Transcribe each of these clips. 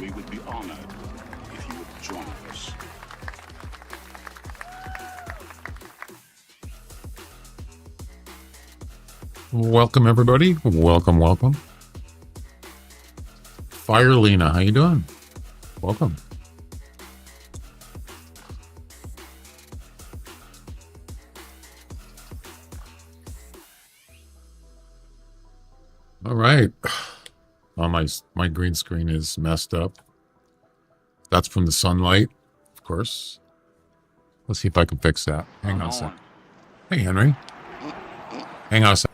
We would be honored if you would join us. Welcome, everybody. Welcome, welcome. Fire Lena, how you doing? Welcome. All right. Oh, my green screen is messed up. That's from the sunlight, of course. Let's see if I can fix that. Hang on a sec. Hey, Henry. Hang on a sec.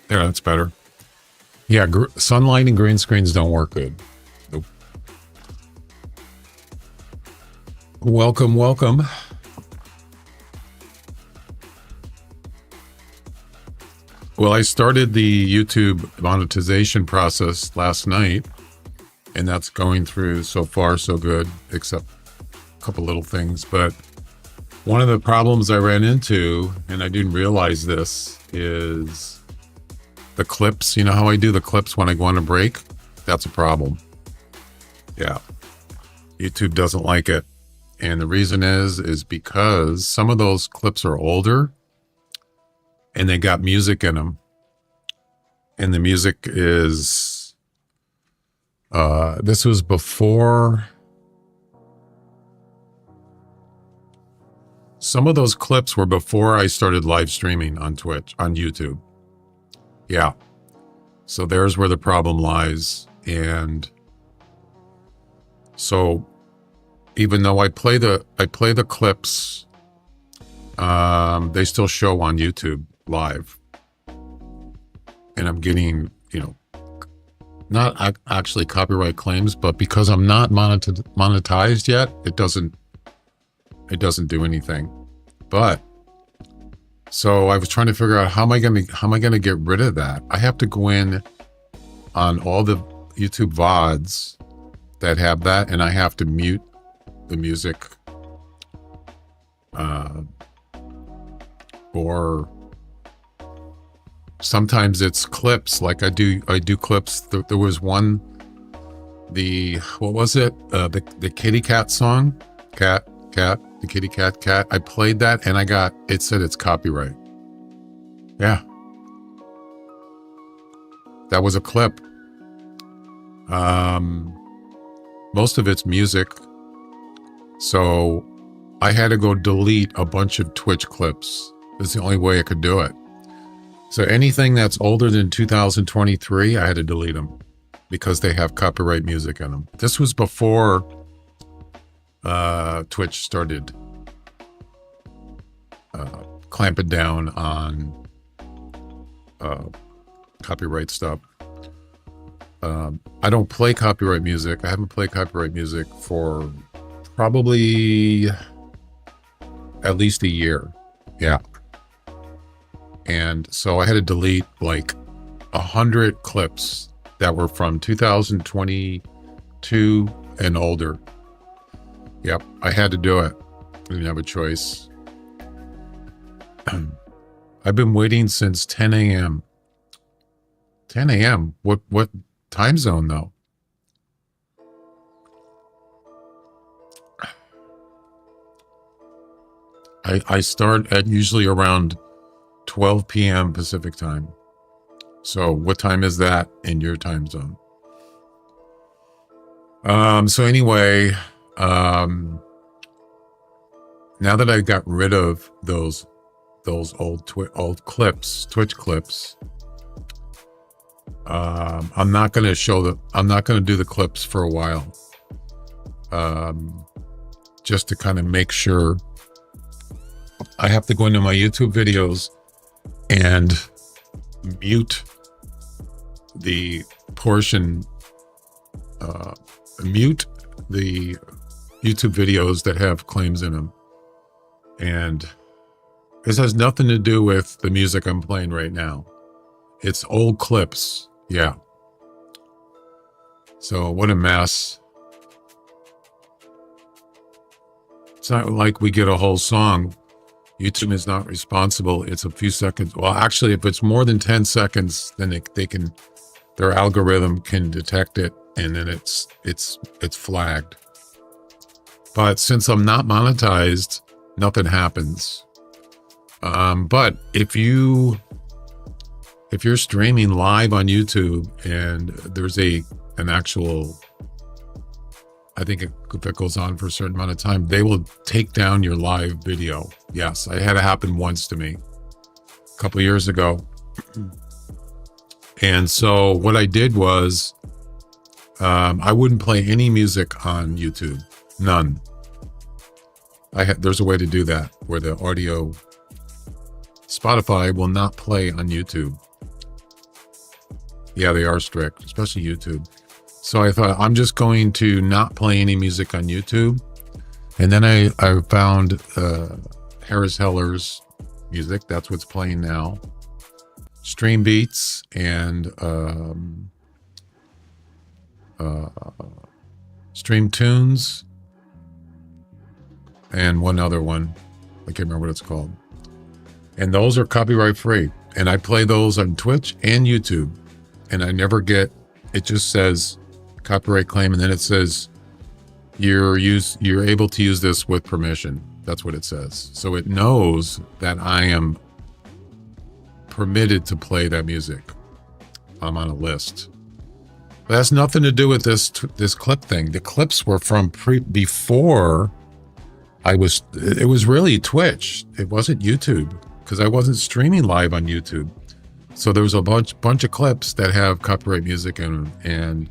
There, that's better. Yeah, sunlight and green screens don't work good. Nope. Welcome, welcome. Well, I started the YouTube monetization process last night, and that's going through so far so good, except a couple little things. But one of the problems I ran into, and I didn't realize this, is the clips. You know how I do the clips when I go on a break? That's a problem. Yeah. YouTube doesn't like it. And the reason is because some of those clips are older and they got music in them. And the music is, this was before, some of those clips were before I started live streaming on Twitch, on YouTube. Yeah. So there's where the problem lies. And so even though I play the clips, they still show on YouTube live. And I'm getting, not actually copyright claims, but because I'm not monetized yet, it doesn't do anything. But so I was trying to figure out how am I going to get rid of that? I have to go in on all the YouTube VODs that have that, and I have to mute the music, or sometimes it's clips. Like I do clips. There was one, what was it? The kitty cat song, cat. The kitty cat. I played that and it said it's copyright. Yeah. That was a clip. Most of it's music. So I had to go delete a bunch of Twitch clips. It's the only way I could do it. So anything that's older than 2023, I had to delete them because they have copyright music in them. This was before Twitch started clamping down on copyright stuff. I don't play copyright music. I haven't played copyright music for probably at least a year. Yeah. And so I had to delete like 100 clips that were from 2022 and older. Yep, I had to do it. I didn't have a choice. I've been waiting since 10 a.m. 10 a.m. What time zone though? I start at usually around 12 p.m. Pacific time. So what time is that in your time zone? So anyway, now that I got rid of those old clips, Twitch clips, I'm not going to do the clips for a while. Just to kind of make sure. I have to go into my YouTube videos and mute the portion, mute the YouTube videos that have claims in them. And this has nothing to do with the music I'm playing right now. It's old clips. Yeah. So what a mess. It's not like we get a whole song. YouTube is not responsible. It's a few seconds. Well, actually, if it's more than 10 seconds, then their algorithm can detect it, and then it's flagged. But since I'm not monetized, nothing happens. But if you're streaming live on YouTube and there's an actual, I think if it goes on for a certain amount of time, they will take down your live video. Yes, it had to happen once to me a couple of years ago. And so what I did was I wouldn't play any music on YouTube. None. There's a way to do that where the audio, Spotify will not play on YouTube. Yeah, they are strict, especially YouTube. So I thought I'm just going to not play any music on YouTube. And then I found Harris Heller's music. That's what's playing now. Stream Beats and Stream Tunes and one other one. I can't remember what it's called. And those are copyright free. And I play those on Twitch and YouTube. And I never get, it just says copyright claim, and then it says you're able to use this with permission. That's what it says. So it knows that I am permitted to play that music. I'm on a list. But that's nothing to do with this clip thing. The clips were from before it was really Twitch. It wasn't YouTube, because I wasn't streaming live on YouTube. So there was a bunch of clips that have copyright music in them, and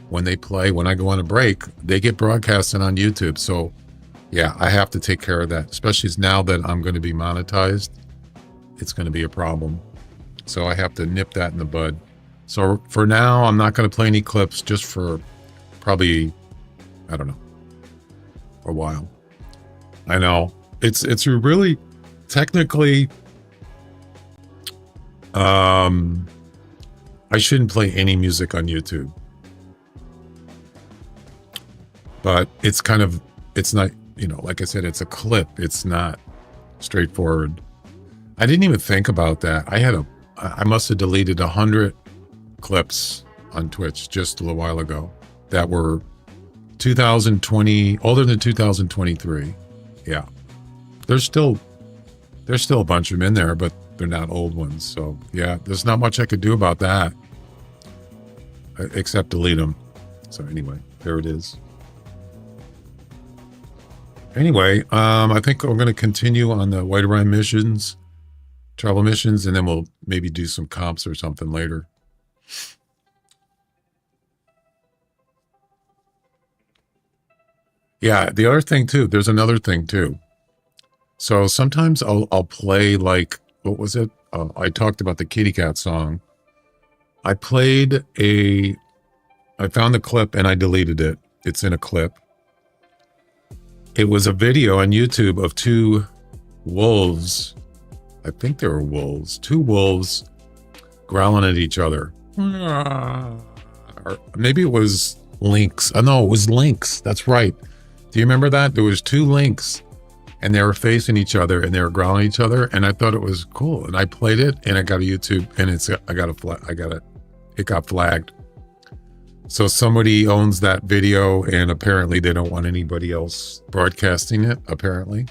when they play, when I go on a break, they get broadcasted on YouTube. So yeah, I have to take care of that, especially now that I'm going to be monetized. It's going to be a problem. So I have to nip that in the bud. So for now, I'm not going to play any clips, just for probably, I don't know, a while. I know it's really technically, I shouldn't play any music on YouTube. But it's not, like I said, it's a clip. It's not straightforward. I didn't even think about that. I must have deleted 100 clips on Twitch just a little while ago that were 2020, older than 2023. Yeah. There's still a bunch of them in there, but they're not old ones. So yeah, there's not much I could do about that except delete them. So anyway, there it is. Anyway, I think we're going to continue on the Whiterime missions, travel missions, and then we'll maybe do some comps or something later. Yeah, the other thing too, there's another thing too. So sometimes I'll play, like, what was it? I talked about the kitty cat song. I found the clip and I deleted it. It's in a clip. It was a video on YouTube of two wolves. I think they were wolves. Two wolves growling at each other. Or maybe it was lynx. Oh, no, it was lynx. That's right. Do you remember that? There was two lynx and they were facing each other and they were growling at each other. And I thought it was cool. And I played it and I got a YouTube, and I got it it got flagged. So somebody owns that video, and apparently they don't want anybody else broadcasting it, apparently.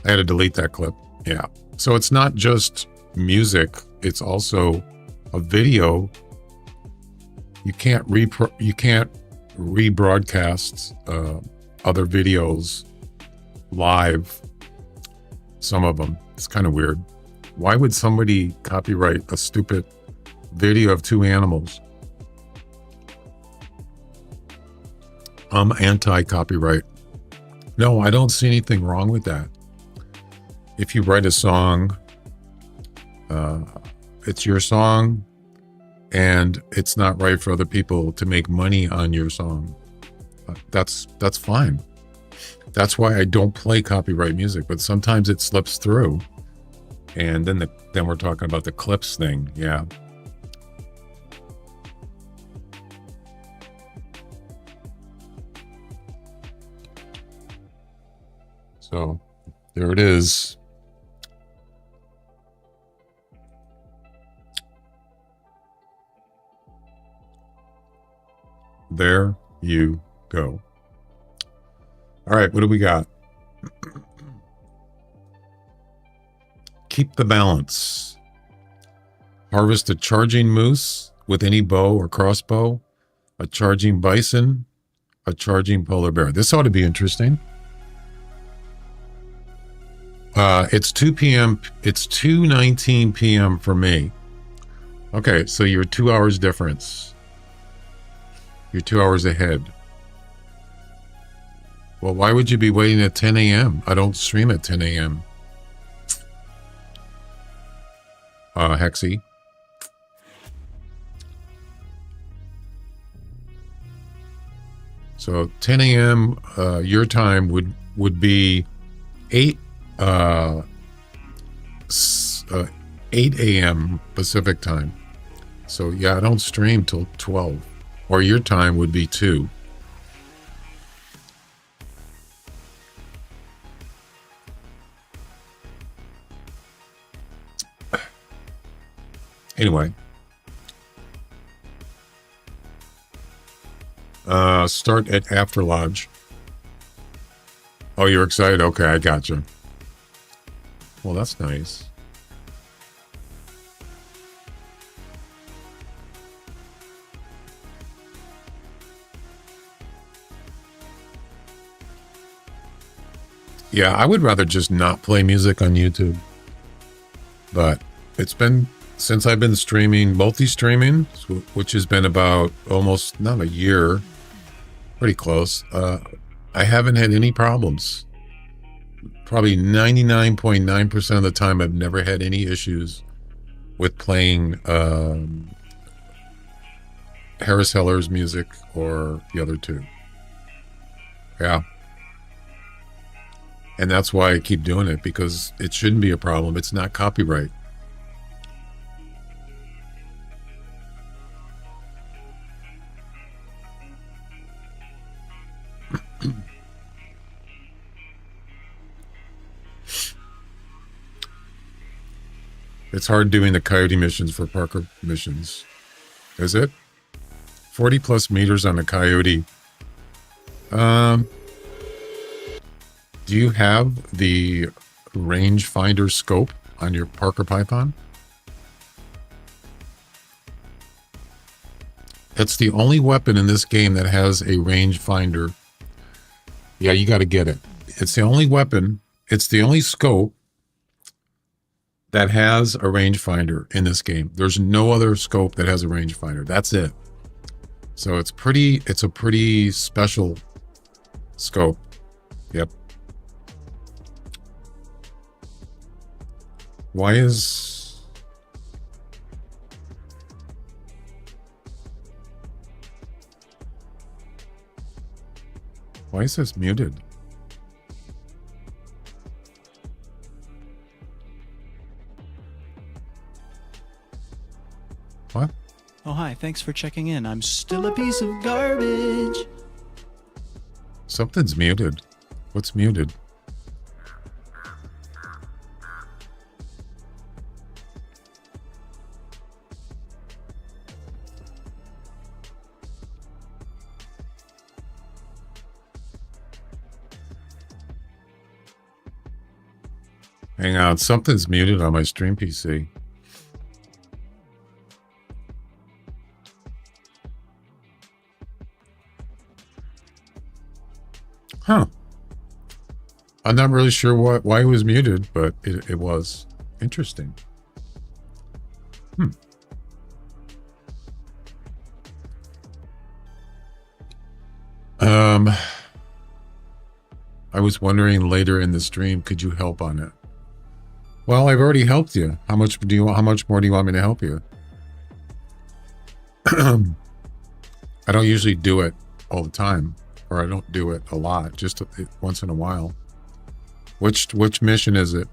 I had to delete that clip. Yeah. So it's not just music, it's also a video. You can't rebroadcast other videos live. Some of them. It's kind of weird. Why would somebody copyright a stupid video of two animals? I'm anti-copyright. No, I don't see anything wrong with that. If you write a song, it's your song, and it's not right for other people to make money on your song. That's fine. That's why I don't play copyright music, but sometimes it slips through. And then we're talking about the clips thing. Yeah. So there it is. There you go. All right, what do we got? Keep the balance. Harvest a charging moose with any bow or crossbow, a charging bison, a charging polar bear. This ought to be interesting. It's 2 p.m. It's 2:19 p.m. for me. Okay, so you're 2 hours difference. You're 2 hours ahead. Well, why would you be waiting at 10 a.m.? I don't stream at 10 a.m. Hexy. So 10 a.m. Your time would be 8 a.m. Pacific time. So yeah, I don't stream till 12. Or your time would be 2. Anyway. Start at After Lodge. Oh, you're excited? Okay, I got you. Well, that's nice. Yeah, I would rather just not play music on YouTube. But it's been, since I've been streaming, multi-streaming, which has been about almost, not a year, pretty close, I haven't had any problems. Probably 99.9% of the time, I've never had any issues with playing Harris Heller's music or the other two. Yeah. And that's why I keep doing it, because it shouldn't be a problem. It's not copyright. It's hard doing the coyote missions for Parker missions. Is it? 40 plus meters on a coyote. Do you have the rangefinder scope on your Parker Python? It's the only weapon in this game that has a rangefinder. Yeah, you got to get it. It's the only weapon. It's the only scope that has a rangefinder in this game. There's no other scope that has a rangefinder. That's it. So it's a pretty special scope. Yep. Why is this muted? What? Oh, hi. Thanks for checking in. I'm still a piece of garbage. Something's muted. What's muted? Hang on, something's muted on my stream PC. Huh. I'm not really sure why it was muted, but it was interesting. I was wondering later in the stream, could you help on it? Well, I've already helped you. How much more do you want me to help you? I don't usually do it all the time, or I don't do it a lot, just once in a while. Which mission is it?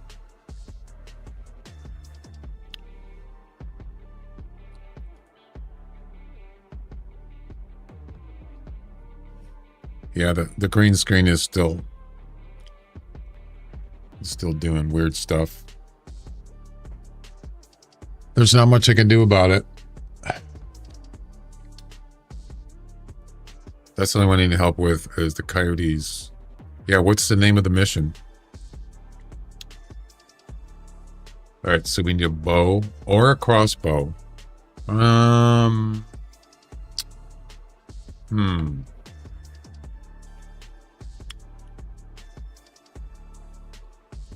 Yeah, the green screen is still doing weird stuff. There's not much I can do about it. That's the only one I need help with is the coyotes. Yeah, what's the name of the mission? All right, so we need a bow or a crossbow. I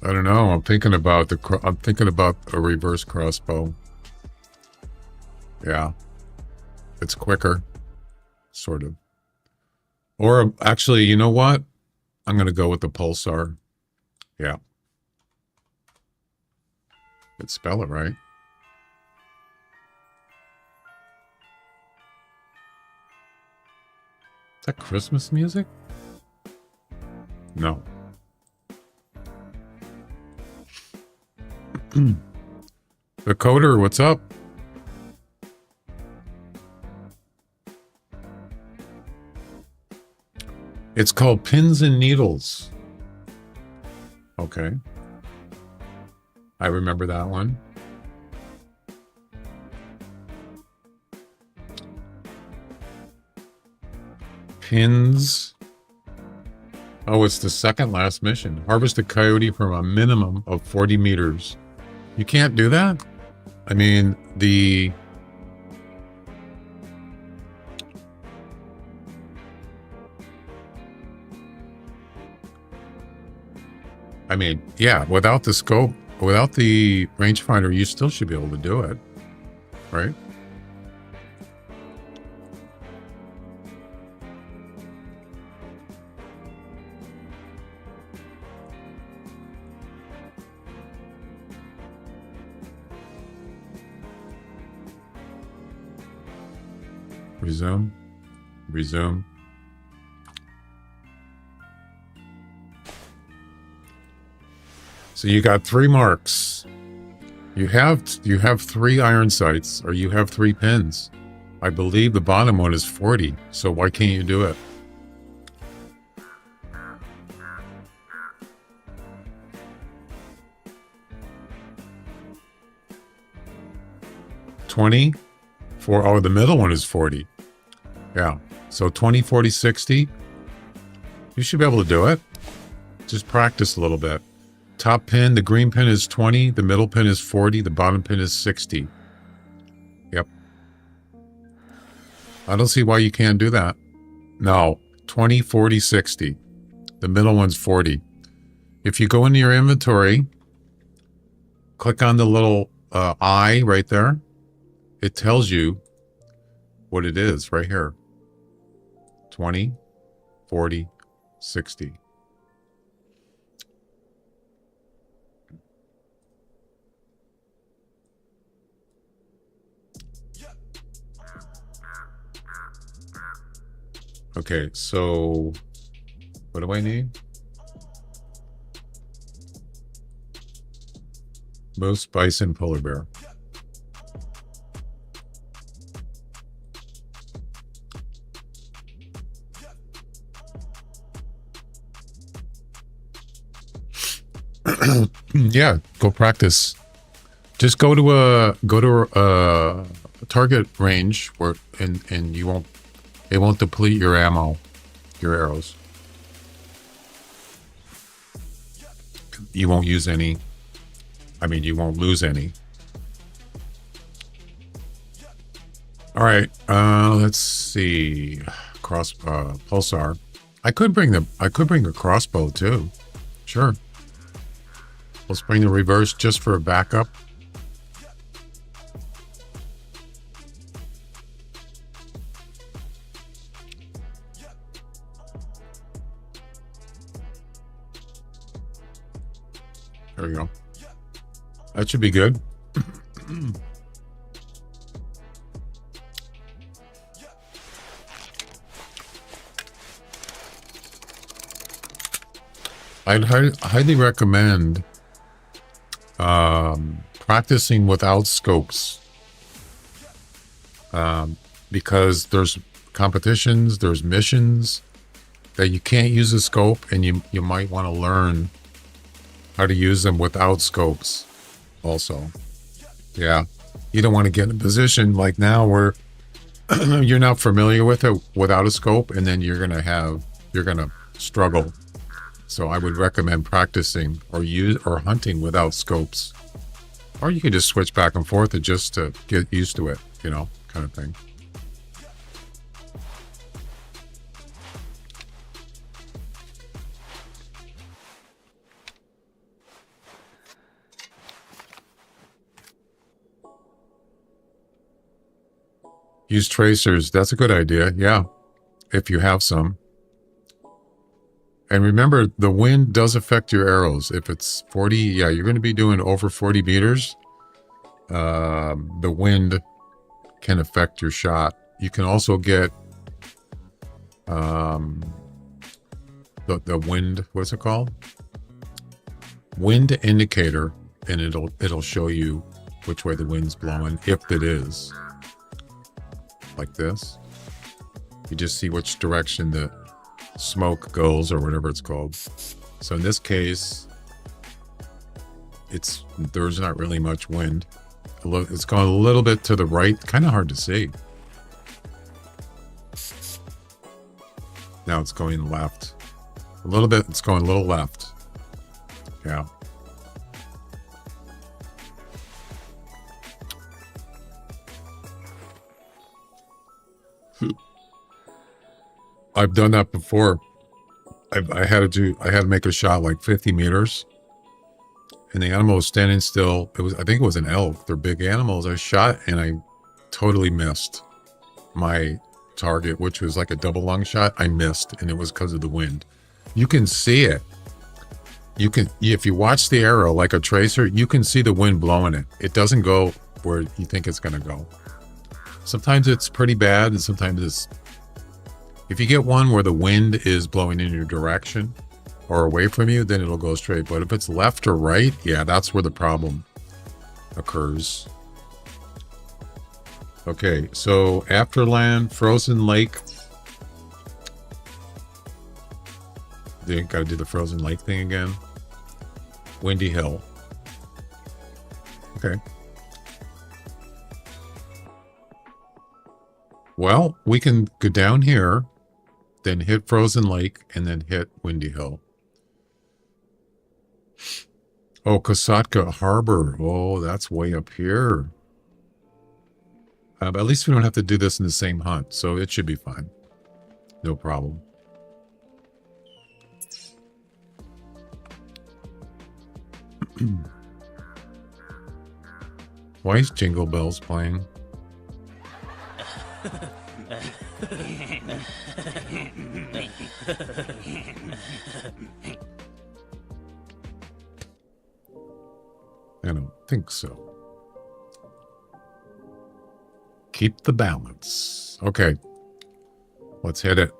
don't know. I'm thinking about a reverse crossbow. Yeah, it's quicker, sort of. Or actually, you know what? I'm gonna go with the pulsar. Yeah, let's spell it right. Is that Christmas music? No. The coder, what's up? It's called Pins and Needles. Okay. I remember that one. Pins. Oh, it's the second last mission. Harvest a coyote from a minimum of 40 meters. You can't do that? I mean, yeah, without the scope, without the rangefinder, you still should be able to do it, right? Resume. So you got 3 marks. You have 3 iron sights, or you have 3 pins. I believe the bottom one is 40. So why can't you do it? $20 for, oh, the middle one is 40. Yeah. So 20, 40, 60. You should be able to do it. Just practice a little bit. Top pin, the green pin is 20, the middle pin is 40, the bottom pin is 60. Yep. I don't see why you can't do that. No, 20, 40, 60. The middle one's 40. If you go into your inventory, click on the little eye right there. It tells you what it is right here. 20, 40, 60. Okay, so what do I need? Moose, bison, polar bear. Yeah, go practice. Just go to a target range where and you won't, it won't deplete your ammo, your arrows. You won't use any I mean, you won't lose any. All right, let's see. Pulsar. I could bring a crossbow too. Sure. Let's bring the reverse just for a backup. There we go. That should be good. I'd highly recommend practicing without scopes, because there's competitions, there's missions that you can't use a scope, and you might want to learn how to use them without scopes also. Yeah, you don't want to get in a position like now where you're not familiar with it without a scope, and then you're gonna struggle. So I would recommend practicing or hunting without scopes, or you can just switch back and forth just to get used to it, you know, kind of thing. Use tracers. That's a good idea. Yeah, if you have some. And remember, the wind does affect your arrows. If it's 40, yeah, you're going to be doing over 40 meters. The wind can affect your shot. You can also get the wind, what's it called? Wind indicator, and it'll show you which way the wind's blowing, if it is. Like this. You just see which direction the smoke goes, or whatever it's called. So in this case, there's not really much wind. It's going a little bit to the right, kind of hard to see. Now it's going left a little bit. It's going a little left. Yeah. I've done that before. I had to make a shot like 50 meters, and the animal was standing still. I think it was an elk. They're big animals. I shot and I totally missed my target, which was like a double lung shot. I missed, and it was because of the wind. You can see it. If you watch the arrow like a tracer, you can see the wind blowing it. It doesn't go where you think it's going to go. Sometimes it's pretty bad, and sometimes if you get one where the wind is blowing in your direction or away from you, then it'll go straight. But if it's left or right, yeah, that's where the problem occurs. Okay, so Afterland, Frozen Lake. They got to do the Frozen Lake thing again. Windy Hill. Okay. Well, we can go down here, then hit Frozen Lake, and then hit Windy Hill. Oh, Kosatka Harbor. Oh, that's way up here. But at least we don't have to do this in the same hunt, so it should be fine. No problem. Why is Jingle Bells playing? I don't think so. Keep the balance. Okay. Let's hit it.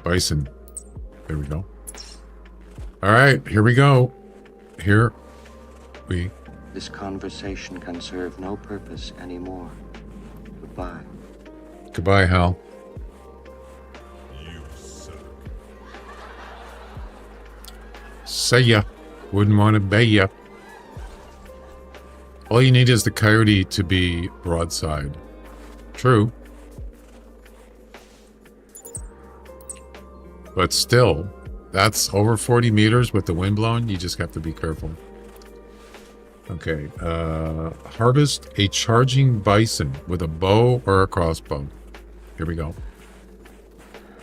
Bison. There we go. All right, here we go. This conversation can serve no purpose anymore. Goodbye. Goodbye, Hal. You suck. Say ya. Wouldn't want to bay ya. All you need is the coyote to be broadside. True. But still, that's over 40 meters with the wind blowing. You just have to be careful. Okay. Harvest a charging bison with a bow or a crossbow. Here we go.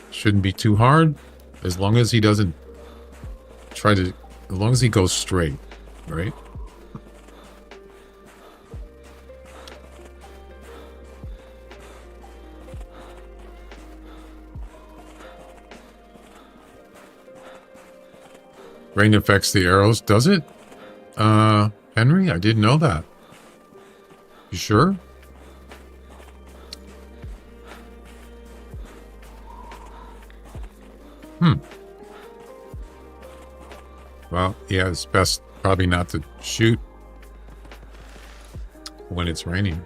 Shouldn't be too hard. As long as he doesn't try to... As long as he goes straight. Right? Rain affects the arrows, does it? Henry, I didn't know that. You sure? Well, yeah, it's best probably not to shoot when it's raining.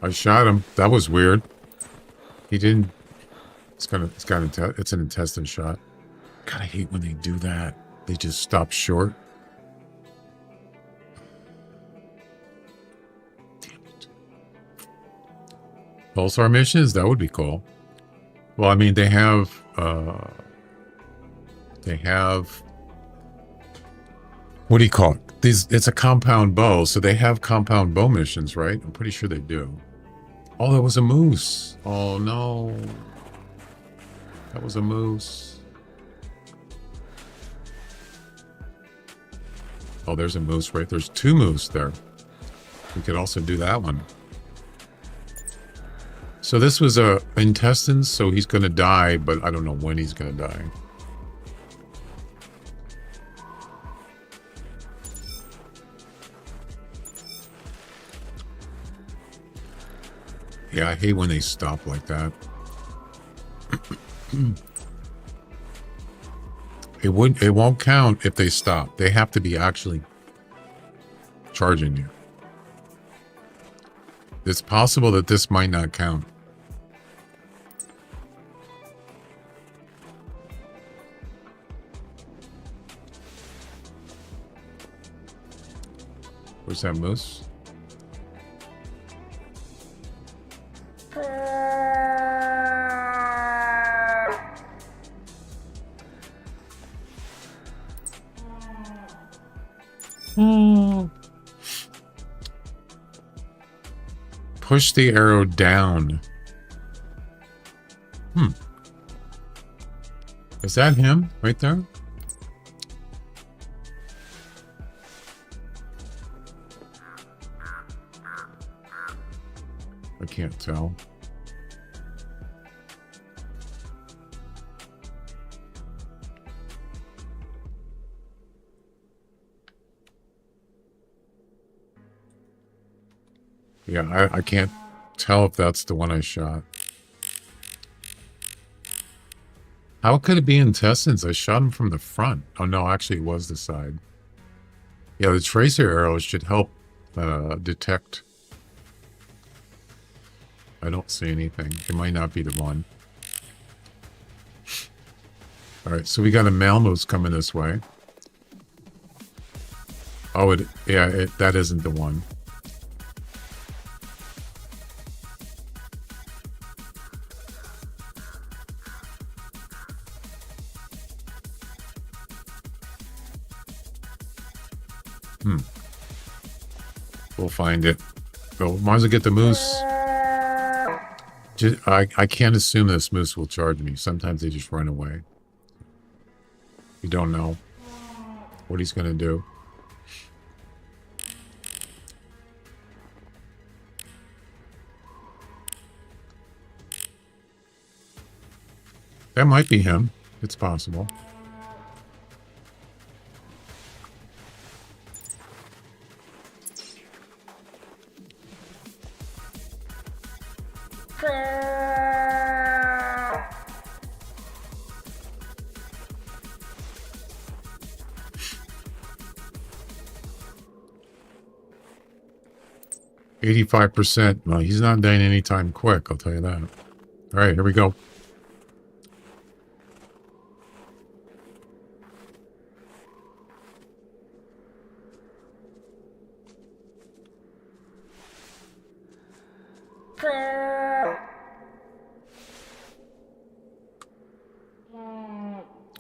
I shot him. That was weird. He didn't. It's an intestine shot. God, I hate when they do that. They just stop short. Damn it. Pulsar missions? That would be cool. Well, I mean, they have. What do you call it? It's a compound bow, so they have compound bow missions, right? I'm pretty sure they do. Oh, that was a moose. Oh, no. That was a moose. Oh, there's a moose, right? There's two moose there. We could also do that one. So this was intestines, so he's going to die, but I don't know when he's going to die. Yeah, I hate when they stop like that. It won't count if they stop. They have to be actually charging you. It's possible that this might not count. Where's that moose? Push the arrow down. Is that him right there? I can't tell. Yeah, I can't tell if that's the one I shot. How could it be intestines? I shot him from the front. Oh, no, actually, it was the side. Yeah, the tracer arrows should help detect. I don't see anything. It might not be the one. All right, so we got a male moose coming this way. Oh, that isn't the one. We'll find it. Well, might as well get the moose. I can't assume this moose will charge me. Sometimes they just run away. You don't know what he's going to do. That might be him. It's possible. 85%. Well, he's not dying anytime quick, I'll tell you that. All right, here we go.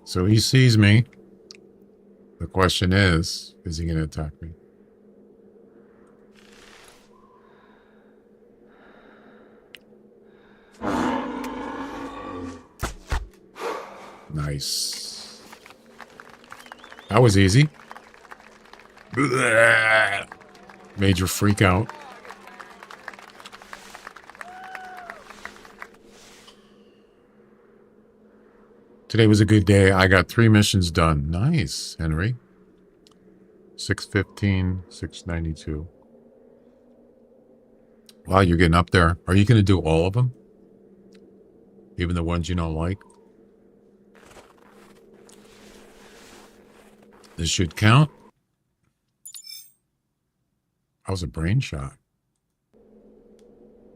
So he sees me. The question is he going to attack me? Nice. That was easy. Major freak out. Today was a good day. I got 3 missions done. Nice, Henry. 615, 692. Wow, you're getting up there. Are you going to do all of them? Even the ones you don't like? This should count. That was a brain shot.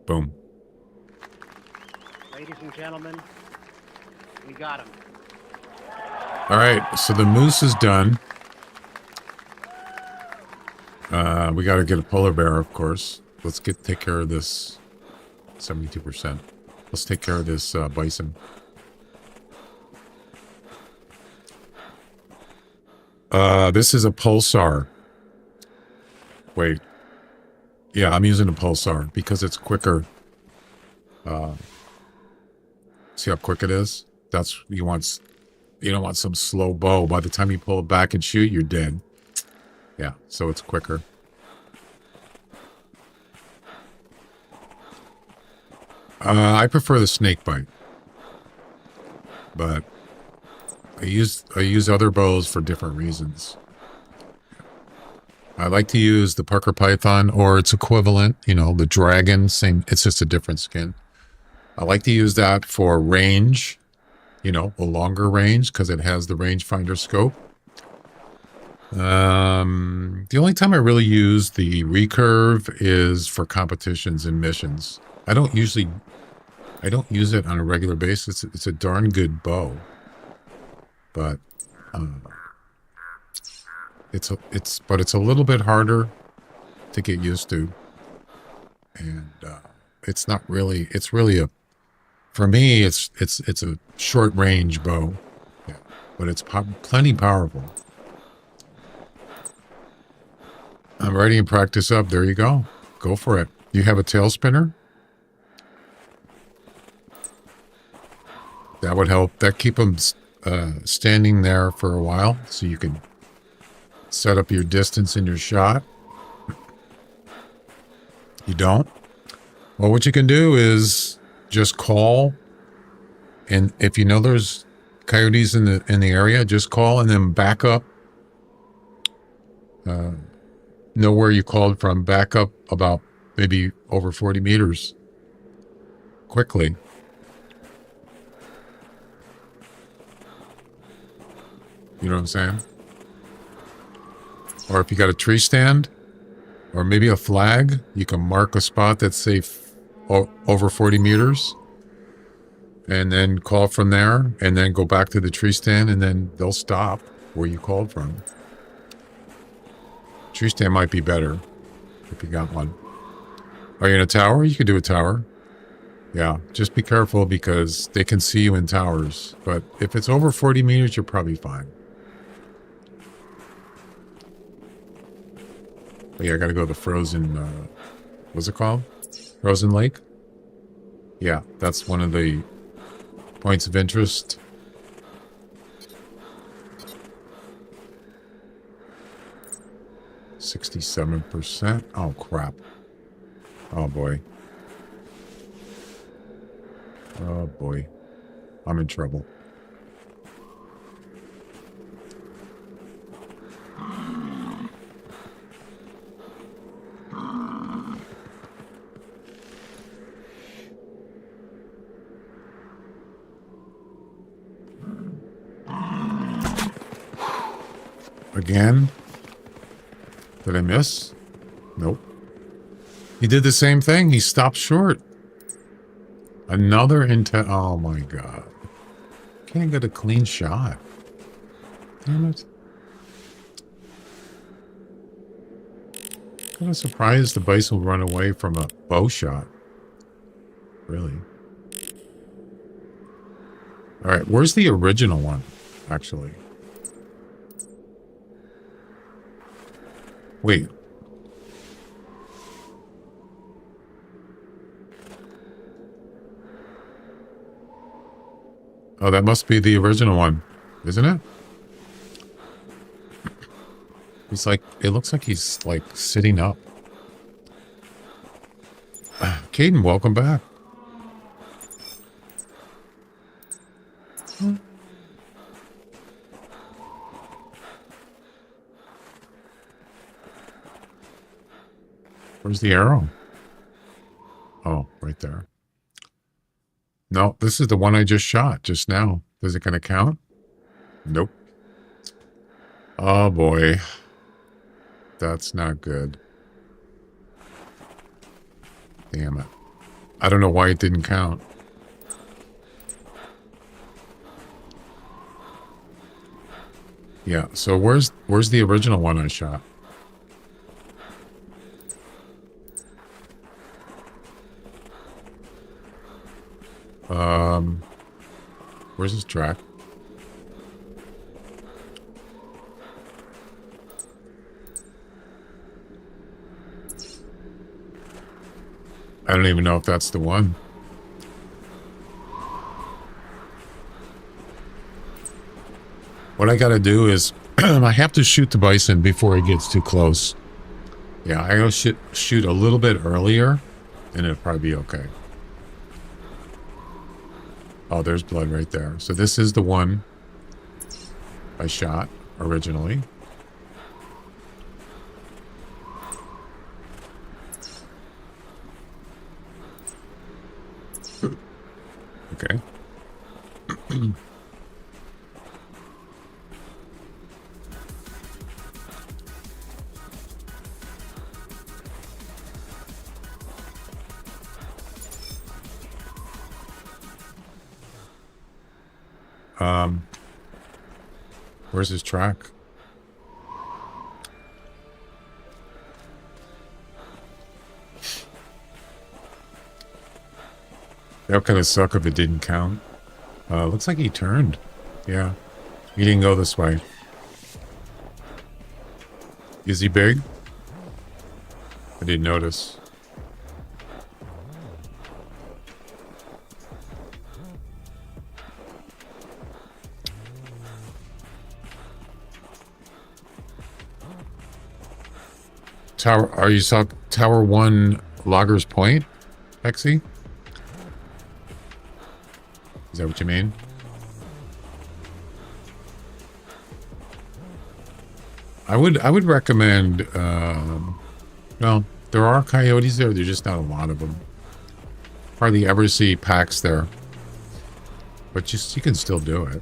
Boom. Ladies and gentlemen, we got him. All right, so the moose is done. We got to get a polar bear, of course. Let's take care of this 72%. Let's take care of this bison. This is a pulsar. Wait. Yeah, I'm using a pulsar because it's quicker. See how quick it is? That's you want. You don't want some slow bow. By the time you pull it back and shoot, you're dead. Yeah, so it's quicker. I prefer the snake bite, but I use other bows for different reasons. I like to use the Parker Python or its equivalent, you know, the dragon. Same, it's just a different skin. I like to use that for range, you know, a longer range because it has the rangefinder scope. The only time I really use the recurve is for competitions and missions. I don't use it on a regular basis. It's a darn good bow, but it's a little bit harder to get used to, and it's not really. It's really for me. It's a short range bow, yeah, but it's plenty powerful. I'm ready to practice up. There you go. Go for it. You have a tail spinner? That would help. That keep them standing there for a while so you can set up your distance in your shot. You don't? Well, what you can do is just call, and if you know there's coyotes in the area, just call and then back up. Know where you called from, back up about maybe over 40 meters quickly. You know what I'm saying? Or if you got a tree stand or maybe a flag, you can mark a spot that's safe over 40 meters and then call from there and then go back to the tree stand and then they'll stop where you called from. Tree stand might be better if you got one. Are you in a tower? You can do a tower. Yeah, just be careful because they can see you in towers. But if it's over 40 meters, you're probably fine. But yeah, I gotta go to the frozen, what's it called? Frozen Lake? Yeah, that's one of the points of interest. %. Oh, crap. Oh, boy. Oh, boy. I'm in trouble. Again? Did I miss? Nope. He did the same thing. He stopped short. Another intent. Oh my god. Can't get a clean shot. Damn it. Kind of surprised the bison will run away from a bow shot. Really. Alright, where's the original one, actually? Wait. Oh, that must be the original one, isn't it? He's like, it looks like he's like sitting up. Caden, welcome back. Where's the arrow? Oh, right there. No, this is the one I just shot just now. Is it going to count? Nope. Oh boy. That's not good. Damn it. I don't know why it didn't count. Yeah, so where's the original one I shot? Where's his track? I don't even know if that's the one. What I gotta do is I have to shoot the bison before he gets too close. Yeah, I gotta shoot a little bit earlier and it'll probably be okay. Oh, there's blood right there. So this is the one I shot originally. Okay. Where's his track? That kind of suck if it didn't count. Looks like he turned. Yeah. He didn't go this way. Is he big? I didn't notice. Tower, are you saw Tower 1 Loggers Point, Hexy? Is that what you mean? I would recommend, well, there are coyotes there, there's just not a lot of them. Hardly ever see packs there. But you can still do it.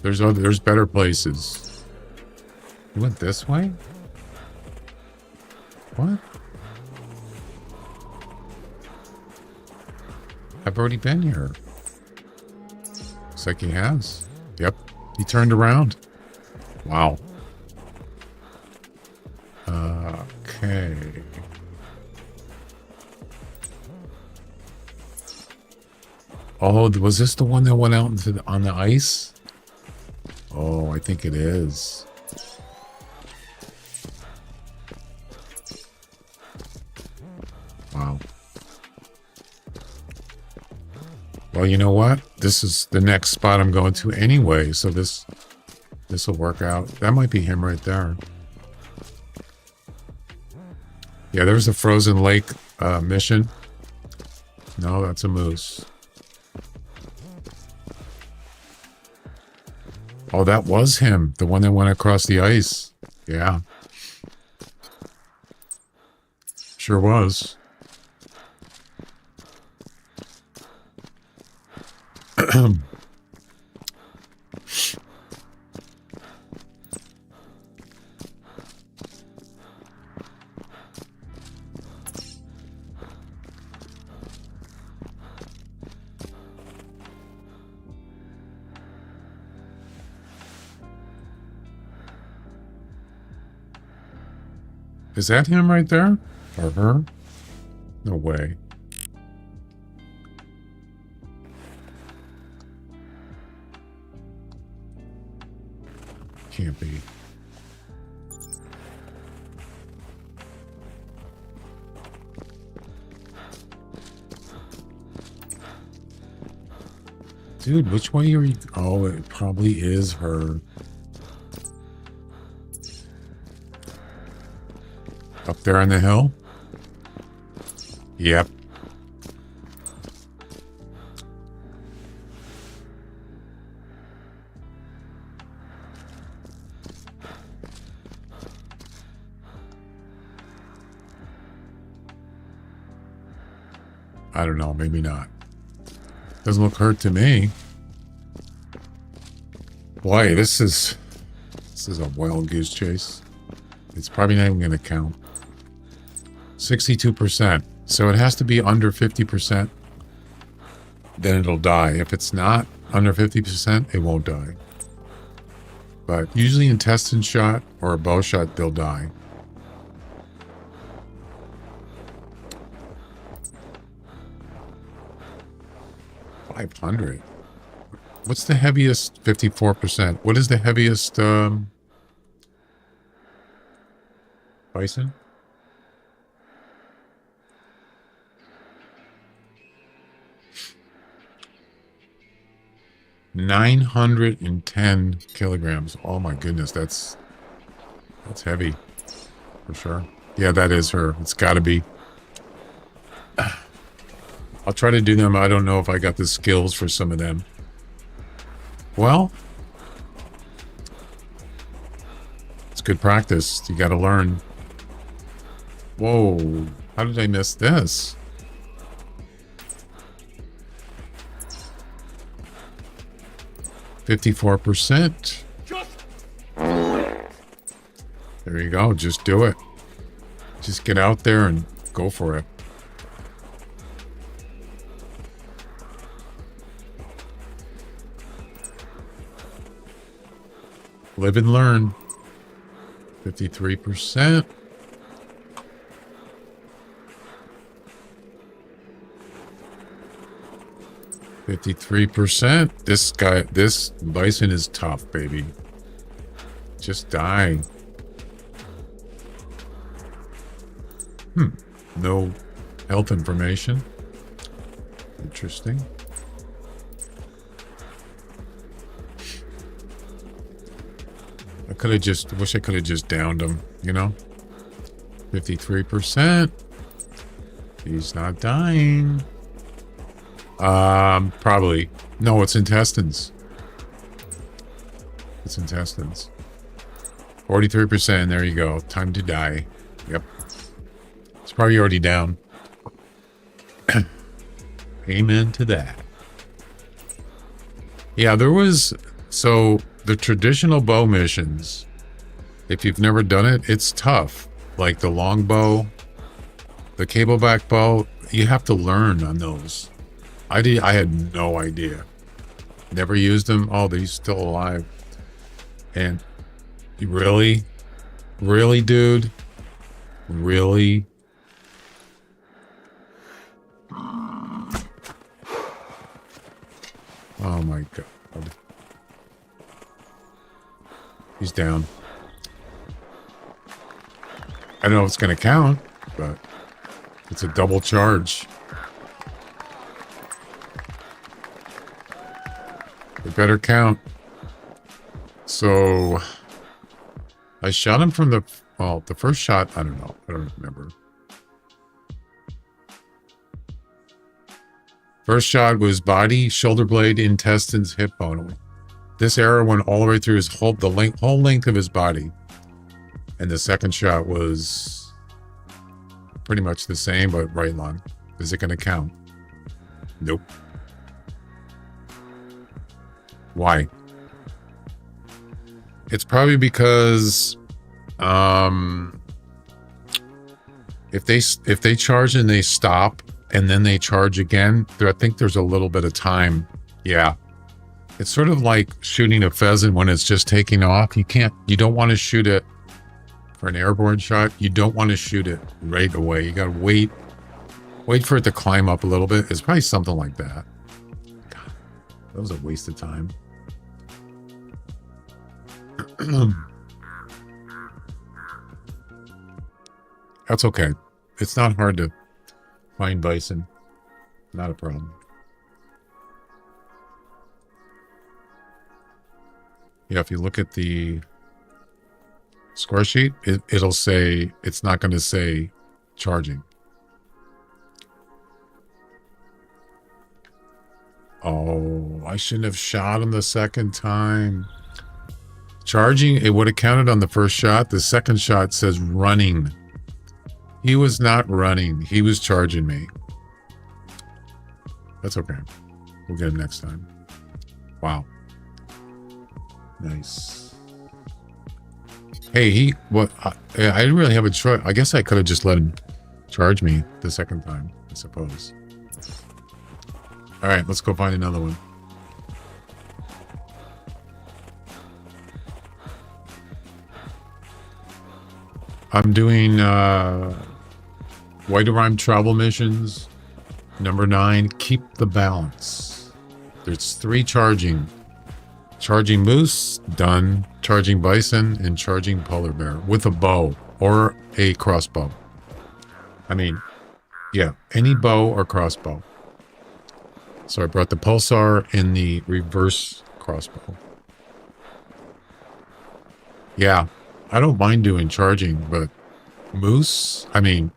There's better places. You went this way? What? I've already been here. Looks like he has. Yep. He turned around. Wow. Okay. Oh, was this the one that went out on the ice? Oh, I think it is. Wow. Well, you know what? This is the next spot I'm going to anyway, so this will work out. That might be him right there. Yeah, there's a frozen lake mission. No, that's a moose. Oh, that was him. The one that went across the ice. Yeah. Sure was. Is that him right there? Or her? No way. Can't be. Dude, which way are you? Oh, it probably is her. Up there on the hill? Yep. I don't know, maybe not. Doesn't look hurt to me. Boy, this is a wild goose chase. It's probably not even going to count. 62%. So it has to be under 50%. Then it'll die. If it's not under 50%, it won't die. But usually intestine shot or a bow shot, they'll die. $500. What's the heaviest? 54%. What is the heaviest bison? $910 kilograms. Oh my goodness, that's heavy for sure. Yeah, that is her. It's got to be. I'll try to do them. I don't know if I got the skills for some of them. Well, it's good practice. You got to learn. Whoa, how did I miss this? $54%. There you go. Just do it. Just get out there and go for it. Live and learn. 53%. $53%. This bison is tough, baby. Just die. No health information. Interesting. Wish I could have just downed him, you know? 53%. He's not dying. Probably. No, it's intestines. It's intestines. 43%. There you go. Time to die. Yep. It's probably already down. Amen to that. Yeah, there was... So, the traditional bow missions, if you've never done it, it's tough. Like the long bow, the cableback bow, you have to learn on those. I had no idea. Never used them. Oh, they're still alive. And really, dude, really. Oh my God. He's down. I don't know if it's going to count, but it's a double charge. It better count. So I shot him from the first shot. I don't know. I don't remember. First shot was body, shoulder blade, intestines, hip bone. This arrow went all the way through his whole length of his body. And the second shot was pretty much the same, but right lung. Is it going to count? Nope. Why? It's probably because if they charge and they stop and then they charge again, I think there's a little bit of time. Yeah. It's sort of like shooting a pheasant when it's just taking off. You don't want to shoot it for an airborne shot, you don't want to shoot it right away. You got to wait for it to climb up a little bit. It's probably something like that. God, that was a waste of time. That's okay. It's not hard to find bison. Not a problem. Yeah, if you look at the score sheet, it'll say, it's not going to say charging. Oh, I shouldn't have shot him the second time. Charging, it would have counted on the first shot. The second shot says running. He was not running. He was charging me. That's okay. We'll get him next time. Wow. Nice. Hey, what? I didn't really have a choice. I guess I could have just let him charge me the second time, I suppose. All right, let's go find another one. I'm doing Whiterime travel missions. Number 9, keep the balance. There's 3 charging. Charging moose, done. Charging bison, and charging polar bear with a bow or a crossbow. I mean, yeah, any bow or crossbow. So I brought the pulsar and the reverse crossbow. Yeah, I don't mind doing charging, but moose, I mean,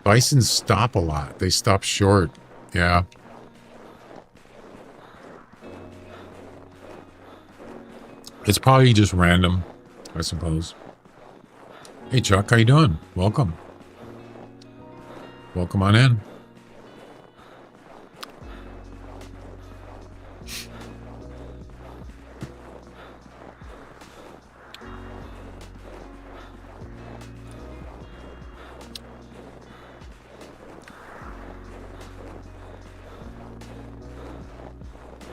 bison stop a lot. They stop short. Yeah. It's probably just random, I suppose. Hey, Chuck, how you doing? Welcome. Welcome on in.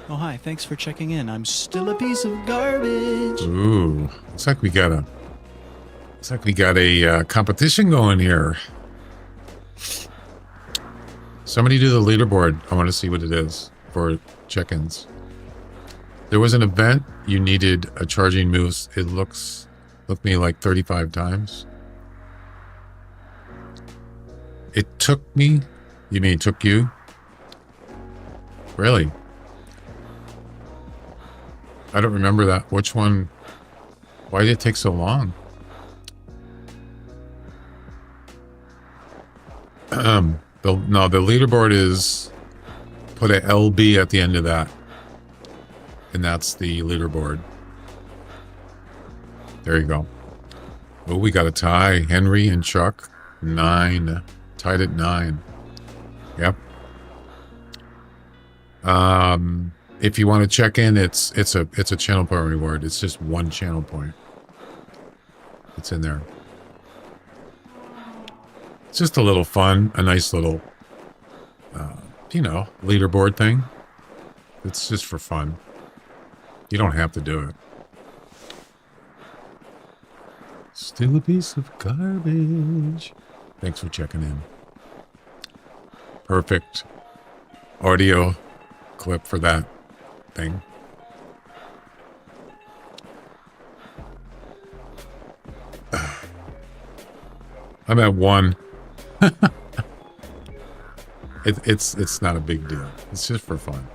Oh, hi. Thanks for checking in. I'm still a piece of garbage. Ooh, looks like we got a competition going here. Somebody do the leaderboard. I want to see what it is for check-ins. There was an event. You needed a charging moose. It looked me like 35 times. It took me. You mean it took you? Really? I don't remember that. Which one? Why did it take so long? The leaderboard is put a LB at the end of that. And that's the leaderboard. There you go. Oh, we got a tie. Henry and Chuck, 9. Tied at 9. Yep. If you want to check in, it's a channel point reward. It's just 1 channel point. It's in there. It's just a little fun, a nice little, leaderboard thing. It's just for fun. You don't have to do it. Still a piece of garbage. Thanks for checking in. Perfect audio clip for that thing. I'm at 1. It's not a big deal. It's just for fun.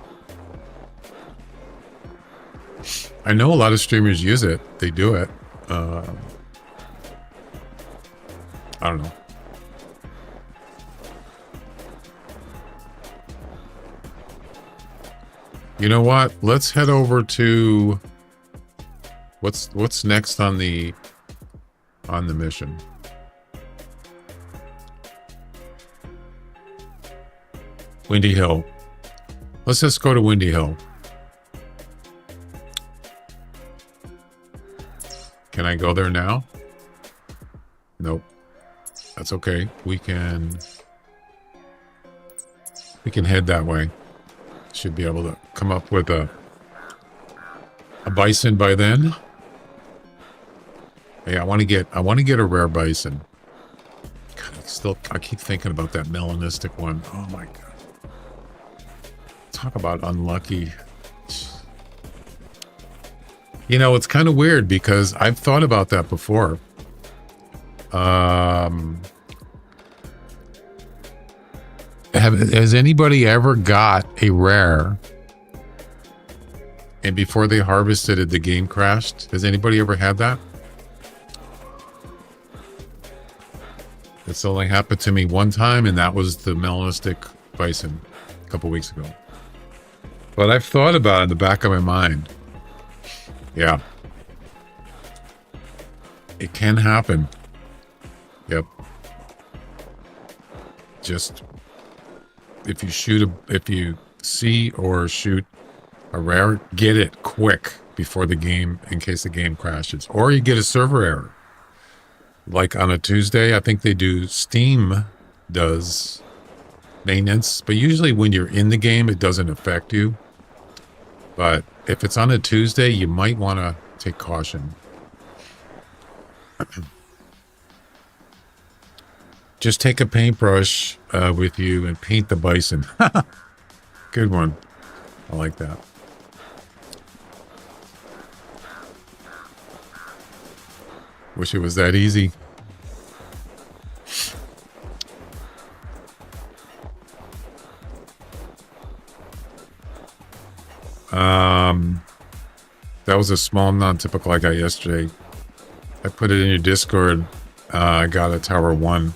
I know a lot of streamers use it. They do it. I don't know. You know what? Let's head over to what's next on the mission. Windy Hill. Let's just go to Windy Hill. Can I go there now? Nope. That's okay. We can head that way. Should be able to come up with a bison by then. Hey, I want to get a rare bison. God, I keep thinking about that melanistic one. Oh my god. Talk about unlucky. You know, it's kind of weird because I've thought about that before. Has anybody ever got a rare and before they harvested it, the game crashed? Has anybody ever had that? It's only happened to me one time, and that was the melanistic bison a couple weeks ago. But I've thought about it in the back of my mind. Yeah. It can happen. Yep. Just if you see or shoot a rare, get it quick before the game, in case the game crashes. Or you get a server error. Like on a Tuesday, I think they do, Steam does maintenance, but usually when you're in the game, it doesn't affect you. But if it's on a Tuesday, you might want to take caution. Just take a paintbrush with you and paint the bison. Good one. I like that. Wish it was that easy. That was a small non-typical I got yesterday. I put it in your Discord. I got a Tower 1.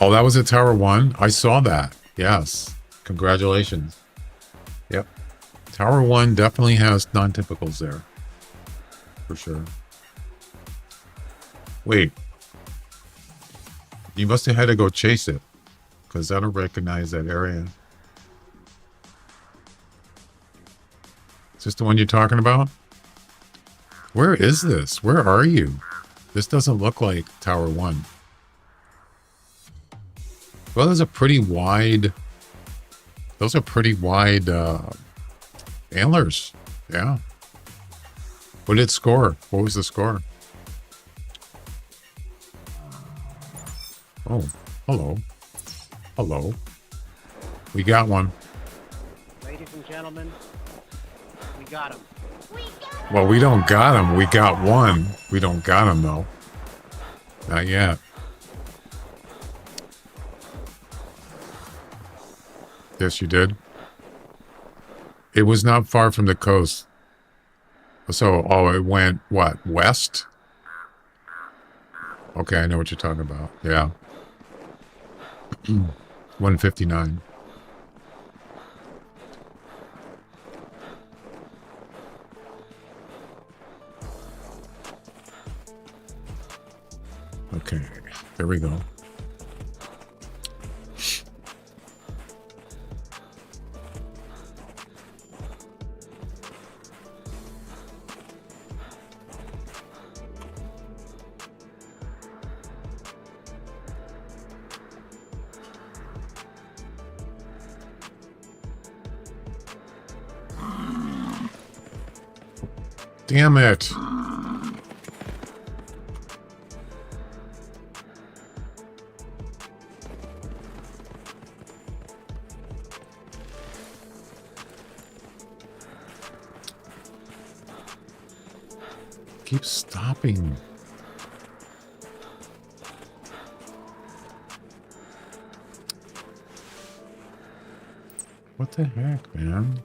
Oh, that was a Tower 1? I saw that. Yes. Congratulations. Yep. Tower 1 definitely has non-typicals there. For sure. Wait. You must have had to go chase it. Because I don't recognize that area. Is this the one you're talking about? Where is this? Where are you? This doesn't look like Tower 1. Well, those are pretty wide antlers. Yeah. What did it score? What was the score? Oh, hello. Hello. We got one. Ladies and gentlemen, we got him. Well, we don't got him. We got one. We don't got him, though. Not yet. Yes, you did. It was not far from the coast. So, oh, it went, what, west? Okay, I know what you're talking about. Yeah. 159. Okay, there we go. Damn it. Keep stopping. What the heck, man?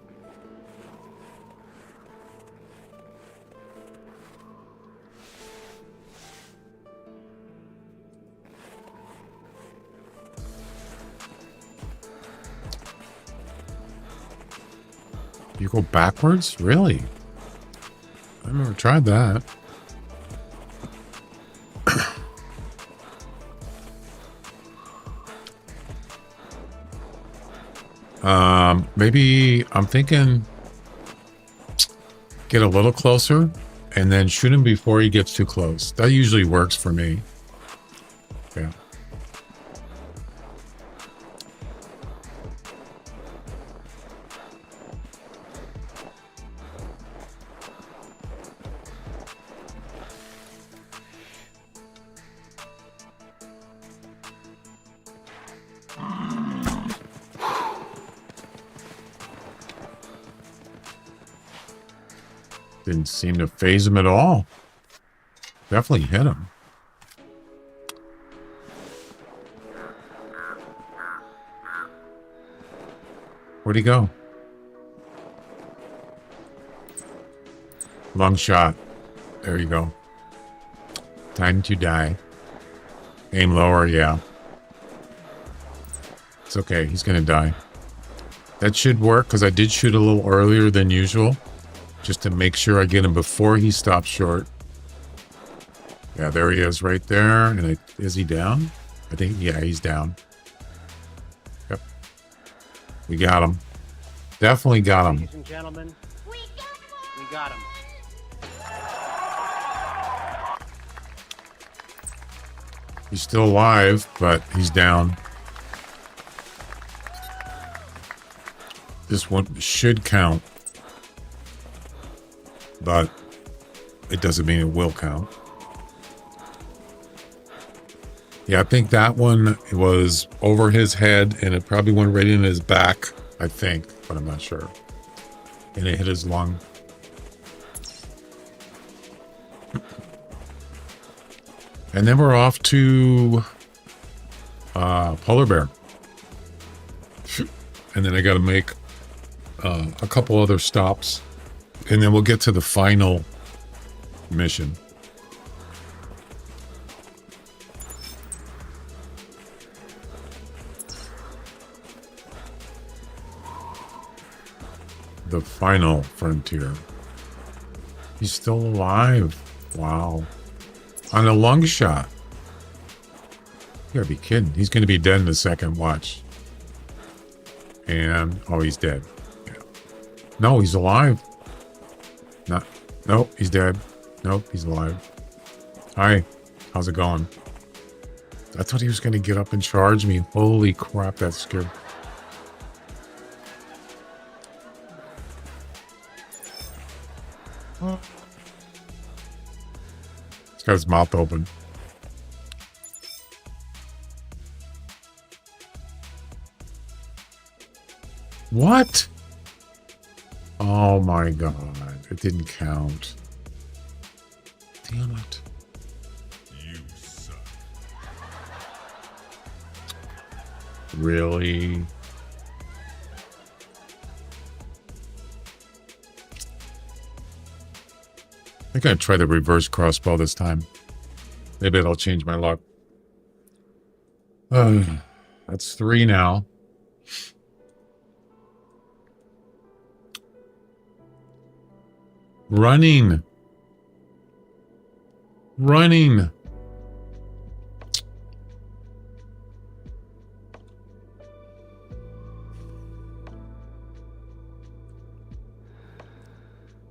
You go backwards? Really? I've never tried that. Maybe I'm thinking get a little closer and then shoot him before he gets too close. That usually works for me. Yeah. Didn't seem to phase him at all. Definitely hit him. Where'd he go? Long shot. There you go. Time to die. Aim lower, yeah. It's okay, he's gonna die. That should work, because I did shoot a little earlier than usual. Just to make sure I get him before he stops short. Yeah, there he is right there. And is he down? I think, yeah, he's down. Yep. We got him. Definitely got him. Ladies and gentlemen, we got him. He's still alive, but he's down. This one should count. But it doesn't mean it will count. Yeah, I think that one was over his head, and it probably went right in his back, I think, but I'm not sure. And it hit his lung. And then we're off to Polar Bear. And then I got to make a couple other stops. And then we'll get to the final mission. The final frontier. He's still alive. Wow. On a lung shot. You gotta be kidding. He's gonna be dead in a second. Watch. And, oh, he's dead. Yeah. No, he's alive. Not, nope, he's dead. Nope, he's alive. Hi, how's it going? I thought he was gonna get up and charge me. Holy crap, that's scary. He's got his mouth open. What? Oh my god. It didn't count. Damn it. You suck. Really? I gotta try the reverse crossbow this time. Maybe it'll change my luck. That's 3 now. Running. Running.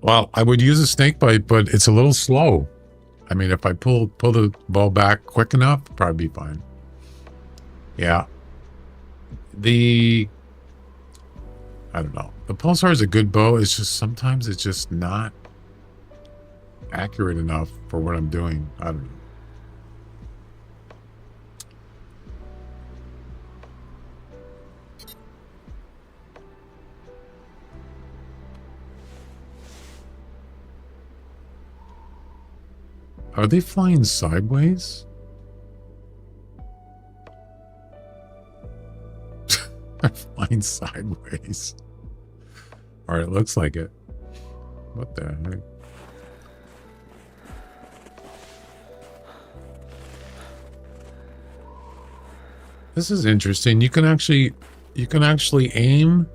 Well, I would use a snake bite, but it's a little slow. I mean, if I pull the bow back quick enough, probably be fine. Yeah. I don't know. The Pulsar is a good bow. It's just sometimes it's just not accurate enough for what I'm doing. I don't know. Are they flying sideways? They're flying sideways. All right, looks like it. What the heck? This is interesting. You can actually aim.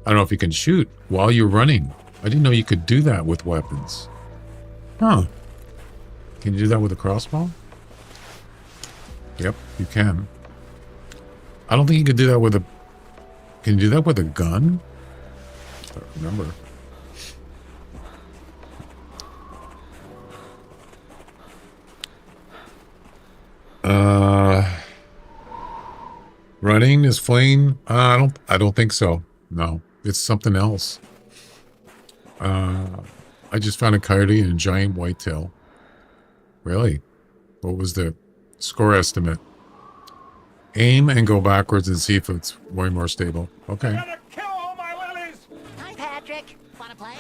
I don't know if you can shoot while you're running. I didn't know you could do that with weapons. Huh. Can you do that with a crossbow? Yep, you can. I don't think you can do that with a... Can you do that with a gun? I don't remember. Running is flaying? I don't think so. No, it's something else. I just found a coyote and a giant whitetail. Really? What was the score estimate? Aim and go backwards and see if it's way more stable. Okay. Gotta kill all my willies! Hi, Patrick. Wanna play?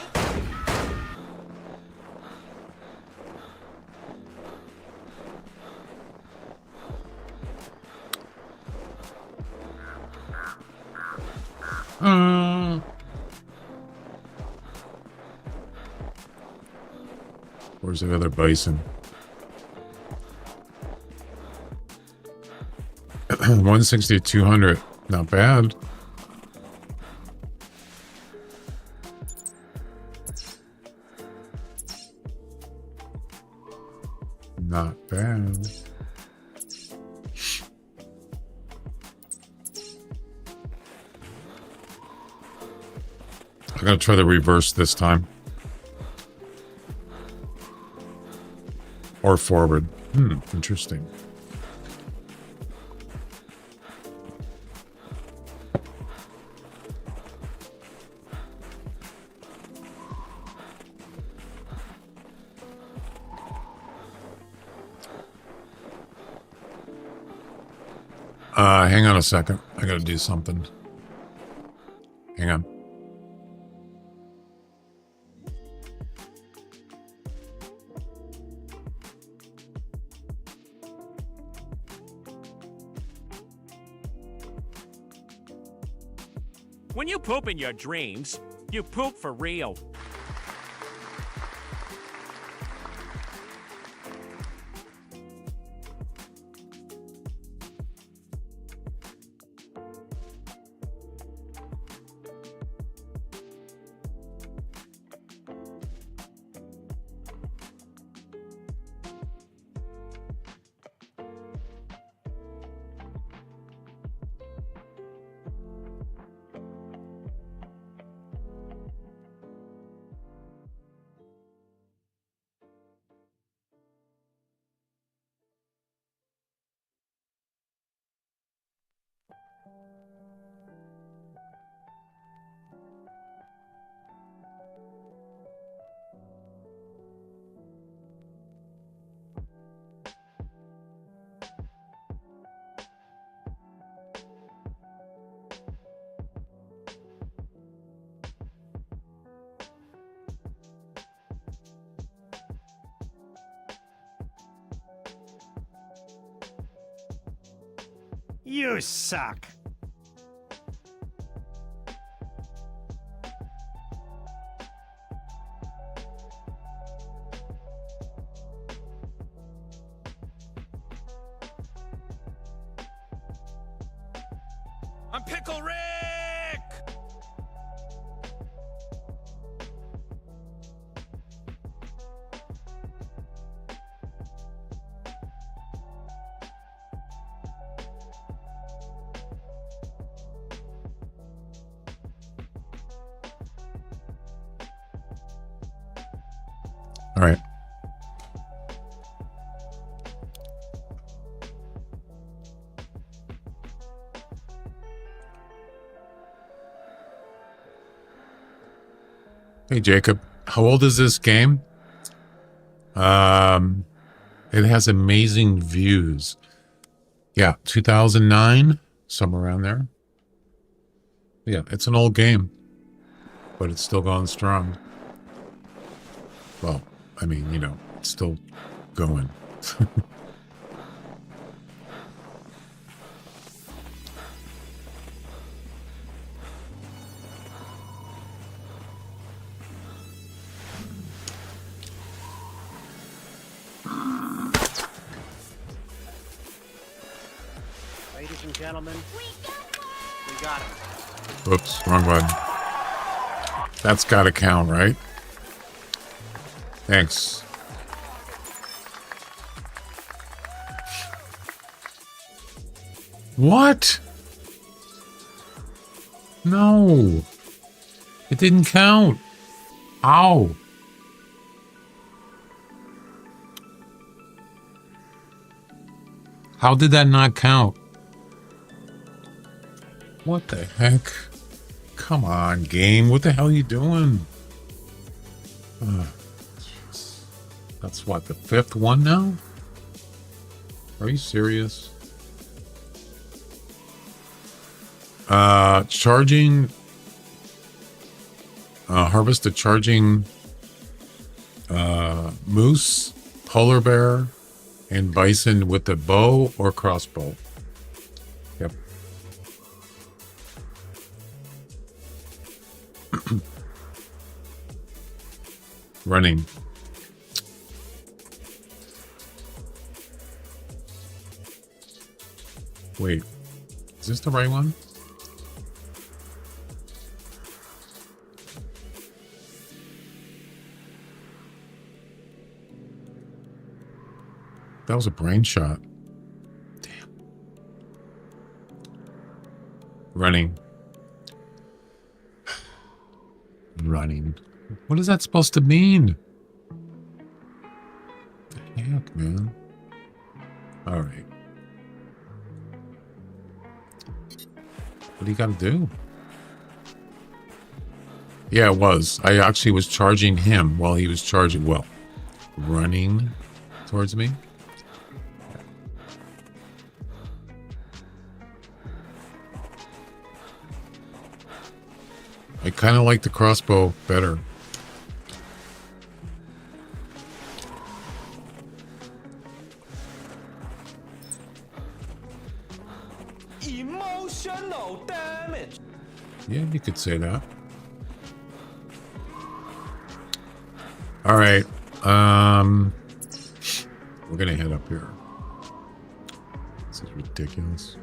Where's the other bison? 160 to 200. Not bad. Not bad. I'm gonna try the reverse this time. Or forward. Interesting. Hang on a second. I gotta do something. Hang on. When you poop in your dreams, you poop for real. You suck. I'm Pickle Rick! All right. Hey, Jacob. How old is this game? It has amazing views. Yeah, 2009, somewhere around there. Yeah, it's an old game, but it's still going strong. Well, I mean, you know, it's still going. Ladies and gentlemen, we got him. Whoops, wrong button. That's got to count, right? Thanks. What? No. It didn't count. Ow. How did that not count? What the heck? Come on, game. What the hell are you doing? That's what, the fifth one now? Are you serious? Charging. Harvest a charging moose, polar bear, and bison with a bow or crossbow. Yep. Running. Wait, is this the right one? That was a brain shot. Damn. Running. Running. What is that supposed to mean? The heck, man? All right. What do you got to do? Yeah, it was. I actually was charging him while he was charging. Well, running towards me. I kind of like the crossbow better. Emotional damage. Yeah, you could say that. All right. We're gonna head up here. This is ridiculous.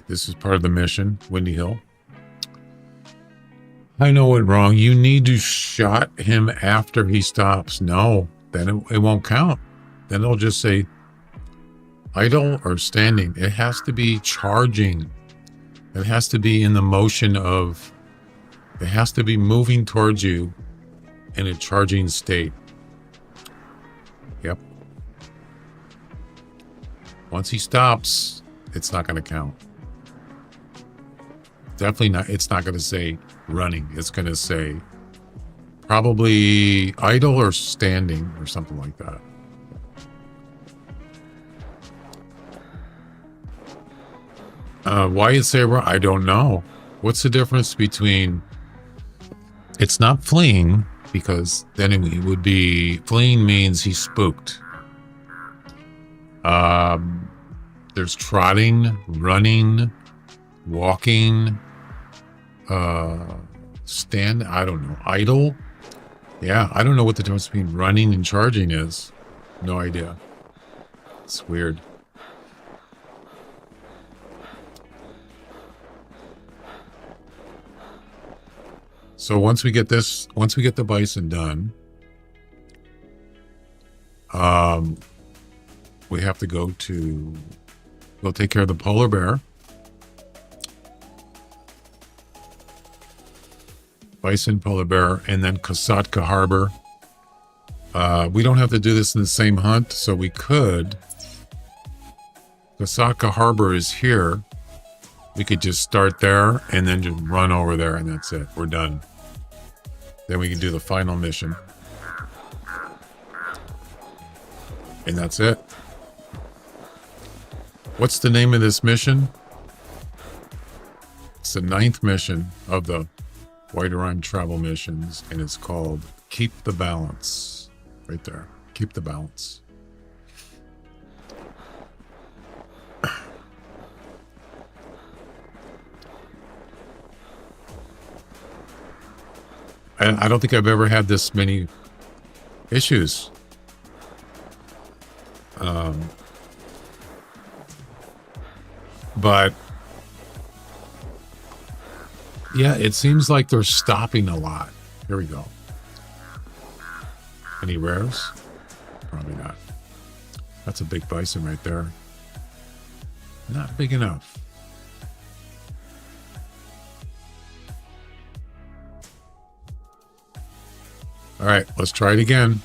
This is part of the mission, Windy Hill. I know it wrong. You need to shot him after he stops. No, then it won't count. Then it'll just say idle or standing. It has to be charging. It has to be in the motion of, it has to be moving towards you in a charging state. Yep. Once he stops, it's not going to count. Definitely not. It's not going to say running. It's going to say probably idle or standing or something like that. Why it say run? I don't know. What's the difference between? It's not fleeing, because then it would be fleeing means he's spooked. There's trotting, running, walking, stand. I don't know. Idle. Yeah, I don't know what the difference between running and charging is. No idea. It's weird. So once we get the bison done, we have to go take care of the polar bear. Bison, polar bear, and then Kasatka Harbor. We don't have to do this in the same hunt, so we could. Kasatka Harbor is here. We could just start there and then just run over there, and that's it. We're done. Then we can do the final mission. And that's it. What's the name of this mission? It's the 9th mission of the Whiterime travel missions, and it's called Keep the Balance. Right there. Keep the balance. I don't think I've ever had this many issues. But yeah, it seems like they're stopping a lot. Here we go. Any rares? Probably not. That's a big bison right there. Not big enough. All right, let's try it again.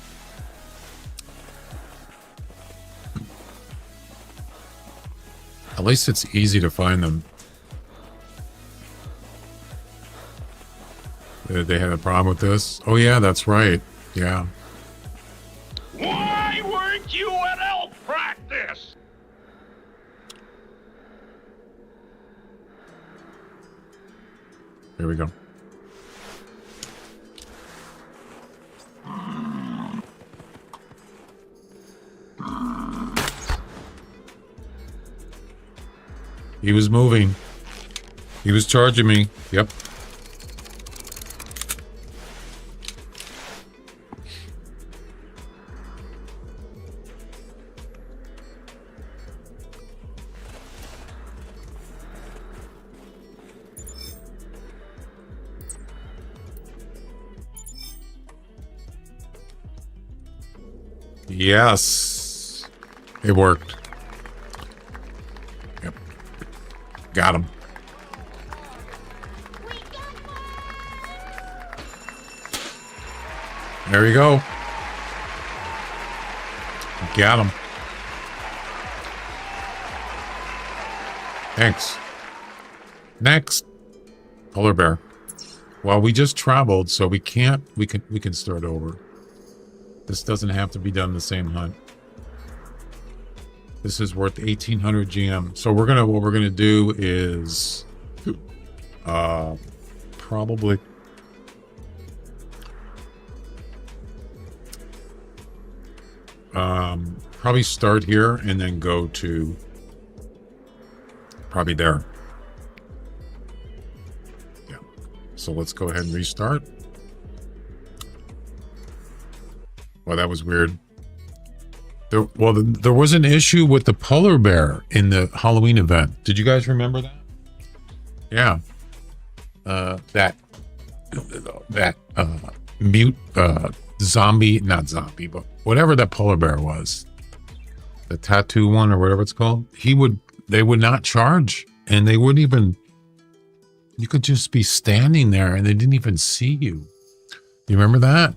At least it's easy to find them. They had a problem with this? Oh yeah, that's right. Yeah. Why weren't you at elk practice? Here we go. He was moving. He was charging me. Yep. Yes. It worked. Yep. Got him. There you go. Got him. Thanks. Next. Polar bear. Well, we just traveled, so we can start over. This doesn't have to be done the same hunt. This is worth 1,800 GM. So what we're gonna do is probably start here and then go to probably there. Yeah. So let's go ahead and restart. Well, that was weird. There was an issue with the polar bear in the Halloween event. Did you guys remember that? Yeah. That mute zombie, not zombie, but whatever that polar bear was, the tattoo one or whatever it's called, they would not charge, and they wouldn't even, you could just be standing there and they didn't even see you. You remember that?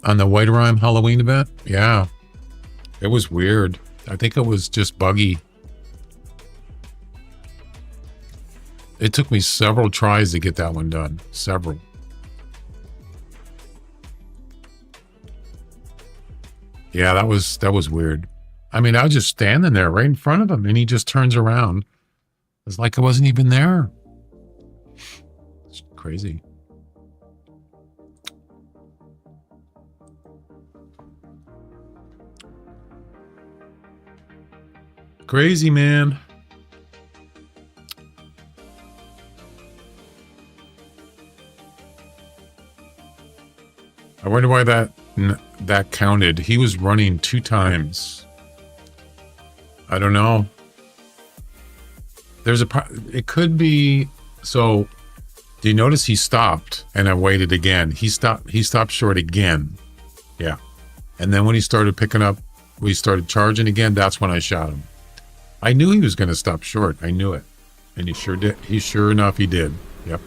On the Whiterime Halloween event? Yeah. It was weird. I think it was just buggy. It took me several tries to get that one done. Several. Yeah, that was weird. I mean, I was just standing there right in front of him, and he just turns around. It's like I wasn't even there. It's crazy. Crazy, man. I wonder why that counted. He was running 2 times. I don't know. It could be. So, do you notice he stopped and I waited again? He stopped short again. Yeah. And then when he started picking up, we started charging again. That's when I shot him. I knew he was going to stop short. I knew it. And he sure did. Sure enough, he did. Yep.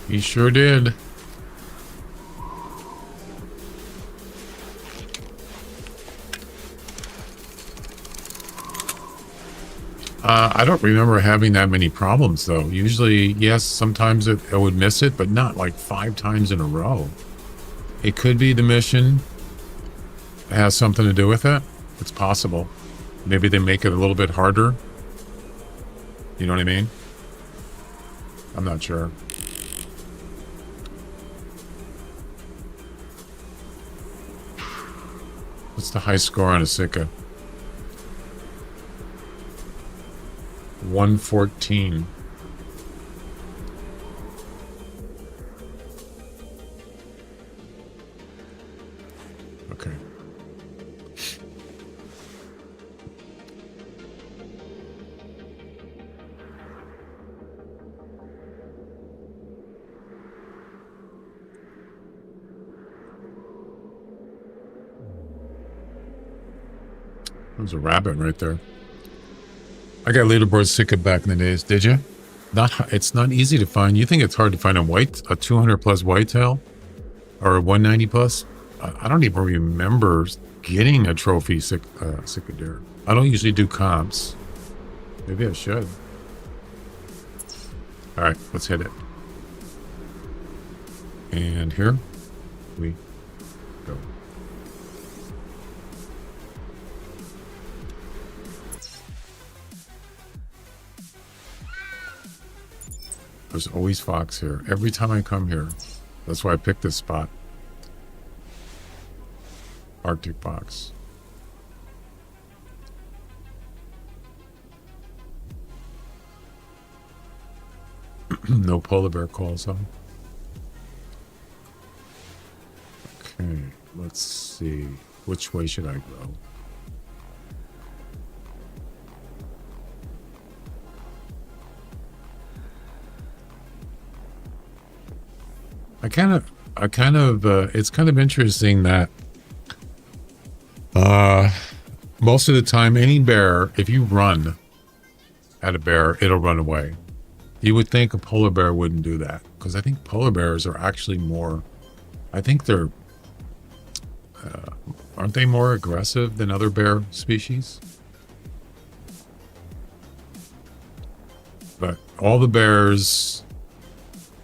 He sure did. I don't remember having that many problems, though. Usually, yes, sometimes I would miss it, but not like 5 times in a row. It could be the mission has something to do with it. It's possible. Maybe they make it a little bit harder. You know what I mean? I'm not sure. What's the high score on a Sika? 114. Okay. There's a rabbit right there. I got leaderboard Sika back in the days. Did you? It's not easy to find. You think it's hard to find a 200 plus whitetail or a 190 plus? I don't even remember getting a trophy Sika deer. I don't usually do comps. Maybe I should. All right, let's hit it. And here we go. There's always fox here. Every time I come here, That's why I picked this spot. Arctic box. No polar bear calls, huh? Okay, let's see. Which way should I go? It's kind of interesting that most of the time, any bear, if you run at a bear, it'll run away. You would think a polar bear wouldn't do that, because I think polar bears are actually more, I think they're, aren't they more aggressive than other bear species? But all the bears,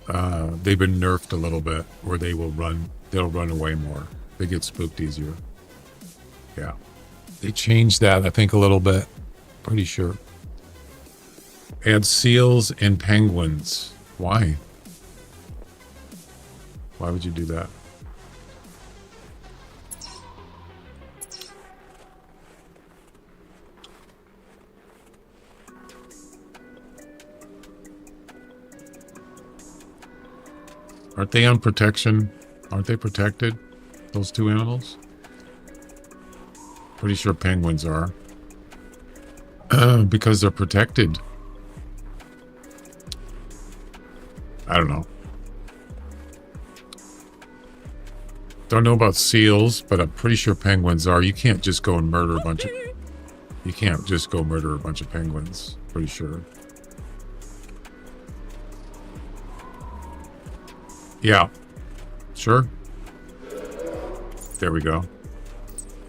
they've been nerfed a little bit, where they'll run away more. They get spooked easier. Yeah. They changed that, I think, a little bit. Pretty sure. Add seals and penguins. Why? Why would you do that? Aren't they on protection? Aren't they protected? Those two animals? Pretty sure penguins are. Because they're protected. I don't know. Don't know about seals, but I'm pretty sure penguins are. You can't just go and murder a bunch of... You can't just go murder a bunch of penguins. Pretty sure. Yeah. Sure. There we go.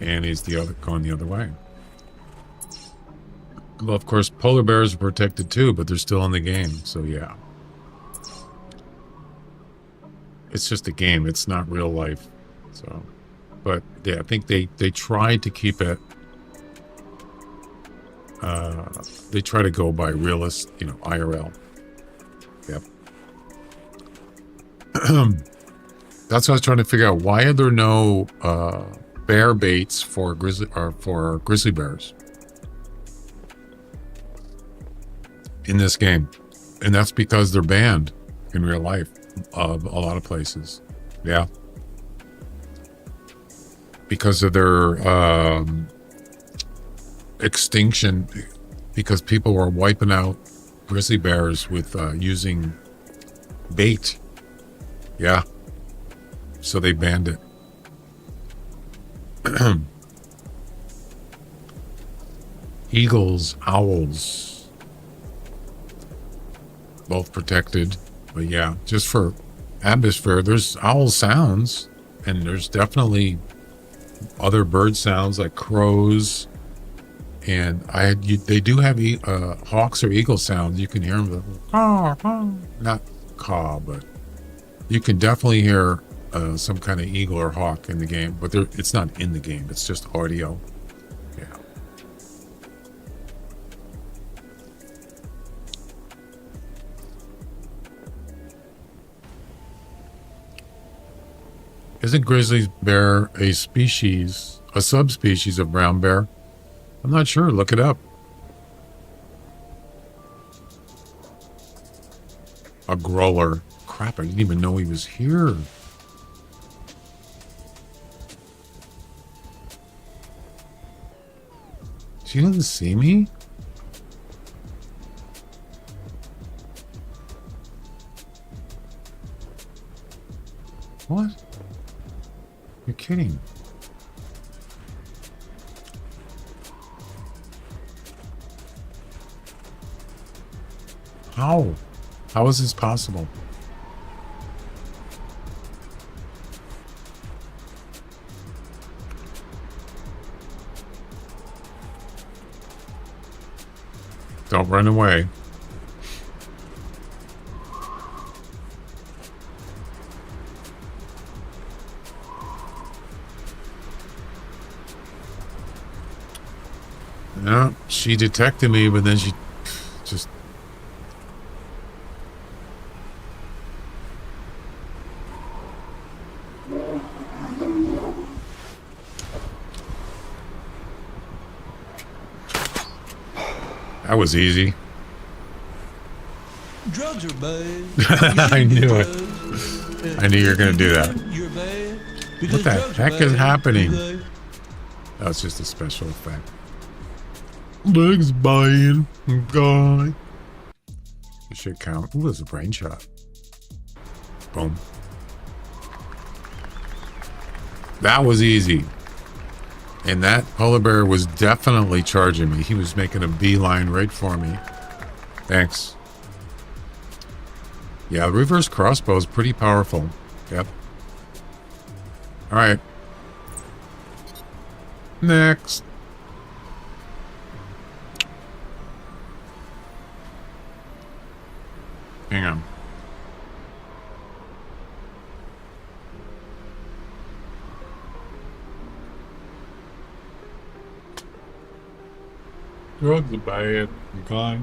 And he's going the other way. Well, of course, polar bears are protected too, but they're still in the game. So, yeah. It's just a game. It's not real life. So, but yeah, I think they try to keep it. They try to go by realist, IRL. Yep. That's what I was trying to figure out. Why are there no bear baits for grizzly bears in this game? And that's because they're banned in real life of a lot of places. Yeah. Because of their extinction, because people were wiping out grizzly bears with using bait. Yeah. So they banned it. Eagles, owls, both protected. But yeah, just for atmosphere, there's owl sounds, and there's definitely other bird sounds like crows, and they do have hawks or eagle sounds. You can hear them, not caw, but you can definitely hear some kind of eagle or hawk in the game, but it's not in the game. It's just audio. Yeah. Isn't grizzly bear a subspecies of brown bear? I'm not sure. Look it up. A growler. Crap, I didn't even know he was here. She doesn't see me? What? You're kidding. How? How is this possible? Don't run away. No, she detected me, but then she just... That was easy. Drugs are bad. I knew it. I knew you were going to do that. You're bad. What the heck is happening? That was just a special effect. Legs buying. God. This should count. Ooh, there's a brain shot. Boom. That was easy. And that polar bear was definitely charging me. He was making a beeline right for me. Thanks. Yeah, the reverse crossbow is pretty powerful. Yep. All right. Next. Hang on. Drugs are bad. Okay.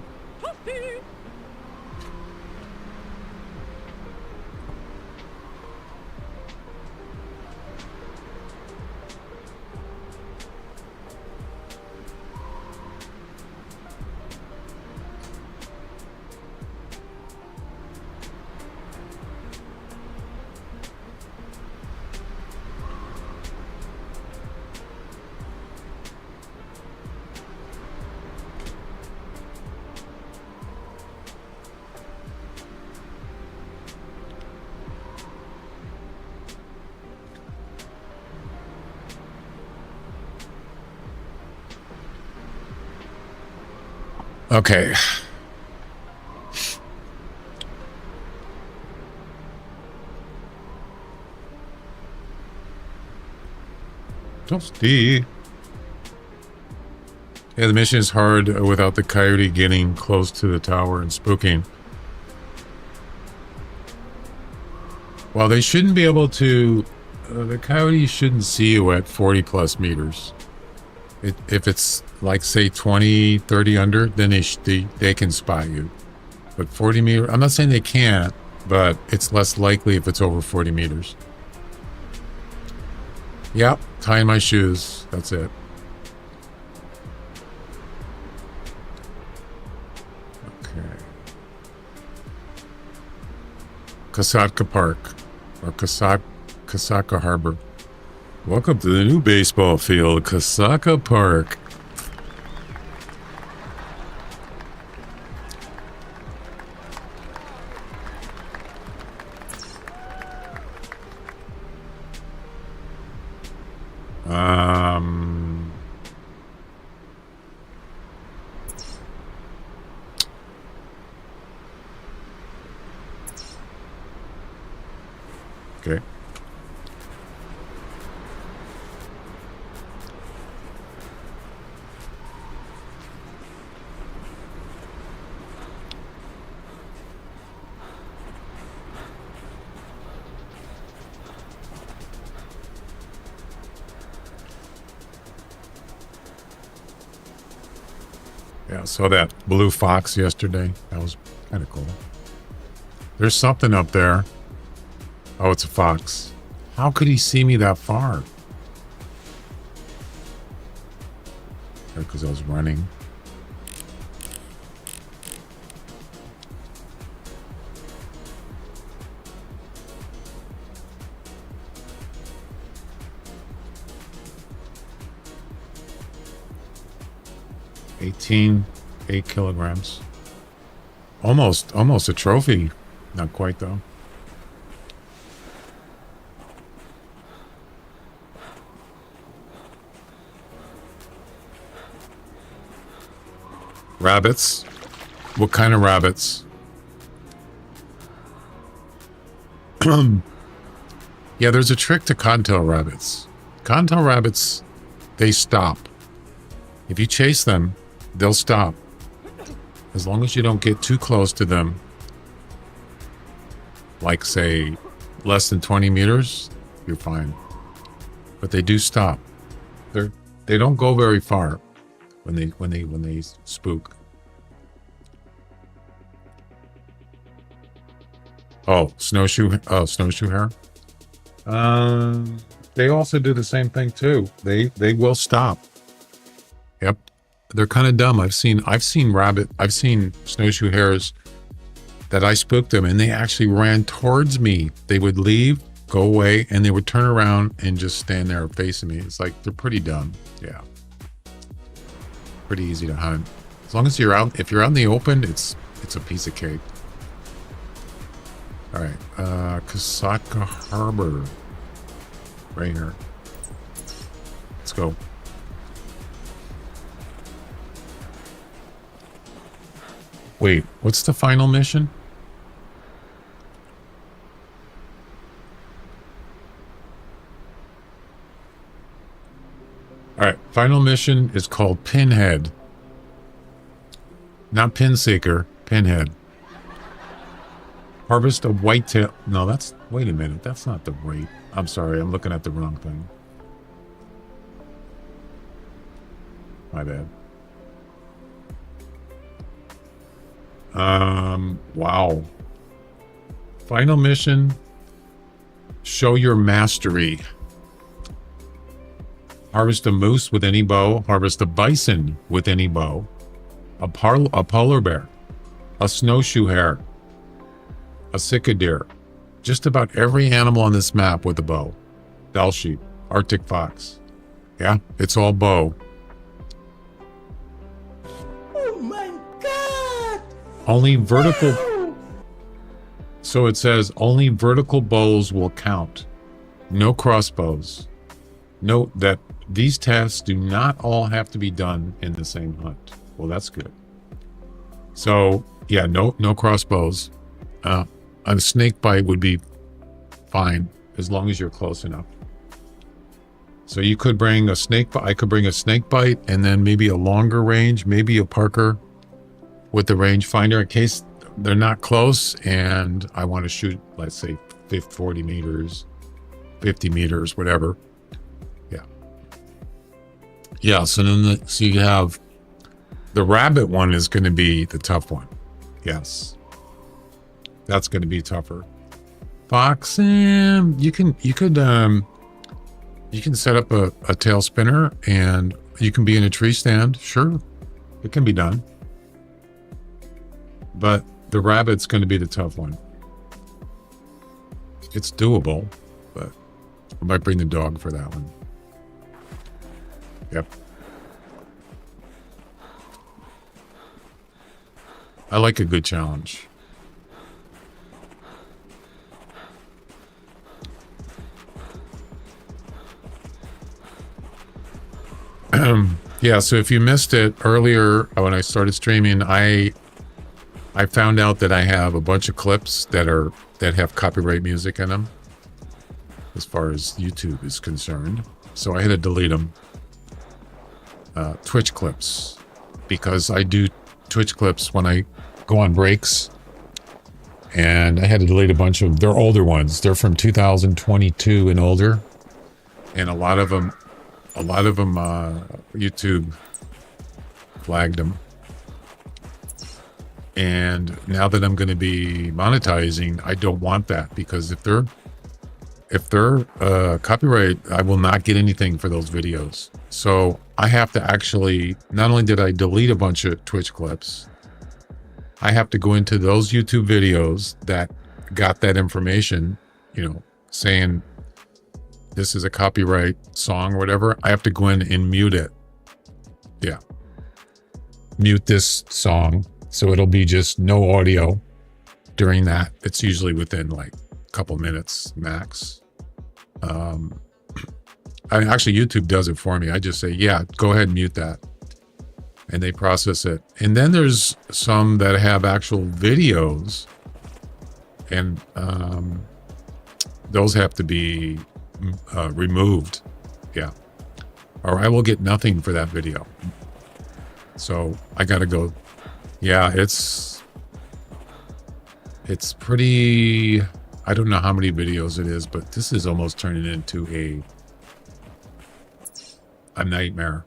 Okay. Toasty. Yeah, the mission is hard without the coyote getting close to the tower and spooking. Well, they shouldn't be able to... the coyote shouldn't see you at 40 plus meters. If it's like, say, 20, 30 under, then they can spot you. But 40 meters... I'm not saying they can't, but it's less likely if it's over 40 meters. Yep, tying my shoes. That's it. Okay. Kasatka Park. Or Kasaka Harbor. Welcome to the new baseball field, Kasaka Park. Okay. Yeah, I saw that blue fox yesterday. That was kind of cool. There's something up there. Oh, it's a fox. How could he see me that far? Because I was running. Eight kilograms. Almost a trophy. Not quite though. Rabbits. What kind of rabbits? Yeah, there's a trick to cottontail rabbits. Cottontail rabbits, they stop. If you chase them, they'll stop. As long as you don't get too close to them, like say less than 20 meters, you're fine. But they do stop. They don't go very far when they spook. Oh, snowshoe hare. They also do the same thing too. They will stop. Yep. they're kind of dumb. I've seen snowshoe hares that I spooked them and they actually ran towards me. They would leave, go away, and they would turn around and just stand there facing me. It's like, they're pretty dumb. Yeah. Pretty easy to hunt. As long as you're out, if you're out in the open, it's a piece of cake. All right, Kasaka Harbor, right here. Let's go. Wait, what's the final mission? All right, final mission is called Pinhead. Not Pinseeker, Pinhead. Harvest a whitetail. No, that's, wait a minute. That's not the right. I'm sorry. I'm looking at the wrong thing. My bad. Wow. Final mission. Show your mastery. Harvest a moose with any bow. Harvest a bison with any bow. A polar bear. A snowshoe hare. A cicadere. Just about every animal on this map with a bow. Bell sheep. Arctic fox. Yeah, it's all bow. Oh my God! Only vertical. So it says only vertical bows will count. No crossbows. Note that these tasks do not all have to be done in the same hunt. Well, that's good. So yeah, no crossbows. A snake bite would be fine as long as you're close enough. So you could bring a snake. I could bring a snake bite and then maybe a longer range, maybe a Parker with the rangefinder in case they're not close and I want to shoot, let's say 40 meters, 50 meters, whatever. Yeah. Yeah. So then so you have the rabbit one is going to be the tough one. Yes. That's going to be tougher. Fox, you could set up a tail spinner and you can be in a tree stand. Sure, it can be done. But the rabbit's going to be the tough one. It's doable, but I might bring the dog for that one. Yep. I like a good challenge. Yeah, so if you missed it earlier when I started streaming, I found out that I have a bunch of clips that have copyright music in them as far as YouTube is concerned. So I had to delete them. Twitch clips, because I do Twitch clips when I go on breaks, and I had to delete a bunch of, they're older ones. They're from 2022 and older, and a lot of them YouTube flagged them. And now that I'm going to be monetizing, I don't want that, because if they're copyright, I will not get anything for those videos. So I have to actually, not only did I delete a bunch of Twitch clips, I have to go into those YouTube videos that got that information, saying this is a copyright song or whatever. I have to go in and mute it. Yeah. Mute this song. So it'll be just no audio during that. It's usually within like a couple minutes max. Actually, YouTube does it for me. I just say, yeah, go ahead and mute that. And they process it. And then there's some that have actual videos. And those have to be removed. Yeah. Or I will get nothing for that video. So I got to go. Yeah, it's pretty, I don't know how many videos it is, but this is almost turning into a nightmare.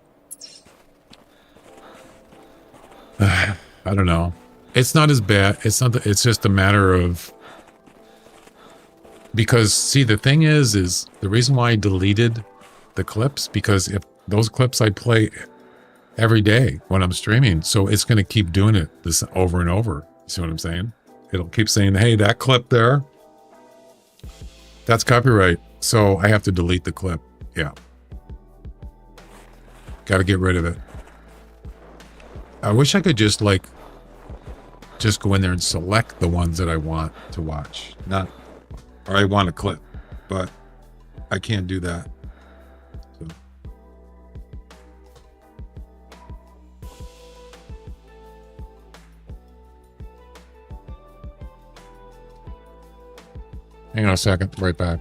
I don't know. It's not as bad. It's just a matter of, because see, the thing is the reason why I deleted the clips, because if those clips I play, every day when I'm streaming. So it's going to keep doing it this over and over. You see what I'm saying? It'll keep saying, hey, that clip there, that's copyright. So I have to delete the clip. Yeah. Got to get rid of it. I wish I could just go in there and select the ones that I want to watch. Or I want a clip, but I can't do that. So. Hang on a second, right back.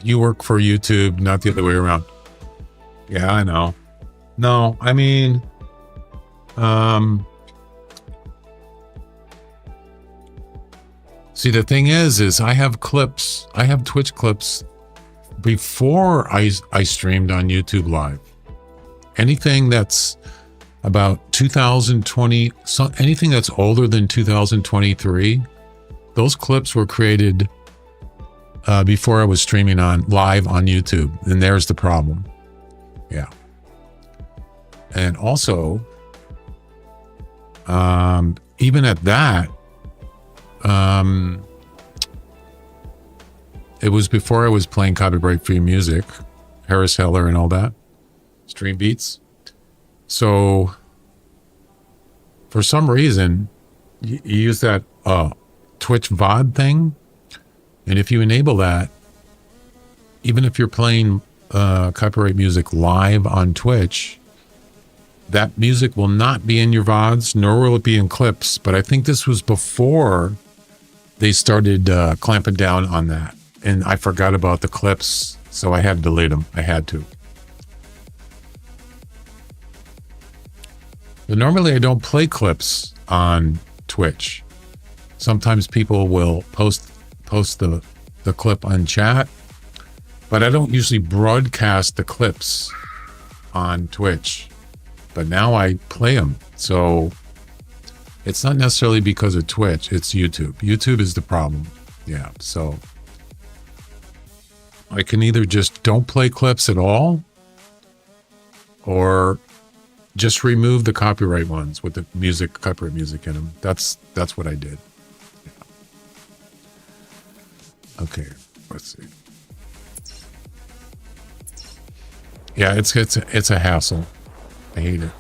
You work for YouTube, not the other way around. Yeah, I know. No, I mean, see, the thing is I have clips. I have Twitch clips before I streamed on YouTube Live. Anything that's about 2020, anything that's older than 2023, those clips were created before I was streaming on live on YouTube. And there's the problem. Yeah. And also, even at that, it was before I was playing copyright-free music, Harris Heller and all that, Stream Beats. So, for some reason, you use that Twitch VOD thing, and if you enable that, even if you're playing copyright music live on Twitch, that music will not be in your VODs, nor will it be in clips. But I think this was before they started clamping down on that. And I forgot about the clips, so I had to delete them. I had to. But normally I don't play clips on Twitch. Sometimes people will post the clip on chat, but I don't usually broadcast the clips on Twitch. But now I play them. So it's not necessarily because of Twitch, it's YouTube. YouTube is the problem. Yeah, so I can either just don't play clips at all, or just remove the copyright ones with the copyright music in them. That's what I did. Yeah. Okay, let's see. Yeah, it's a hassle. I hate it.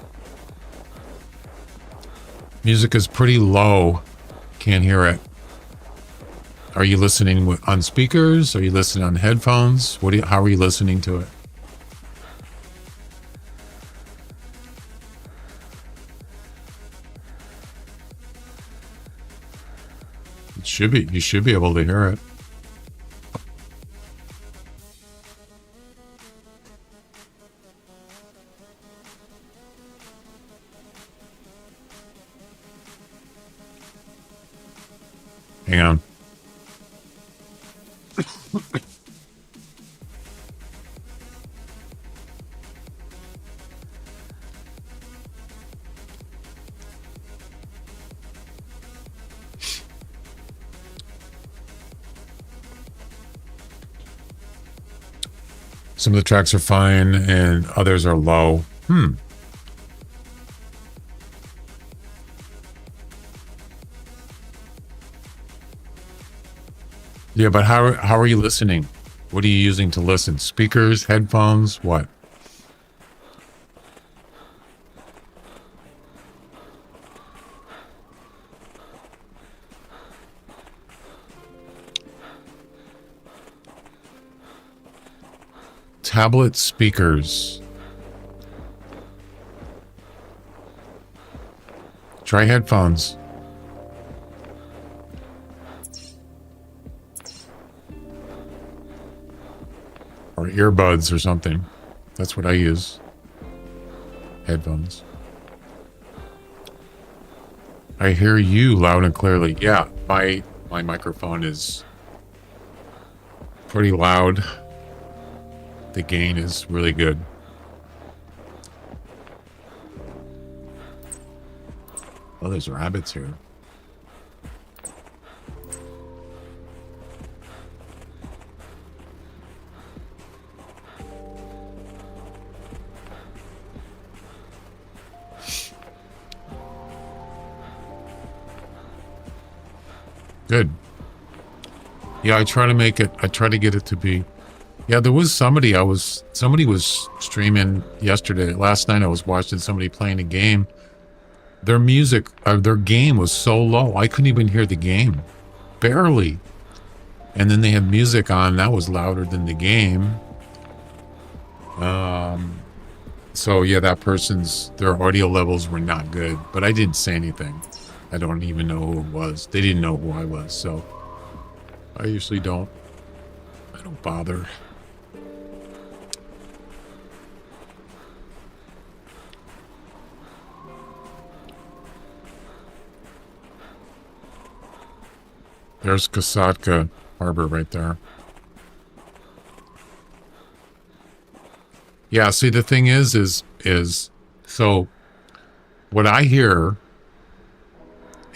Music is pretty low. Can't hear it. Are you listening on speakers? Are you listening on headphones? How are you listening to it? It should be. You should be able to hear it. Hang on. Some of the tracks are fine and others are low. Yeah, but how are you listening? What are you using to listen? Speakers, headphones, what? Tablet speakers. Try headphones. Or earbuds or something. That's what I use. Headphones. I hear you loud and clearly. Yeah, my microphone is pretty loud. The gain is really good. Oh, there's rabbits here. Good. Yeah, I try to get it to be. Yeah, there was somebody was streaming yesterday. Last night I was watching somebody playing a game. Their game was so low, I couldn't even hear the game. Barely. And then they had music on, that was louder than the game. So yeah, that their audio levels were not good, but I didn't say anything. I don't even know who it was. They didn't know who I was, so I usually don't bother. There's Kasatka Harbor right there. Yeah, see, the thing is so what I hear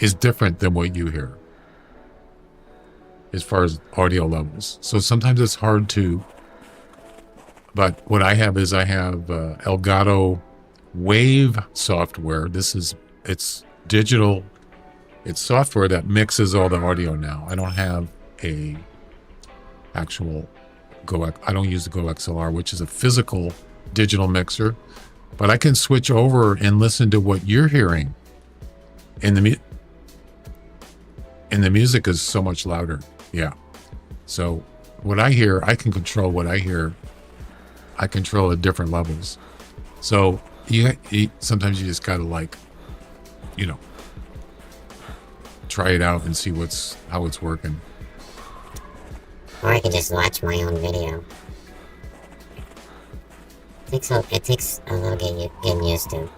is different than what you hear as far as audio levels. So sometimes it's hard but what I have Elgato Wave software. It's digital. It's software that mixes all the audio now. I don't have a actual I don't use the Go XLR, which is a physical digital mixer, but I can switch over and listen to what you're hearing. And the music is so much louder. Yeah. So what I hear, I can control what I hear. I control at different levels. So sometimes you just gotta try it out and see how it's working. Or I can just watch my own video. It takes a little getting used to.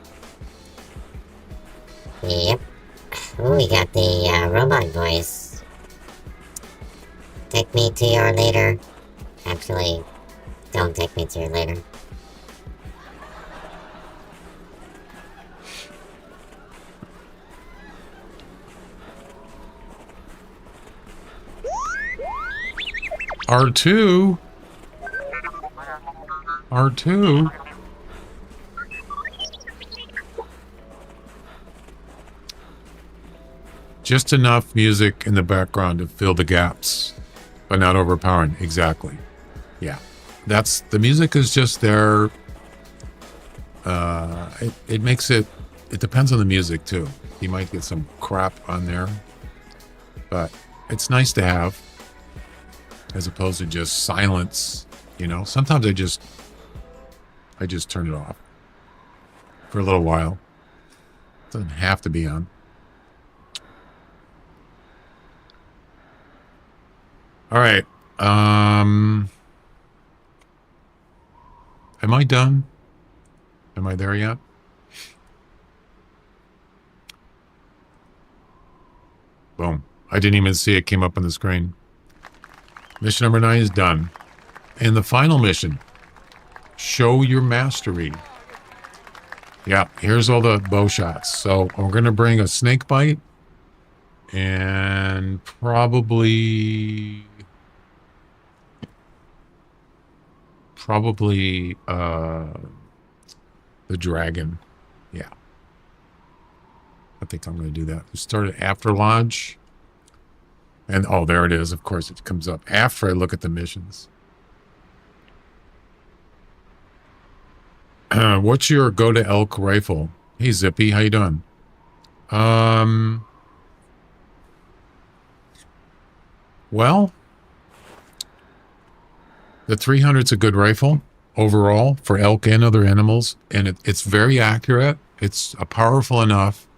Yep. Ooh, we got the robot voice. Take me to your later. Actually, don't take me to your later. R2. Just enough music in the background to fill the gaps, but not overpowering. Exactly. Yeah. The music is just there. It makes it depends on the music too. You might get some crap on there, but it's nice to have as opposed to just silence. Sometimes I just turn it off for a little while. It doesn't have to be on. All right. Am I done? Am I there yet? Boom. I didn't even see it came up on the screen. Mission number 9 is done. And the final mission, show your mastery. Yeah, here's all the bow shots. So we're going to bring a snake bite and probably the dragon. Yeah. I think I'm going to do that. We started after launch. And, oh, there it is. Of course, it comes up after I look at the missions. What's your go-to elk rifle? Hey, Zippy, how you doing? Well, the 300's a good rifle overall for elk and other animals, and it's very accurate. It's powerful enough.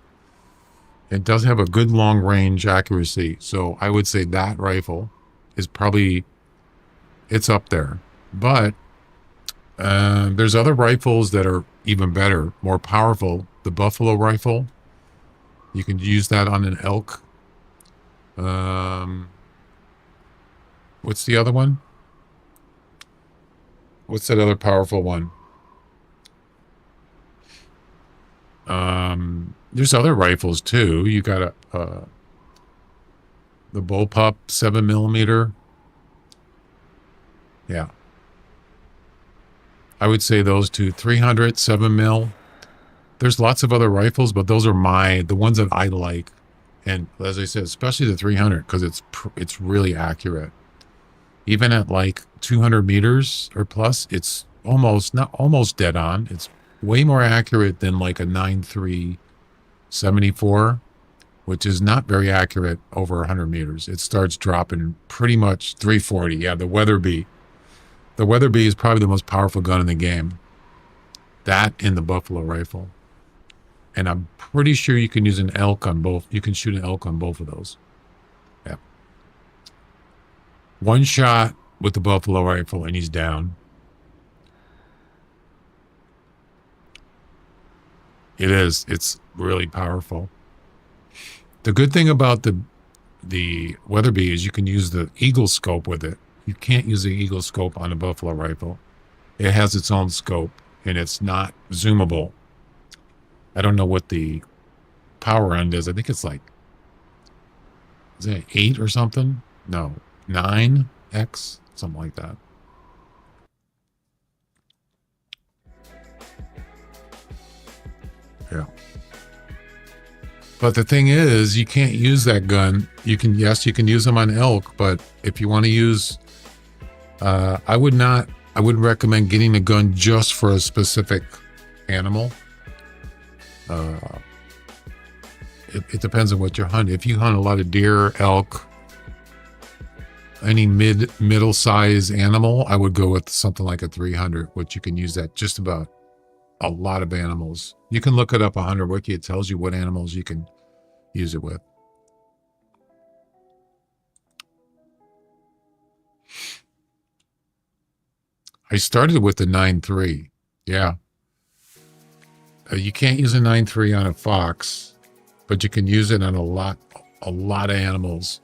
It does have a good long range accuracy, so I would say that rifle is probably, it's up there. But There's other rifles that are even better, more powerful. The buffalo rifle, you can use that on an elk. What's the other one? What's that other powerful one? There's other rifles too. You got the bullpup 7mm. Yeah. I would say those two, 300, 7mm. There's lots of other rifles, but those are the ones that I like. And as I said, especially the 300, because it's really accurate. Even at like 200 meters or plus, it's not almost dead on. It's way more accurate than like a 9.3 74, which is not very accurate over 100 meters. It starts dropping pretty much 340. Yeah, the Weatherby. The Weatherby is probably the most powerful gun in the game. That and the buffalo rifle. And I'm pretty sure you can use an elk on both. You can shoot an elk on both of those. Yeah. One shot with the buffalo rifle and he's down. It is. It's really powerful. The good thing about the Weatherby is you can use the eagle scope with it. You can't use the eagle scope on a buffalo rifle. It has its own scope and it's not zoomable. I don't know what the power end is. I think it's like, is it 8 or something? No, 9x, something like that. Yeah. But the thing is, you can't use that gun. You can use them on elk, but if you want to use, I wouldn't recommend getting a gun just for a specific animal. It depends on what you're hunting. If you hunt a lot of deer, elk, any middle size animal, I would go with something like a 300, which you can use that just about a lot of animals. You can look it up on Hunter Wiki. It tells you what animals you can use it with. I started with the 9.3. Yeah. You can't use a 9.3 on a fox, but you can use it on a lot of animals.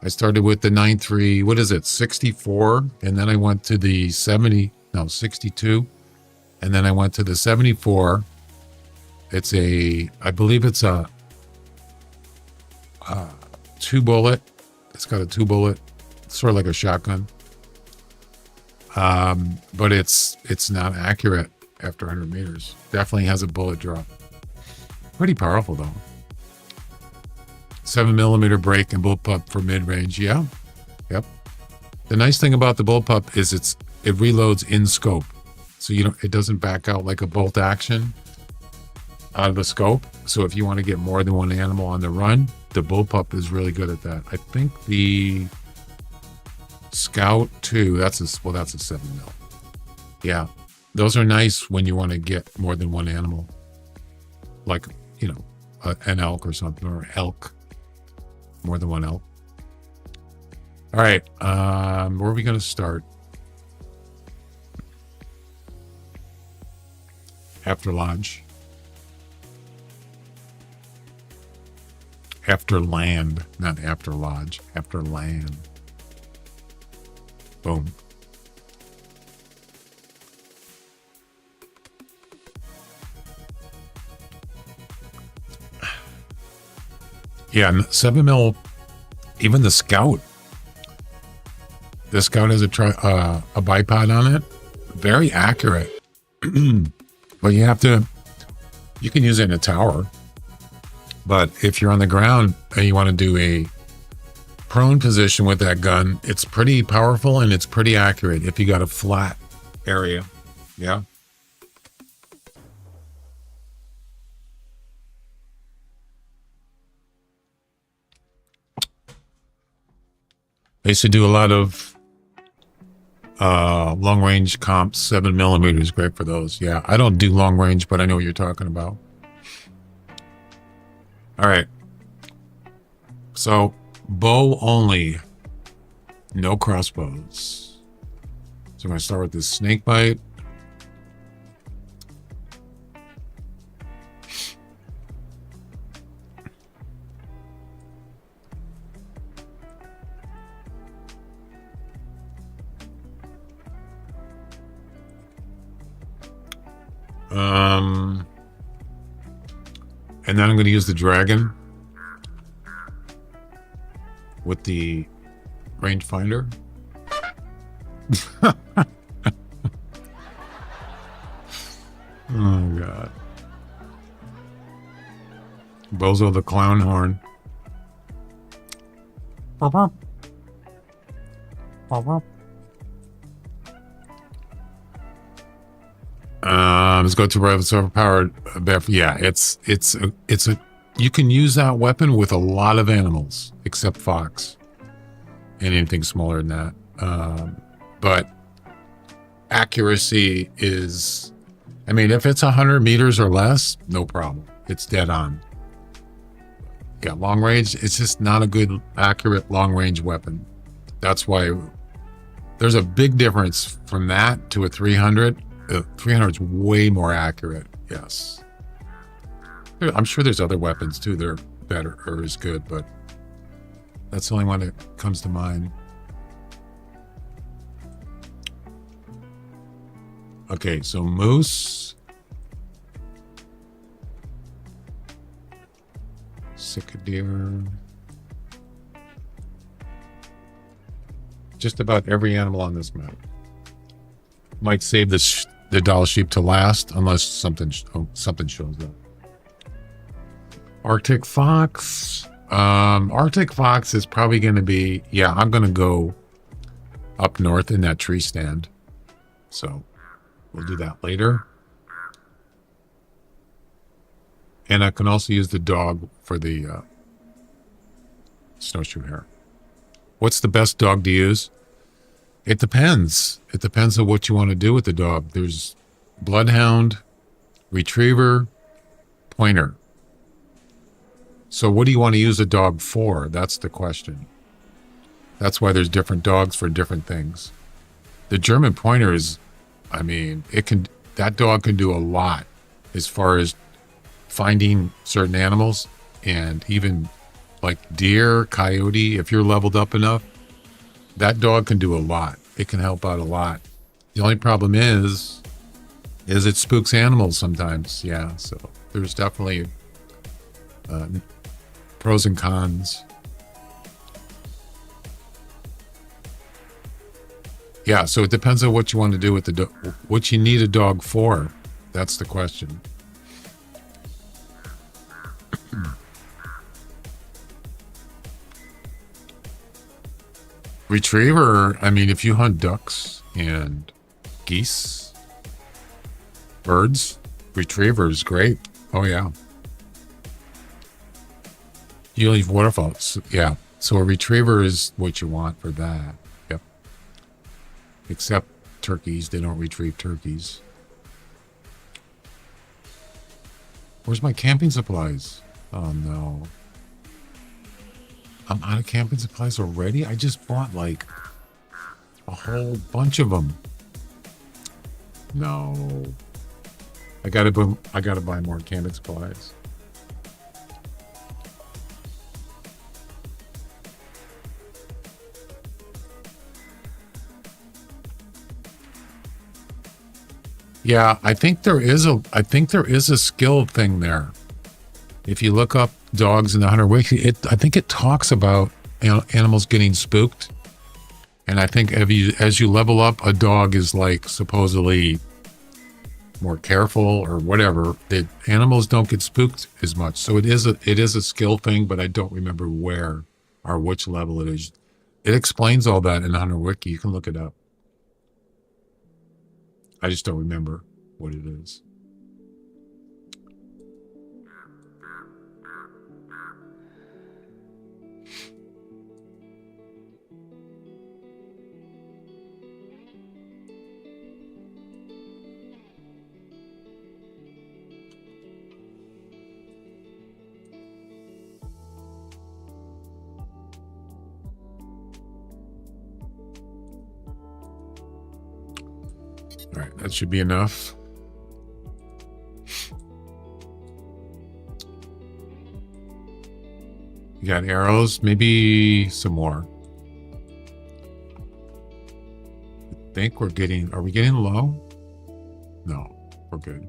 I started with the 9.3, what is it, 64? And then I went to the 62. And then I went to the 74. I believe it's a 2-bullet. It's got a 2-bullet, sort of like a shotgun. But it's not accurate after 100 meters. Definitely has a bullet drop. Pretty powerful though. 7mm break and bullpup for mid-range. Yeah. Yep. The nice thing about the bullpup is it reloads in scope. So it doesn't back out like a bolt action out of the scope. So if you want to get more than one animal on the run, the bullpup is really good at that. I think the Scout 2, that's a 7mm. Yeah. Those are nice when you want to get more than one animal. Like, an elk or something, or elk. More than one elk. All right. Where are we going to start? After lodge. After land, not after lodge. After land. Boom. Yeah, 7mm, even the Scout. The Scout has a bipod on it. Very accurate. But you can use it in a tower. But if you're on the ground and you want to do a prone position with that gun, it's pretty powerful and it's pretty accurate if you got a flat area. Yeah. I used to do a lot of long range comps. 7mm is great for those. Yeah, I don't do long range, but I know what you're talking about. All right. So bow only, no crossbows. So I'm going to start with this snake bite. And then I'm going to use the dragon with the rangefinder. Oh, God. Bozo the clown horn. Let's go to Raven's overpowered. Yeah, it's a you can use that weapon with a lot of animals except fox and anything smaller than that. But accuracy is, I mean, if it's 100 meters or less, no problem. It's dead on. Yeah, long range, it's just not a good, accurate long range weapon. That's why there's a big difference from that to a 300. 300 is way more accurate, yes. I'm sure there's other weapons too that are better or as good, but that's the only one that comes to mind. Okay, so moose. Cicadere. Just about every animal on this map. Might save the doll sheep to last unless something shows up. Arctic fox. Arctic fox is probably going to be, yeah, I'm going to go up north in that tree stand. So we'll do that later. And I can also use the dog for the snowshoe hare. What's the best dog to use? It depends. It depends on what you want to do with the dog. There's bloodhound, retriever, pointer. So what do you want to use a dog for? That's the question. That's why there's different dogs for different things. The German pointer is, I mean, that dog can do a lot as far as finding certain animals, and even like deer, coyote, if you're leveled up enough, that dog can do a lot. It can help out a lot. The only problem is it spooks animals sometimes. Yeah, so there's definitely pros and cons. Yeah, so it depends on what you want to do with the dog, what you need a dog for. That's the question. Retriever, I mean, if you hunt ducks and geese, birds, retriever is great. Oh, yeah. You leave waterfalls. Yeah. So a retriever is what you want for that. Yep. Except turkeys. They don't retrieve turkeys. Where's my camping supplies? Oh, no. I'm out of camping supplies already? I just bought like a whole bunch of them. No. I gotta buy more camping supplies. Yeah, I think there is a skill thing there. If you look up dogs in the Hunter Wiki, I think it talks about animals getting spooked. And I think as you level up, a dog is like supposedly more careful or whatever. That animals don't get spooked as much. So it is a skill thing, but I don't remember where or which level it is. It explains all that in the Hunter Wiki. You can look it up. I just don't remember what it is. All right, that should be enough. You got arrows, maybe some more. I think are we getting low? No, we're good.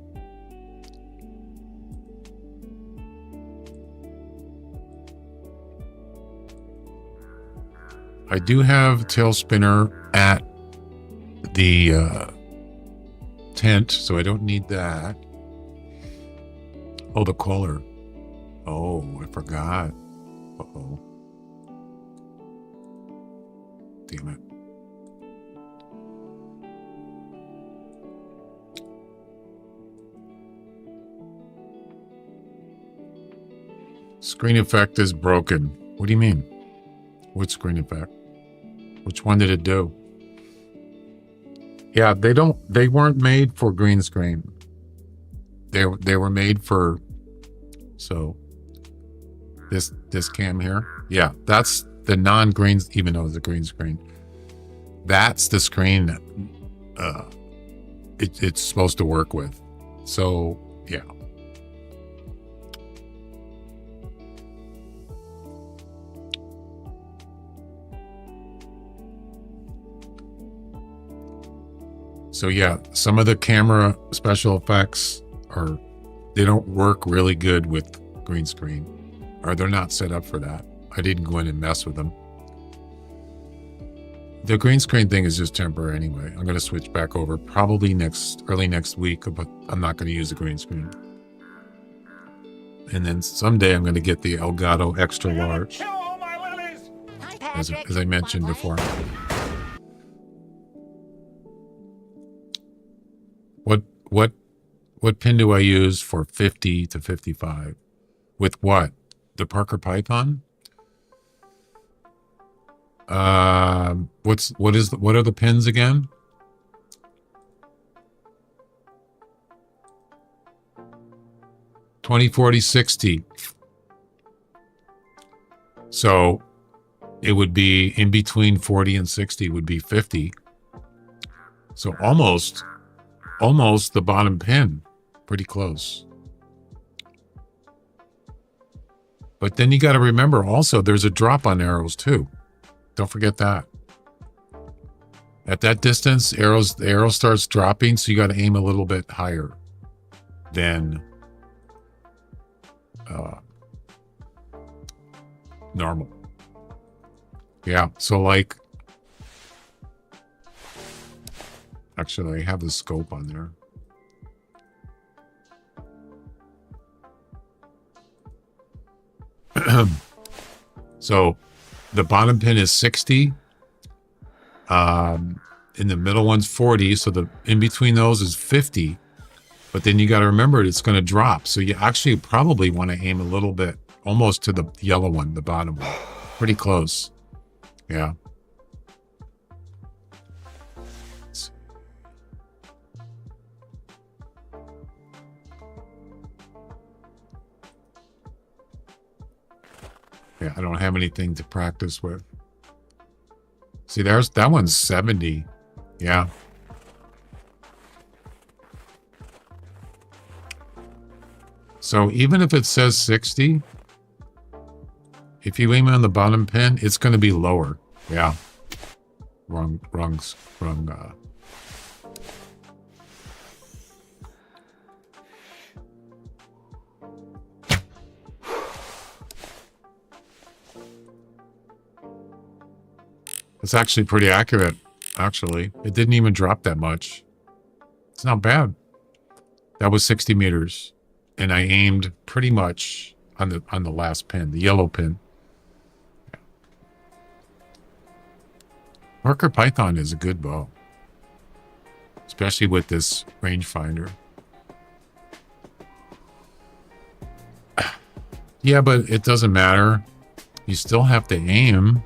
I do have tail spinner at the tent, so I don't need that. Oh, the collar. Oh, I forgot. Uh-oh. Damn it. Screen effect is broken. What do you mean? What screen effect? Which one did it do? Yeah, they weren't made for green screen. They were made for, so this cam here. Yeah, that's the non-green, even though it's a green screen. That's the screen that it's supposed to work with. So yeah. So yeah, some of the camera special effects they don't work really good with green screen, or they're not set up for that. I didn't go in and mess with them. The green screen thing is just temporary anyway. I'm going to switch back over probably early next week, but I'm not going to use the green screen. And then someday I'm going to get the Elgato Extra Large, as I mentioned before. What pin do I use for 50 to 55? With what? The Parker Python? What are the pins again? $20, $40, $60. So it would be in between 40 and 60 would be 50. So almost the bottom pin. Pretty close. But then you got to remember also there's a drop on arrows too. Don't forget that. At that distance, the arrow starts dropping, so you got to aim a little bit higher than normal. Yeah, so like, actually I have the scope on there. So the bottom pin is 60. In the middle one's 40. So the in between those is 50. But then you got to remember it's going to drop. So you actually probably want to aim a little bit almost to the yellow one, the bottom one. Pretty close. Yeah. Yeah, I don't have anything to practice with. See, that one's 70. Yeah. So even if it says 60, if you aim on the bottom pin, it's going to be lower. Yeah. Wrong. It's actually pretty accurate, actually. It didn't even drop that much. It's not bad. That was 60 meters. And I aimed pretty much on the last pin, the yellow pin. Parker Python is a good bow. Especially with this rangefinder. Yeah, but it doesn't matter. You still have to aim.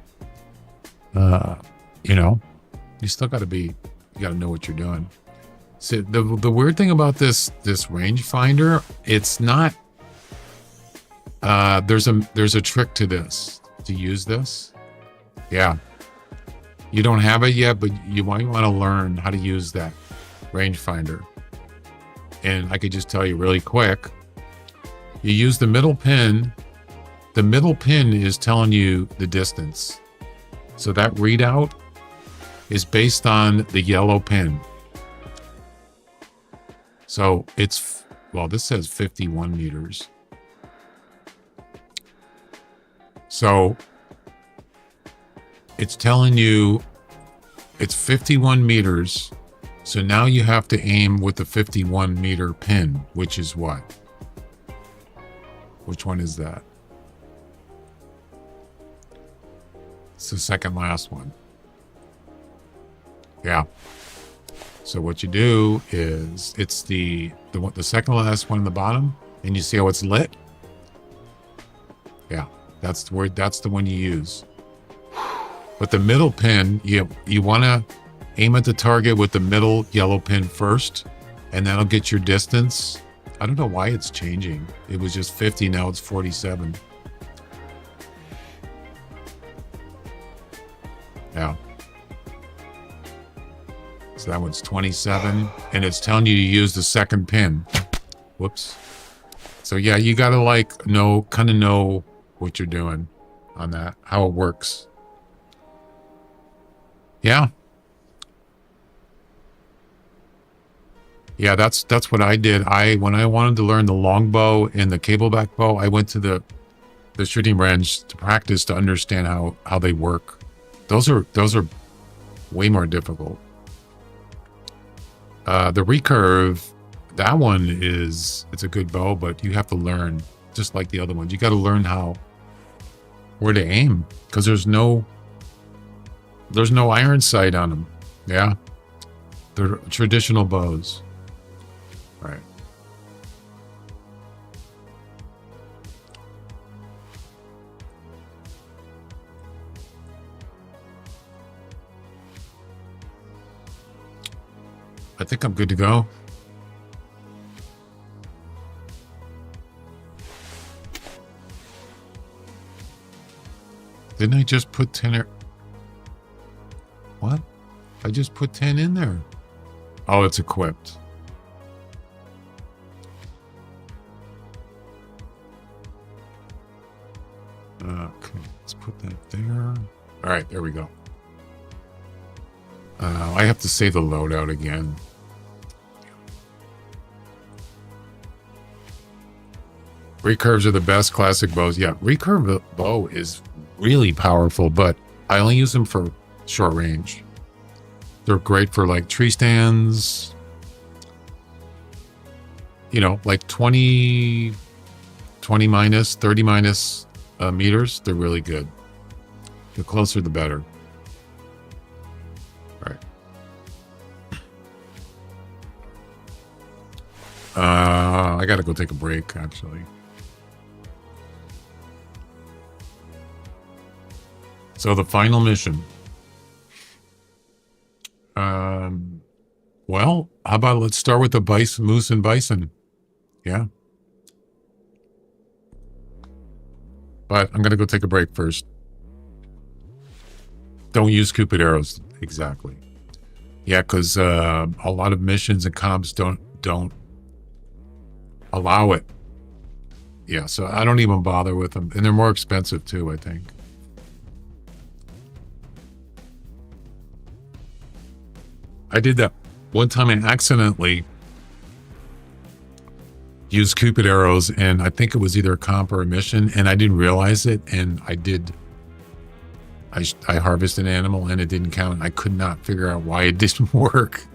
You still got to you got to know what you're doing. So the weird thing about this rangefinder, it's not, there's a trick to this, to use this. Yeah. You don't have it yet, but you might want to learn how to use that rangefinder. And I could just tell you really quick, you use the middle pin. The middle pin is telling you the distance. So that readout is based on the yellow pin. So it's, well, this says 51 meters. So it's telling you it's 51 meters. So now you have to aim with the 51 meter pin, which is what? Which one is that? It's the second last one. Yeah. So what you do is it's the second last one in the bottom, and you see how it's lit? Yeah, that's the one you use. But the middle pin, you want to aim at the target with the middle yellow pin first, and that'll get your distance. I don't know why it's changing. It was just 50, now it's 47. Yeah. So that one's 27, and it's telling you to use the second pin. Whoops. So yeah, you gotta kind of know what you're doing on that, how it works. Yeah. Yeah, that's what I did. When I wanted to learn the longbow and the cableback bow, I went to the shooting range to practice to understand how they work. Those are way more difficult. The recurve, that one it's a good bow, but you have to learn, just like the other ones. You got to learn where to aim, because there's no iron sight on them. Yeah, they're traditional bows. Right. I think I'm good to go. Didn't I just put 10 What? I just put 10 in there. Oh, it's equipped. Okay, let's put that there. All right, there we go. I have to save the loadout again. Recurves are the best classic bows. Yeah, recurve bow is really powerful, but I only use them for short range. They're great for like tree stands. You know, like 20 minus, 30 minus meters. They're really good. The closer, the better. All right. I gotta go take a break, actually. So the final mission. Well, how about let's start with the moose and bison. Yeah. But I'm gonna go take a break first. Don't use Cupid arrows. Exactly. Yeah, because a lot of missions and comps don't allow it. Yeah, so I don't even bother with them. And they're more expensive too, I think. I did that one time and accidentally used Cupid arrows, and I think it was either a comp or a mission, and I didn't realize it, and I harvested an animal and it didn't count. I could not figure out why it didn't work.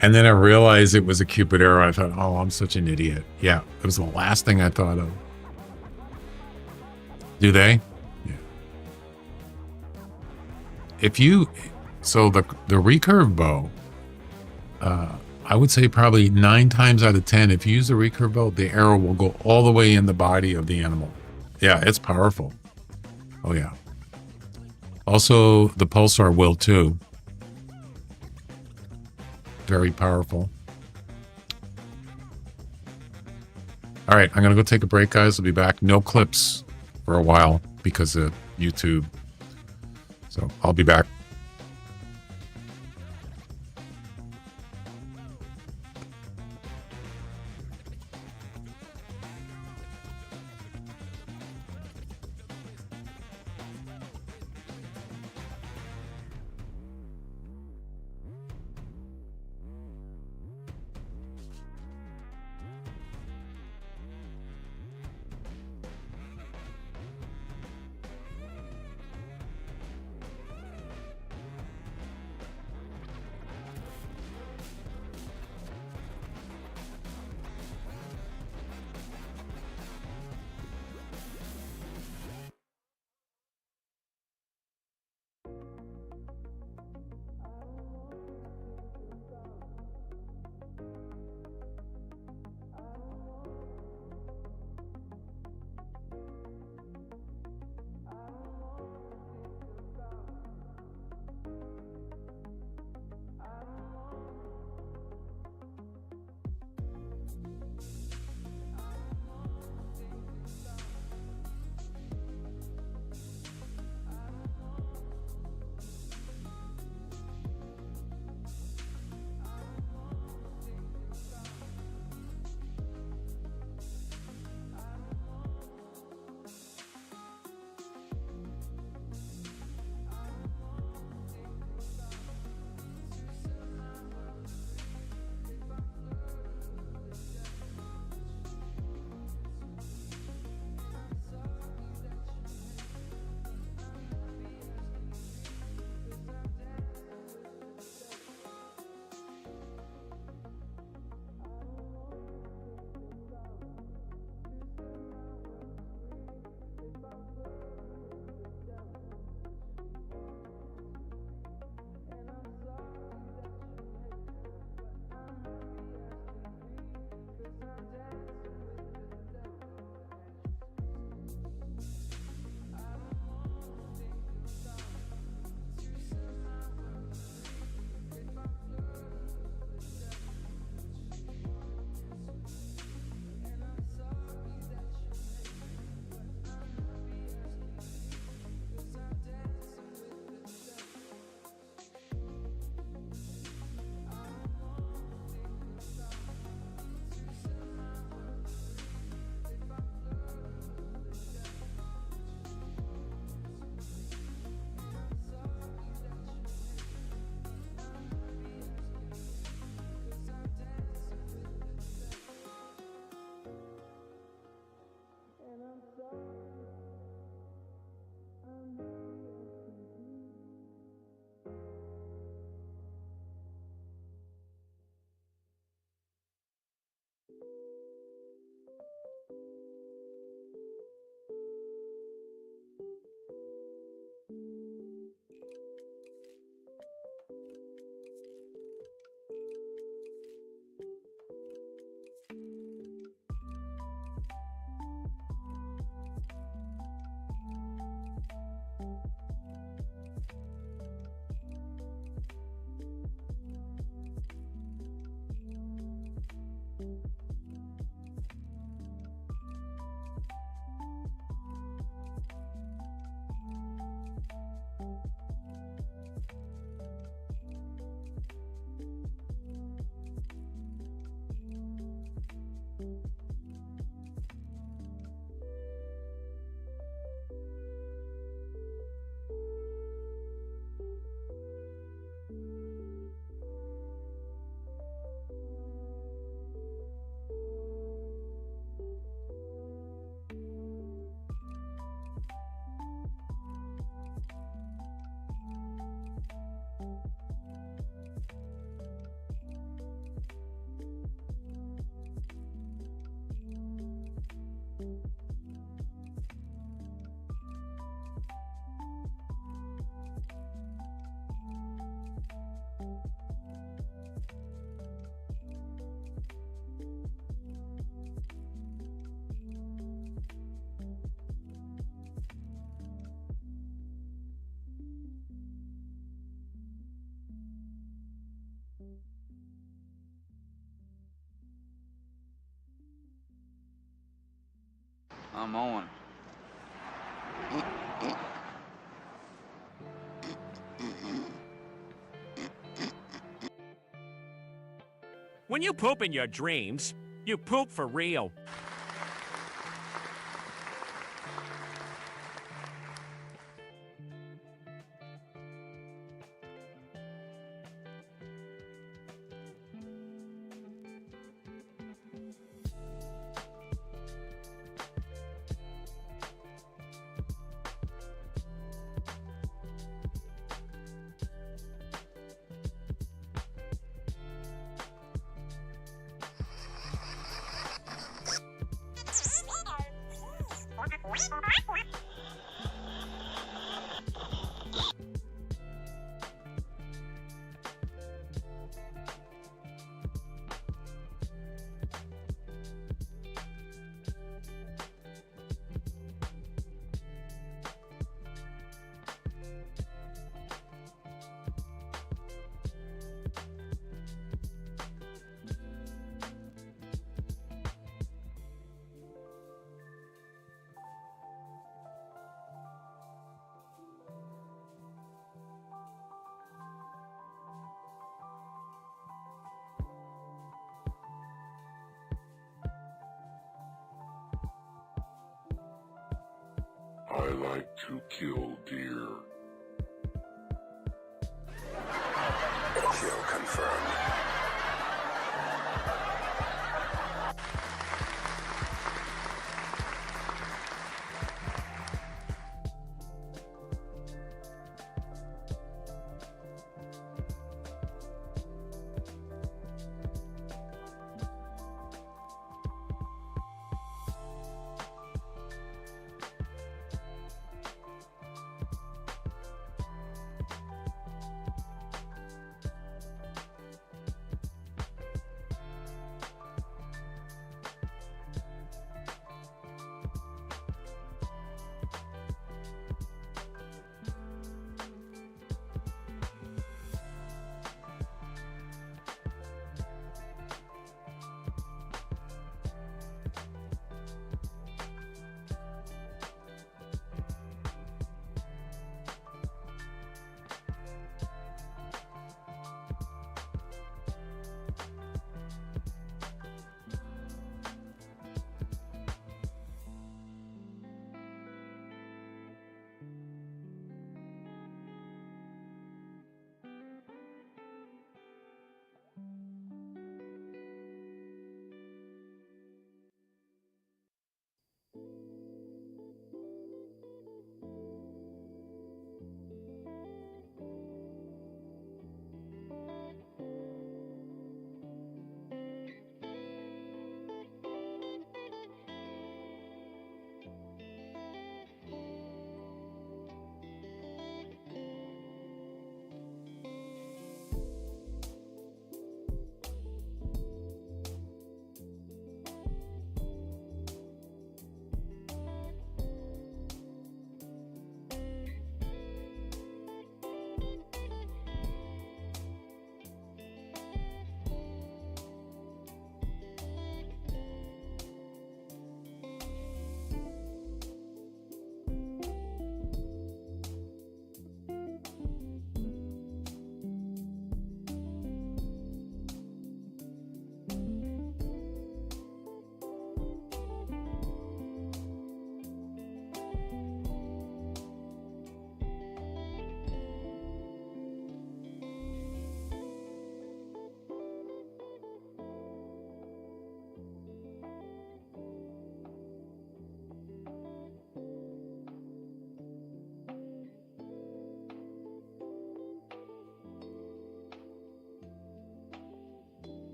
And then I realized it was a Cupid arrow. I thought, oh, I'm such an idiot. Yeah, it was the last thing I thought of. Do they? Yeah. So the recurve bow, I would say probably 9 times out of 10, if you use the recurve bow, the arrow will go all the way in the body of the animal. Yeah, it's powerful. Oh yeah. Also, the pulsar will too. Very powerful. All right, I'm gonna go take a break, guys. I'll be back. No clips for a while because of YouTube. So I'll be back. I'm on. When you poop in your dreams, you poop for real. I like to kill deer. Kill confirmed.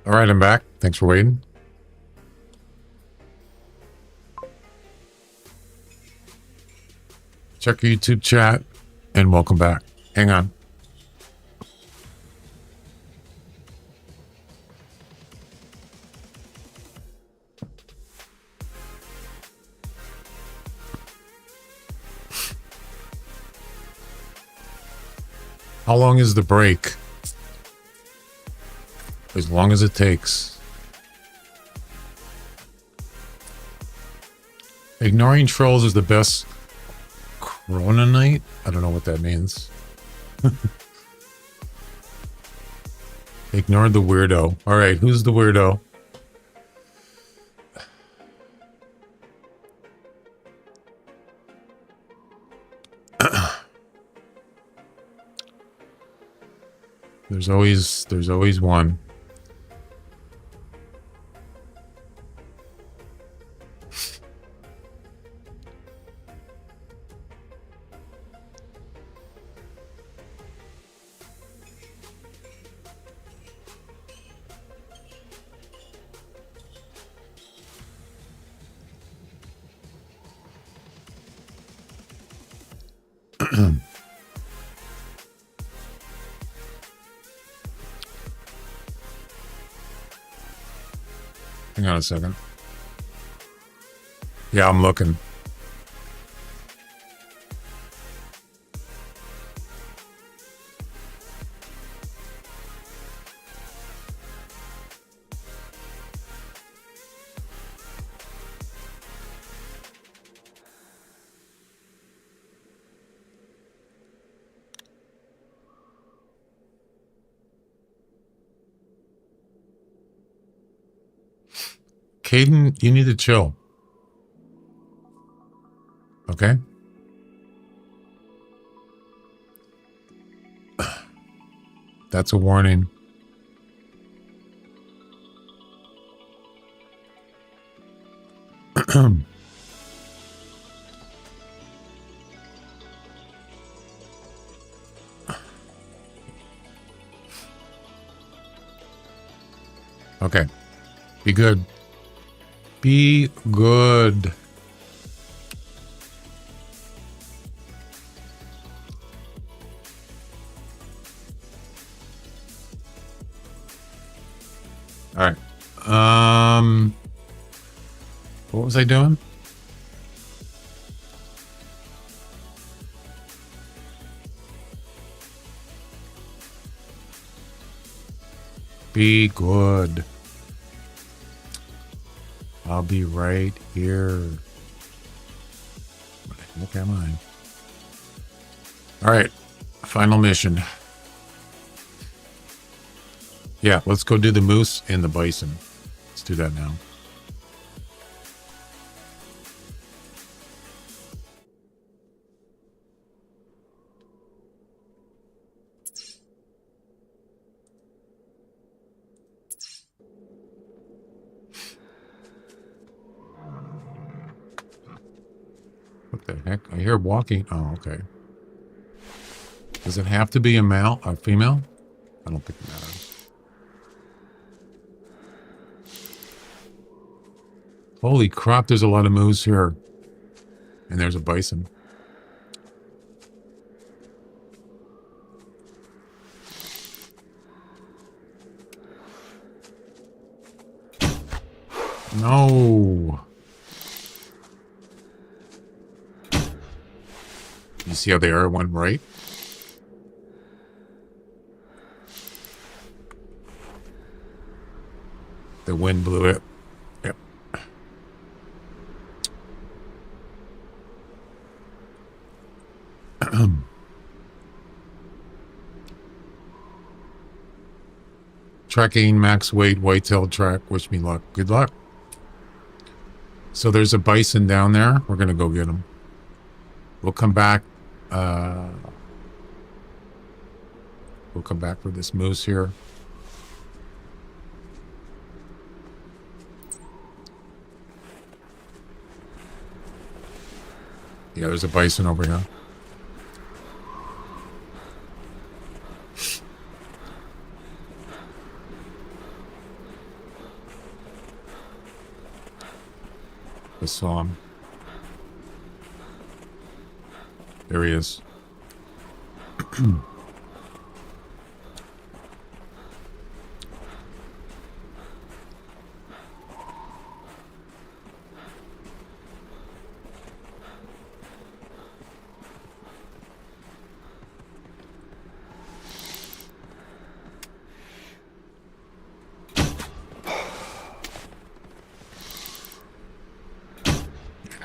All right, I'm back. Thanks for waiting. Check your YouTube chat and welcome back. Hang on. How long is the break? As long as it takes. Ignoring trolls is the best Corona night? I don't know what that means. Ignore the weirdo. All right, who's the weirdo? There's always one. Hang on a second. Yeah, I'm looking. Caden, you need to chill. Okay? That's a warning. Okay. Be good. Be good. All right. What was I doing? Be good. I'll be right here. What the heck am I? All right. Final mission. Yeah, let's go do the moose and the bison. Let's do that now. What the heck? I hear walking. Oh, okay. Does it have to be a female? I don't think it matters. Holy crap, there's a lot of moose here. And there's a bison. No. You see how they are one right? The wind blew it. Yep. Tracking max weight whitetail track. Wish me luck. Good luck. So there's a bison down there. We're gonna go get him. We'll come back. We'll come back for this moose here. Yeah, there's a bison over here. I saw him. There he is.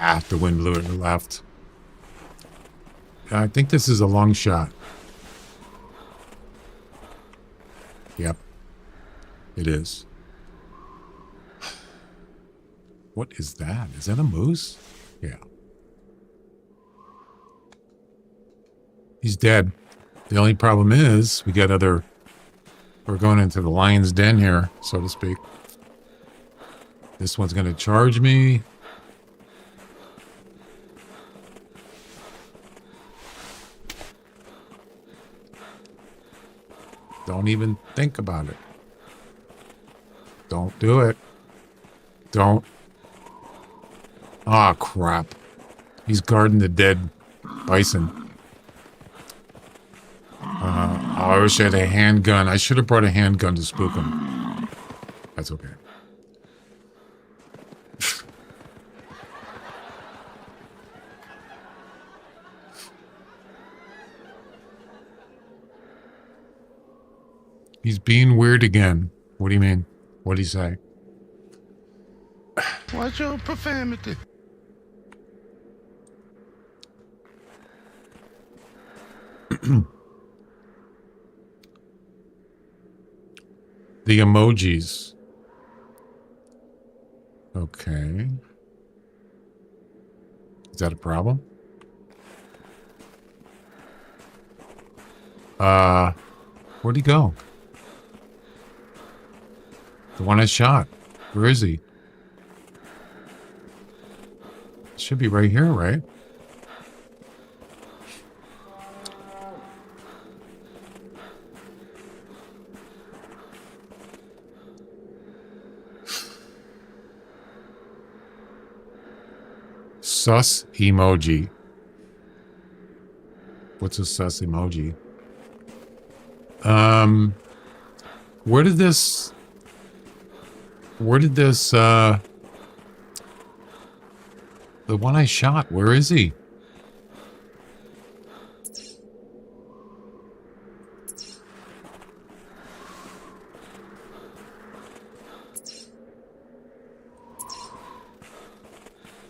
Ah, the wind blew it to the left. I think this is a long shot. Yep. It is. What is that? Is that a moose? Yeah. He's dead. The only problem is we're going into the lion's den here, so to speak. This one's going to charge me. Don't even think about it. Don't do it. Don't. Ah, crap. He's guarding the dead bison. I wish I had a handgun. I should have brought a handgun to spook him. That's okay. He's being weird again. What do you mean? What'd he say? Watch your profanity. The emojis. Okay. Is that a problem? Where'd he go? The one I shot. Where is he? should be right here, right? Sus emoji. What's a sus emoji? Where did this the one I shot, where is he?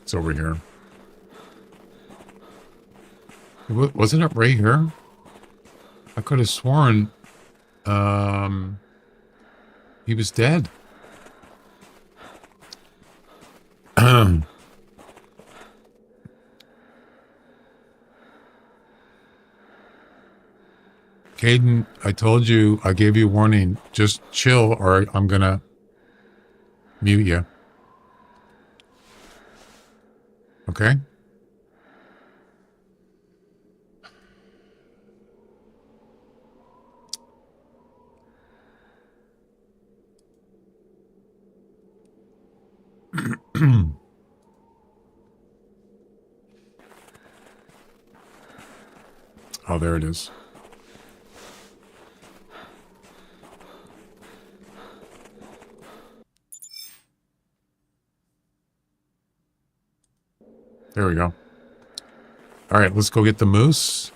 It's over here. Wasn't it right here? I could have sworn he was dead. Caden, I told you, I gave you a warning. Just chill or I'm gonna mute you. Okay? Oh, there it is. There we go. All right, let's go get the moose.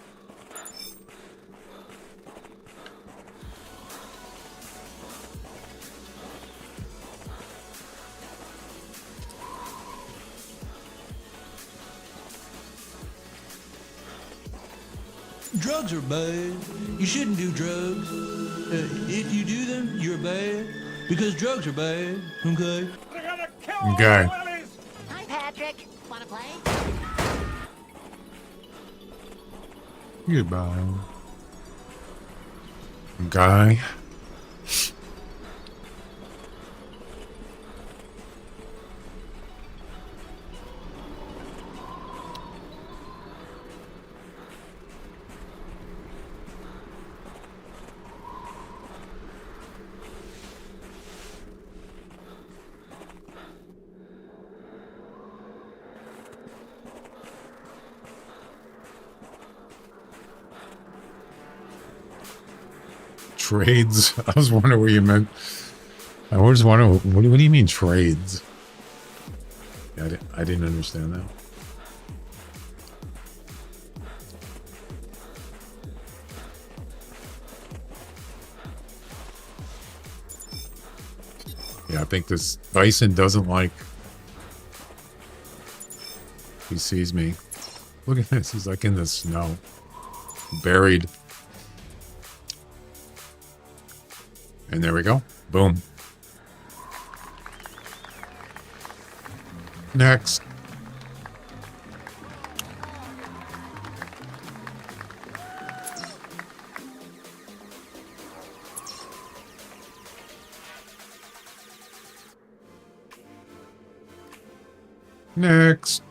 Drugs are bad. You shouldn't do drugs. If you do them, you're bad. Because drugs are bad. Okay? They're gonna kill all Okay. the willies! Hi, Patrick. Wanna play? Goodbye. Guy. Trades. I was wondering what you meant. I was wondering, what do you mean trades? Yeah, I didn't understand that. Yeah, I think this bison doesn't like. He sees me. Look at this. He's like in the snow. Buried. And there we go. Boom. Next. Next.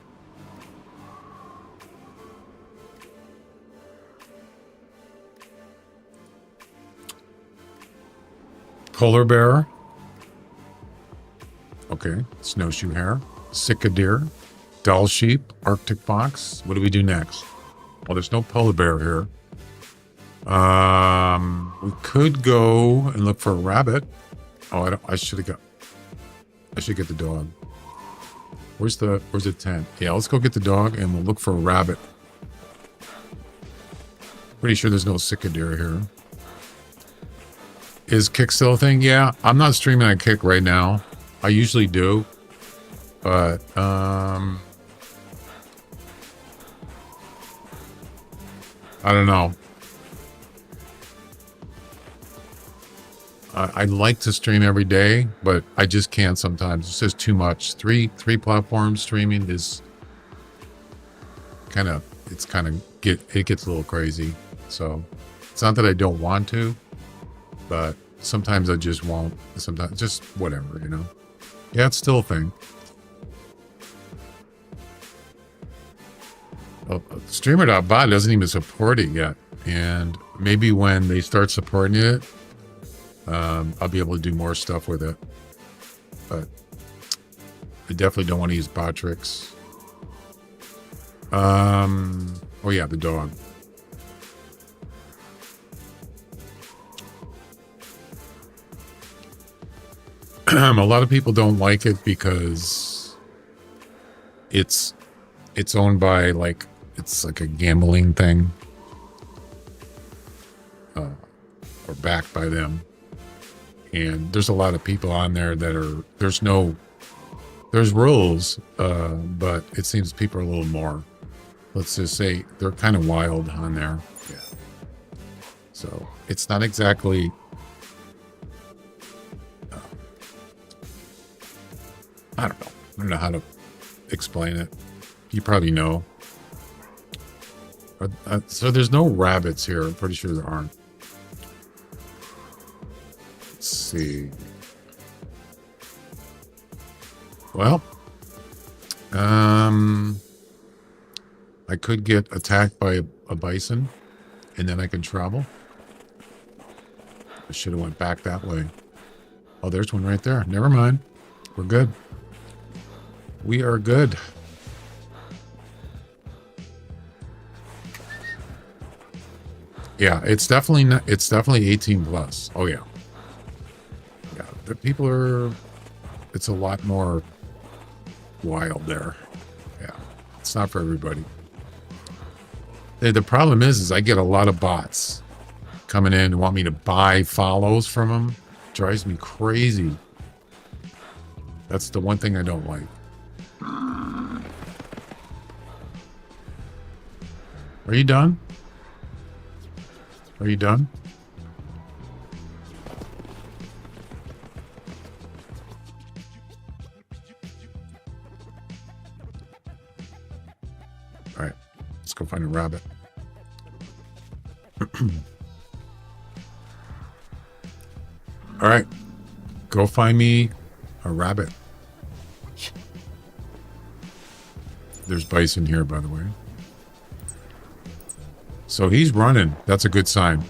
Polar bear. Okay. Snowshoe hare. Cicadere. Doll sheep. Arctic fox. What do we do next? Well, there's no polar bear here. We could go and look for a rabbit. Oh, I should get the dog. Where's the tent? Yeah, let's go get the dog and we'll look for a rabbit. Pretty sure there's no cicadere here. Is Kick still a thing? Yeah, I'm not streaming on Kick right now. I usually do. But, I don't know. I'd like to stream every day, but I just can't sometimes. It's just too much. Three platforms streaming is it gets a little crazy. So it's not that I don't want to, but sometimes I just won't. Sometimes just whatever, you know. Yeah, it's still a thing. Well, Streamer.bot doesn't even support it yet. And maybe when they start supporting it, I'll be able to do more stuff with it. But I definitely don't want to use bot tricks. Oh yeah, the dog. A lot of people don't like it because it's owned by it's like a gambling thing, or backed by them. And there's a lot of people on there that are there's rules, but it seems people are a little more, let's just say they're kind of wild on there. Yeah. So it's not exactly I don't know how to explain it. You probably know. So there's no rabbits here. I'm pretty sure there aren't. Let's see. Well, I could get attacked by a bison, and then I can travel. I should have went back that way. Oh, there's one right there. Never mind. We're good. We are good. Yeah, it's definitely not, it's definitely 18 plus. Oh yeah. Yeah, the people are, it's a lot more wild there. Yeah. It's not for everybody. The problem is I get a lot of bots coming in and want me to buy follows from them. Drives me crazy. That's the one thing I don't like. Are you done? Are you done? All right, let's go find a rabbit. All right, go find me a rabbit. There's bison here, by the way. So he's running. That's a good sign.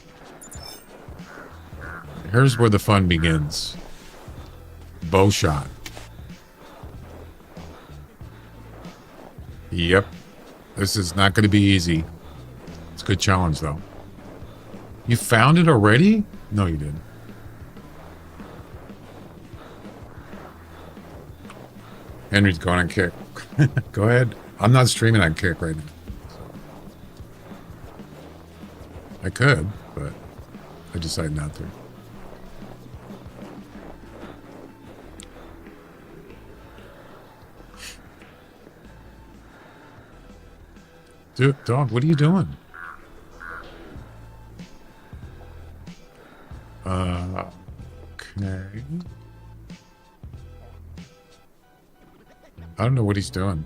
Here's where the fun begins. Bow shot. Yep. This is not going to be easy. It's a good challenge, though. You found it already? No, you didn't. Henry's going on Kick. Go ahead. I'm not streaming on Kick right now. I could, but I decided not to. Dude, dog, what are you doing? Okay. I don't know what he's doing.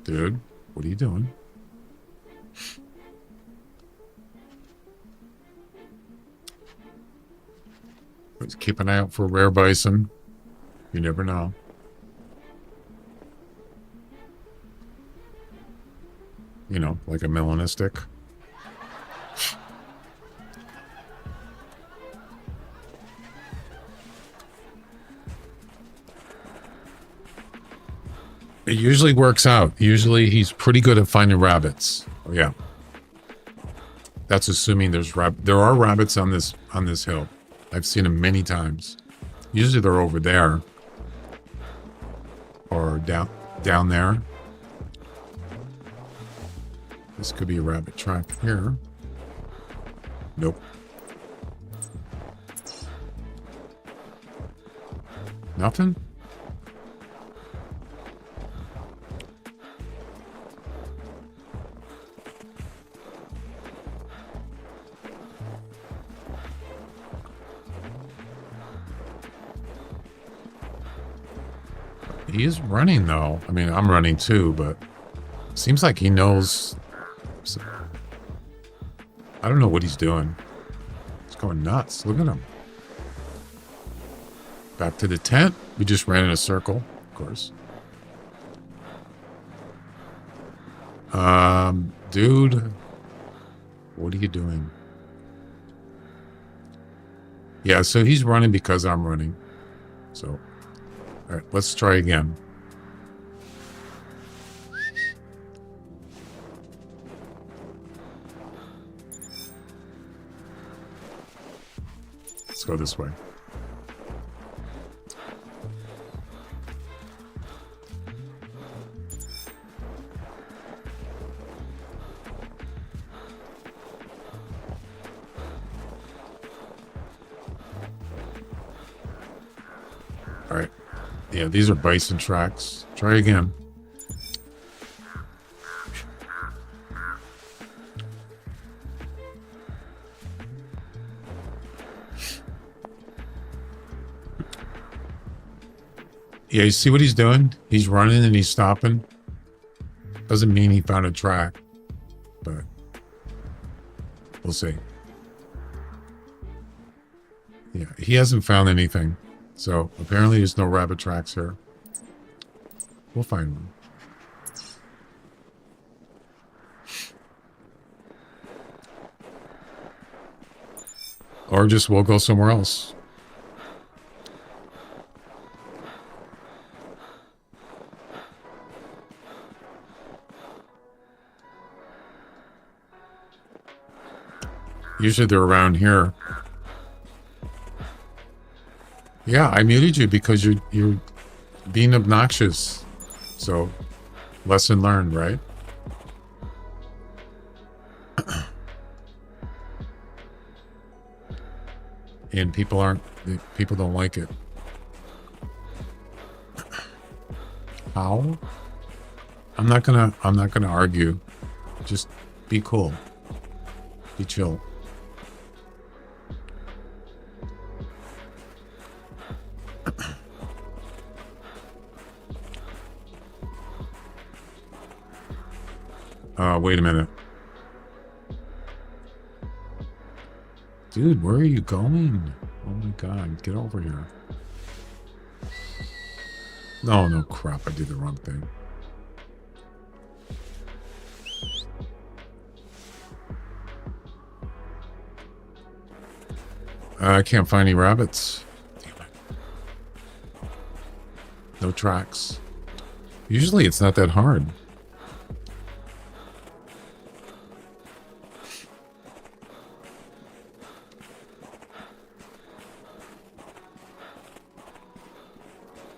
Dude, what are you doing? Let's keep an eye out for rare bison. You never know. You know, like a melanistic. It usually works out. Usually he's pretty good at finding rabbits. Oh yeah. That's assuming there are rabbits on this hill. I've seen them many times. Usually they're over there. Or down there. This could be a rabbit trap here. Nope. Nothing? He is running, though. I mean, I'm running too, but seems like he knows. I don't know what he's doing. He's going nuts. Look at him. Back to the tent. We just ran in a circle, of course. Dude, what are you doing? Yeah, so he's running because I'm running. So, all right, let's try again. Let's go this way. All right. Yeah, these are bison tracks. Try again. Yeah, you see what he's doing? He's running and he's stopping. Doesn't mean he found a track, but we'll see. Yeah, he hasn't found anything. So apparently there's no rabbit tracks here. We'll find one. Or just we'll go somewhere else. Usually they're around here. Yeah, I muted you because you're being obnoxious. So, lesson learned, right? And people don't like it. How? I'm not gonna argue. Just be cool. Be chill. Wait a minute. Dude, where are you going? Oh my god, get over here. No crap, I did the wrong thing. I can't find any rabbits. Damn it. No tracks. Usually it's not that hard.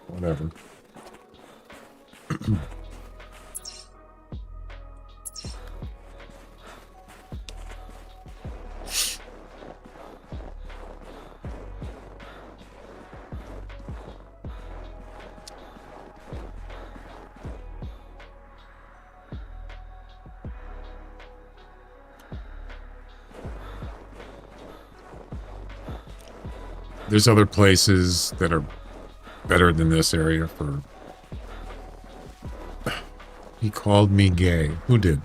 Whatever. There's other places that are better than this area for... He called me gay. Who did?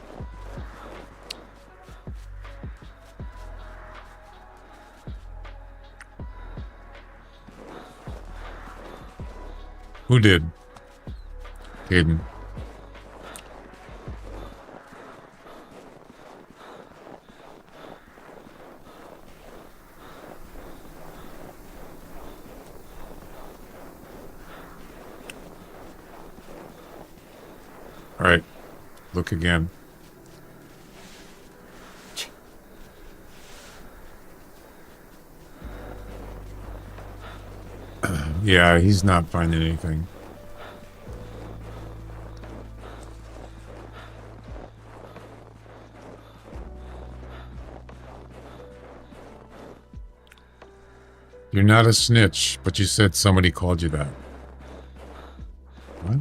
Who did? Hayden. All right, look again. Yeah, he's not finding anything. You're not a snitch, but you said somebody called you that. What?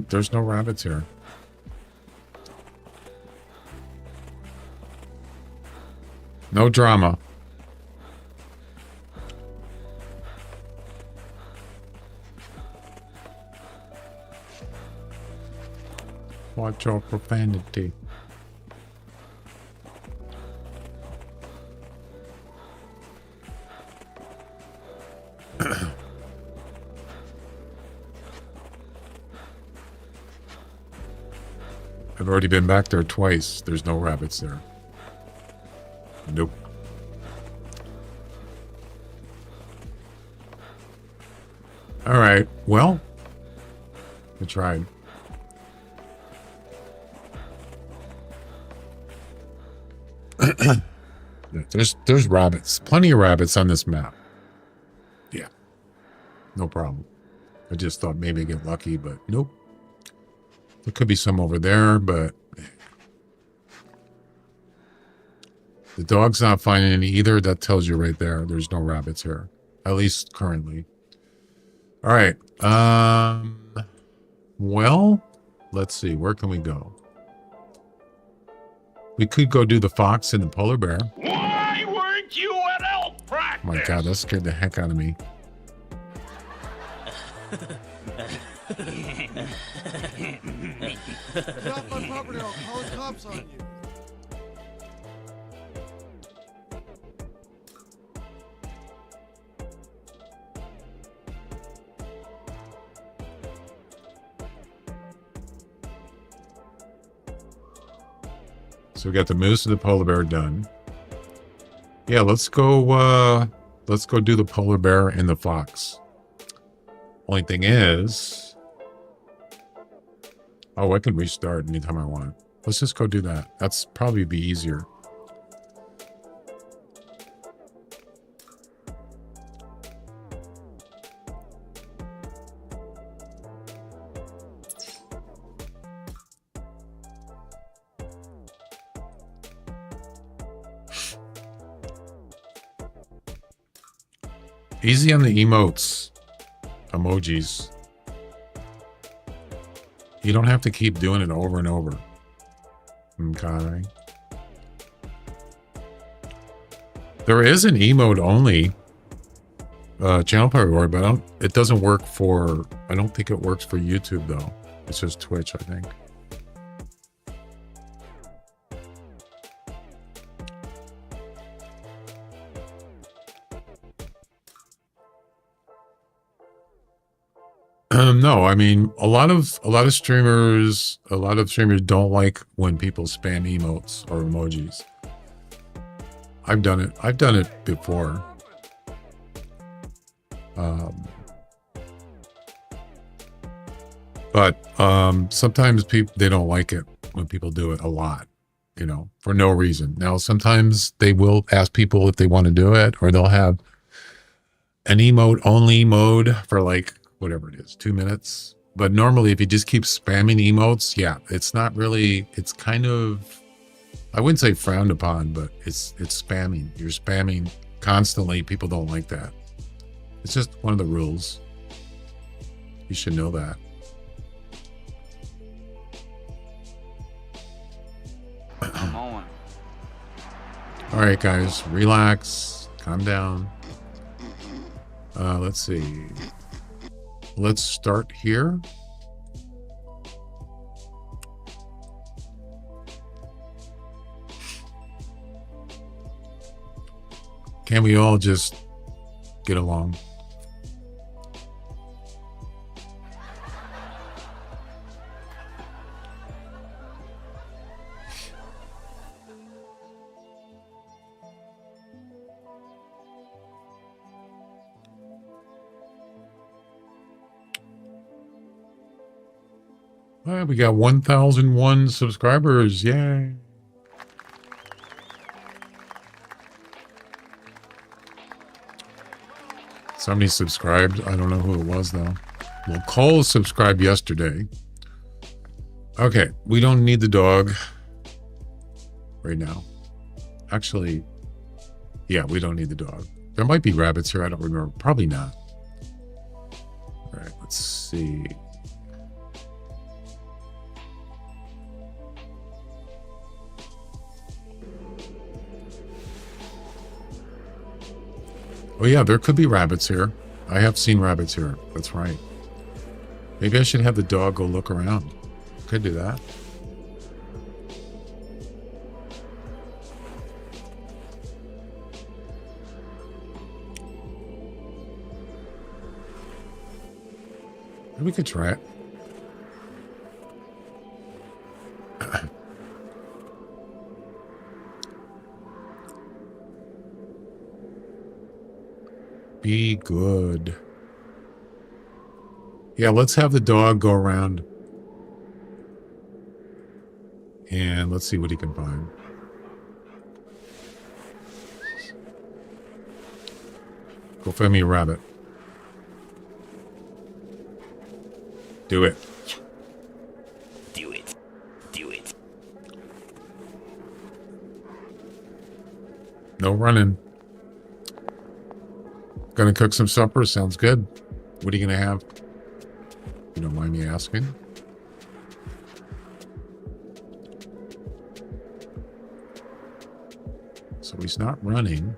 There's no rabbits here. No drama. Watch your profanity. I've already been back there twice. There's no rabbits there. Nope. All right. Well, I tried. There's rabbits. Plenty of rabbits on this map. Yeah. No problem. I just thought maybe I'd get lucky, but nope. There could be some over there, but the dog's not finding any either. That tells you right there. There's no rabbits here, at least currently. All right. Well, let's see. Where can we go? We could go do the fox and the polar bear. Why weren't you at elk practice? Oh my God, that scared the heck out of me. Get off my property or I'll call the cops on you. So we got the moose and the polar bear done. Yeah, let's go do the polar bear and the fox. Only thing is, oh, I can restart anytime I want. Let's just go do that. That's probably be easier. Easy on the emotes, emojis. You don't have to keep doing it over and over. Okay. There is an emote only channel priority, but it doesn't work for, I don't think it works for YouTube though. It's just Twitch, I think. No, I mean a lot of streamers don't like when people spam emotes or emojis. I've done it before. But sometimes they don't like it when people do it a lot, you know, for no reason. Now sometimes they will ask people if they want to do it, or they'll have an emote only mode for like whatever it is, 2 minutes. But normally if you just keep spamming emotes, yeah, it's not really, it's kind of, I wouldn't say frowned upon, but it's spamming. You're spamming constantly. People don't like that. It's just one of the rules. You should know that. Come on. All right, guys, relax, calm down. Let's see. Let's start here. Can we all just get along? All right, we got 1,001 subscribers. Yay. Somebody subscribed. I don't know who it was, though. Well, Cole subscribed yesterday. Okay, we don't need the dog right now. Actually, yeah, we don't need the dog. There might be rabbits here. I don't remember. Probably not. All right, let's see. Oh yeah, there could be rabbits here. I have seen rabbits here. That's right. Maybe I should have the dog go look around. Could do that. We could try it. Be good. Yeah, let's have the dog go around. And let's see what he can find. Go find me a rabbit. Do it. Do it. Do it. No running. Gonna cook some supper. Sounds good. What are you gonna have? You don't mind me asking? So he's not running.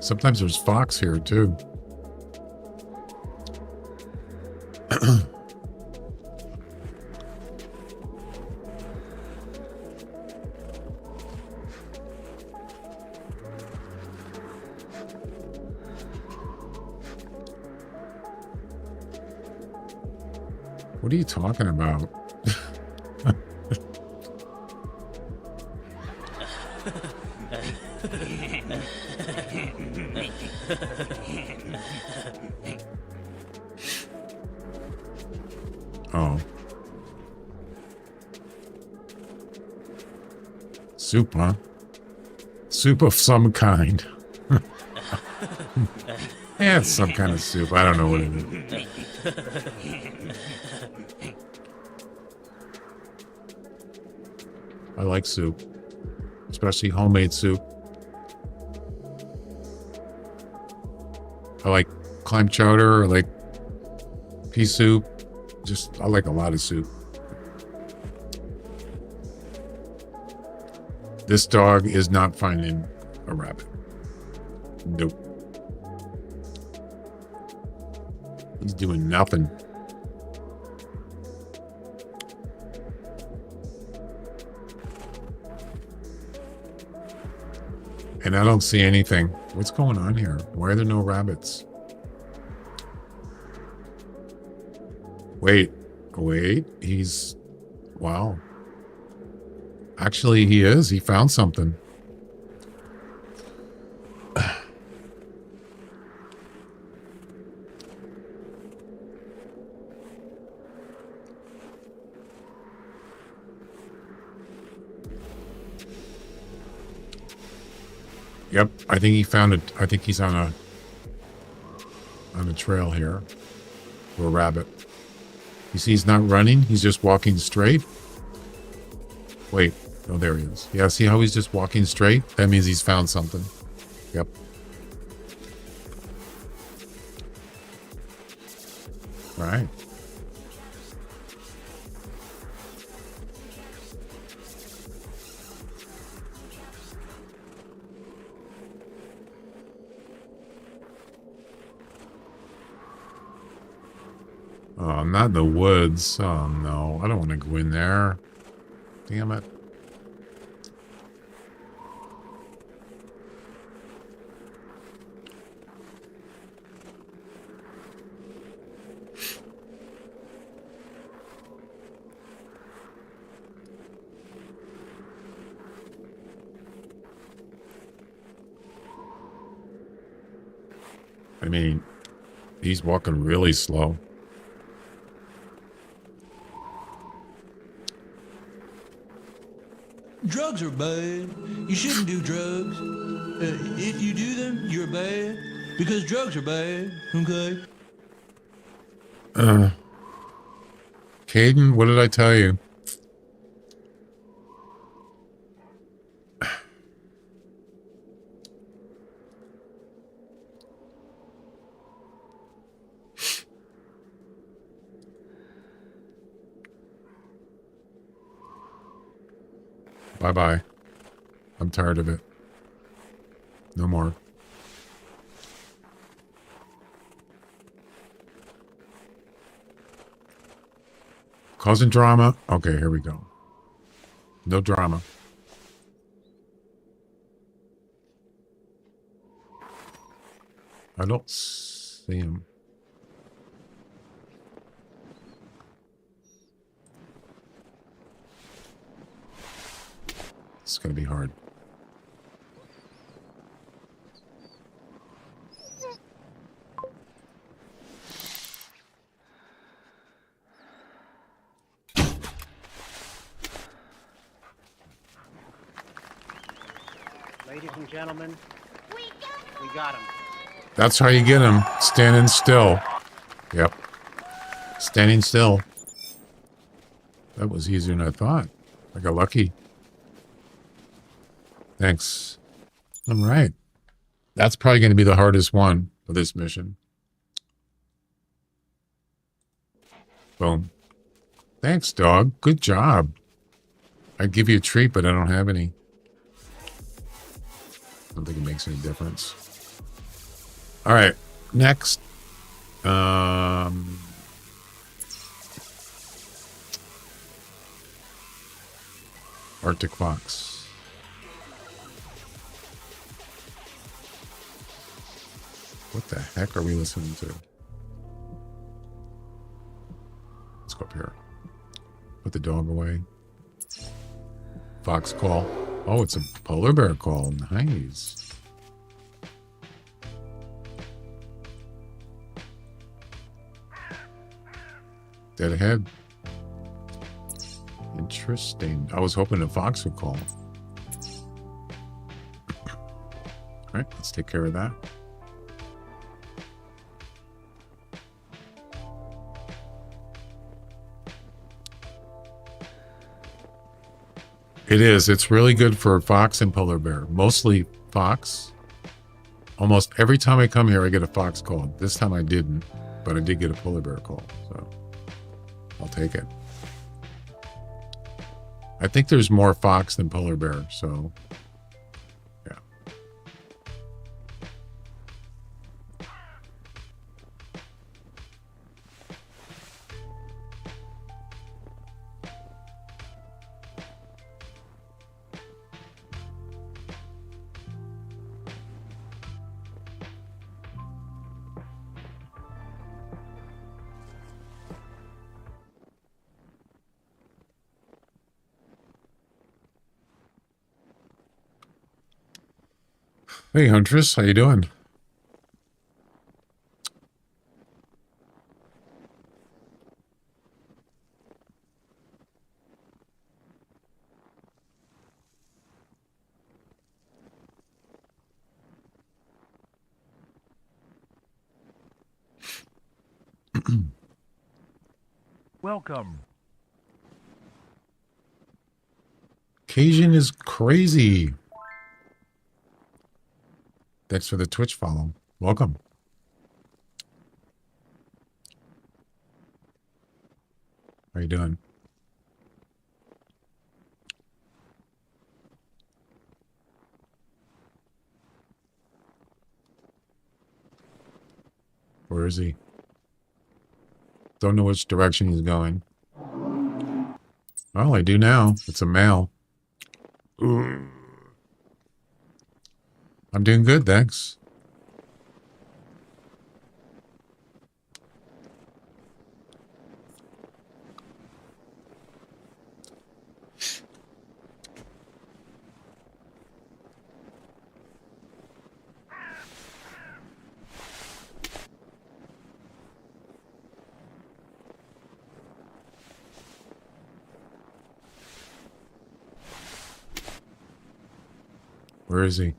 Sometimes there's fox here too. What are you talking about? Oh. Soup, huh? Soup of some kind. Yeah, it's some kind of soup. I don't know what it is. I like soup, especially homemade soup. I like clam chowder. I like pea soup. I like a lot of soup. This dog is not finding a rabbit. Nope. He's doing nothing. And I don't see anything. What's going on here? Why are there no rabbits? Wait. He's... Wow. Actually, he is. He found something. Yep, I think he found it. I think he's on a trail here. Or a rabbit. You see he's not running, he's just walking straight. Wait, oh there he is. Yeah, see how he's just walking straight? That means he's found something. Yep. Right. Oh, not in the woods. Oh, no. I don't want to go in there. Damn it. I mean, he's walking really slow. Drugs are bad. You shouldn't do drugs. If you do them, you're bad. Because drugs are bad, okay? Caden, what did I tell you? Bye-bye. I'm tired of it. No more. Causing drama. Okay, here we go. No drama. I don't see him. It's going to be hard. Ladies and gentlemen, we got him. That's how you get him. Standing still. Yep. Standing still. That was easier than I thought. I got lucky. Thanks. All right. That's probably going to be the hardest one for this mission. Boom. Thanks, dog. Good job. I'd give you a treat, but I don't have any. I don't think it makes any difference. All right. Next. Arctic Fox. What the heck are we listening to? Let's go up here. Put the dog away. Fox call. Oh, it's a polar bear call. Nice. Dead ahead. Interesting. I was hoping a fox would call. All right, let's take care of that. It is. It's really good for fox and polar bear. Mostly fox. Almost every time I come here, I get a fox call. This time I didn't, but I did get a polar bear call. So I'll take it. I think there's more fox than polar bear. So yeah. Hey, Huntress, how you doing? Welcome. Cajun is crazy. Thanks for the Twitch follow. Welcome. How you doing? Where is he? Don't know which direction he's going. Well, I do now. It's a male. Ooh. I'm doing good, thanks. Where is he?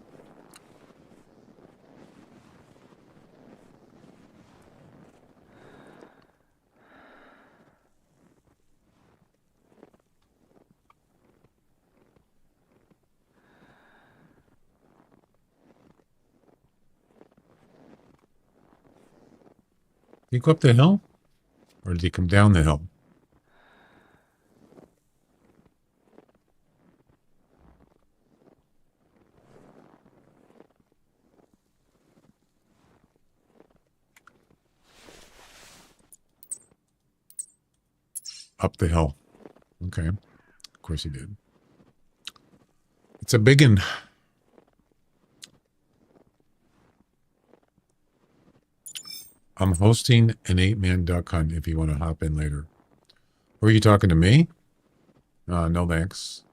Did he go up the hill? Or did he come down the hill? Up the hill. Okay. Of course he did. It's a biggin. I'm hosting an 8-man duck hunt if you want to hop in later. Were you talking to me? No thanks.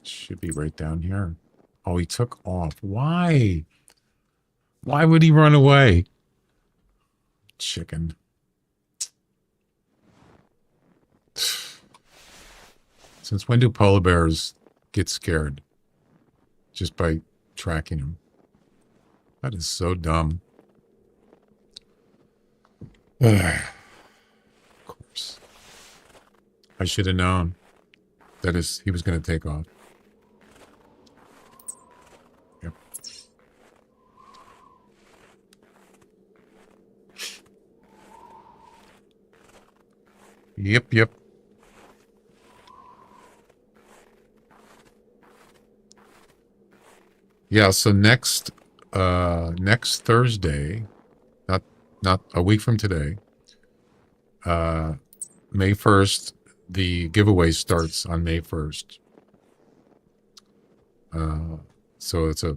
Should be right down here. Oh, he took off. Why? Why would he run away? Chicken. Since when do polar bears get scared? Just by tracking them. That is so dumb. Of course. I should have known that he was going to take off. Yep. Yep. Yeah, so next Thursday, not a week from today, May 1st, the giveaway starts on May 1st. So it's a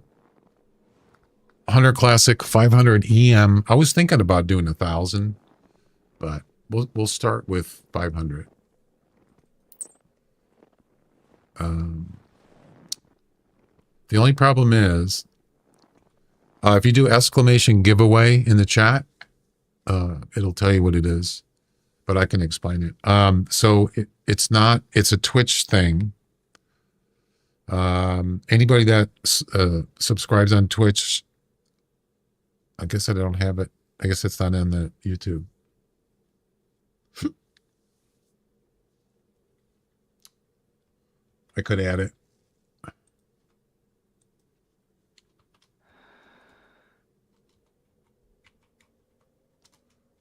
Hunter Classic 500 EM. I was thinking about doing 1,000, but we'll start with 500. The only problem is, if you do exclamation giveaway in the chat, it'll tell you what it is, but I can explain it. So it's a Twitch thing. Anybody that subscribes on Twitch, I guess I don't have it. I guess it's not in the YouTube. I could add it.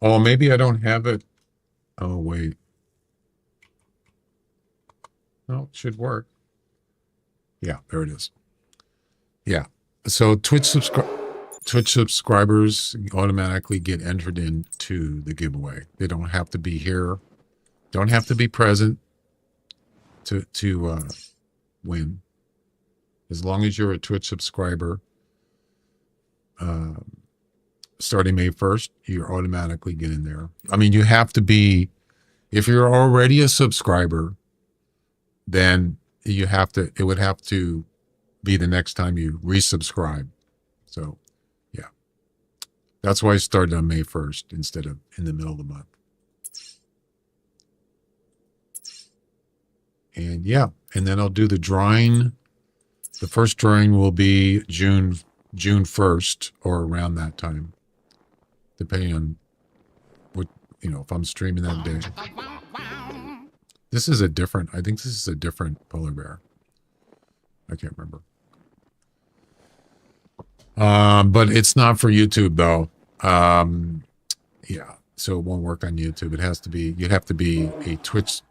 Oh, maybe I don't have it. Oh, wait. No, it should work. Yeah, there it is. Yeah. So Twitch subscribers automatically get entered into the giveaway. They don't have to be here. Don't have to be present to win. As long as you're a Twitch subscriber, starting May 1st, you're automatically getting there. I mean, you have to be, if you're already a subscriber, then it would have to be the next time you resubscribe. So, yeah. That's why I started on May 1st instead of in the middle of the month. And yeah, and then I'll do the drawing. The first drawing will be June 1st or around that time, depending on what, if I'm streaming that day. I think this is a different polar bear. I can't remember. But it's not for YouTube though. Yeah, so it won't work on YouTube. You'd have to be a Twitch.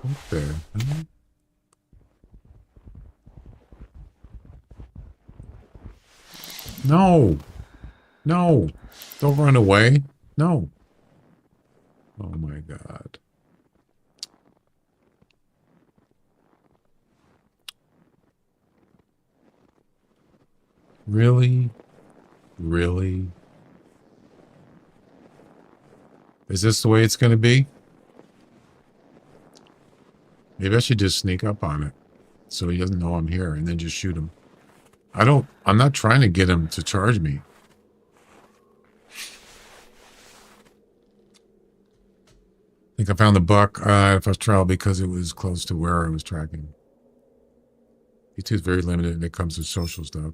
What the? No, don't run away. No. Oh my God. Really? Really? Is this the way it's going to be? Maybe I should just sneak up on it so he doesn't know I'm here and then just shoot him. I'm not trying to get him to charge me. I think I found the buck first trial because it was close to where I was tracking. YouTube is very limited when it comes to social stuff.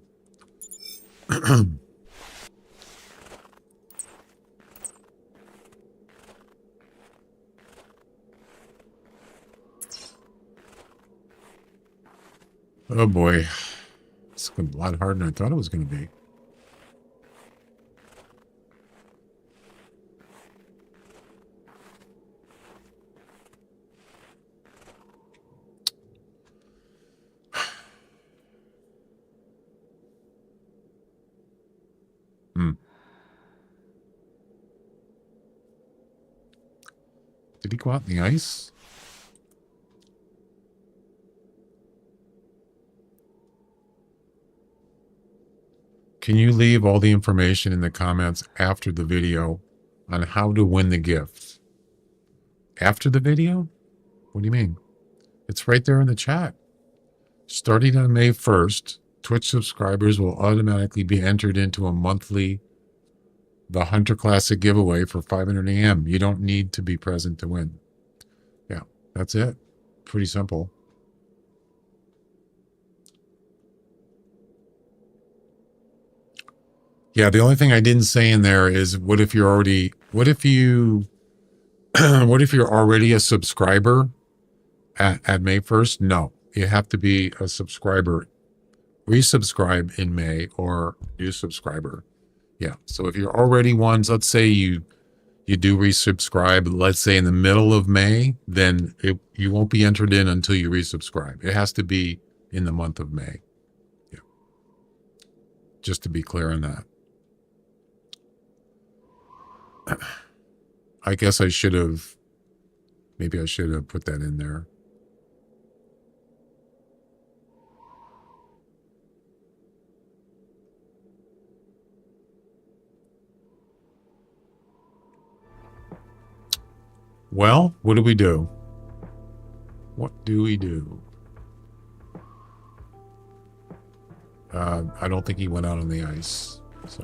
Oh boy. It's going to be a lot harder than I thought it was going to be. Did he go out in the ice? Can you leave all the information in the comments after the video on how to win the gift? After the video? What do you mean? It's right there in the chat. Starting on May 1st, Twitch subscribers will automatically be entered into a monthly The Hunter Classic giveaway for 500 AM. You don't need to be present to win. Yeah, that's it. Pretty simple. Yeah, the only thing I didn't say in there is what if you're already what if you're already a subscriber at May 1st? No. You have to be a subscriber. Resubscribe in May or new subscriber. Yeah. So if you're already ones, let's say you do resubscribe, let's say in the middle of May, then you won't be entered in until you resubscribe. It has to be in the month of May. Yeah. Just to be clear on that. I guess maybe I should have put that in there. Well, what do we do? What do we do? I don't think he went out on the ice, so.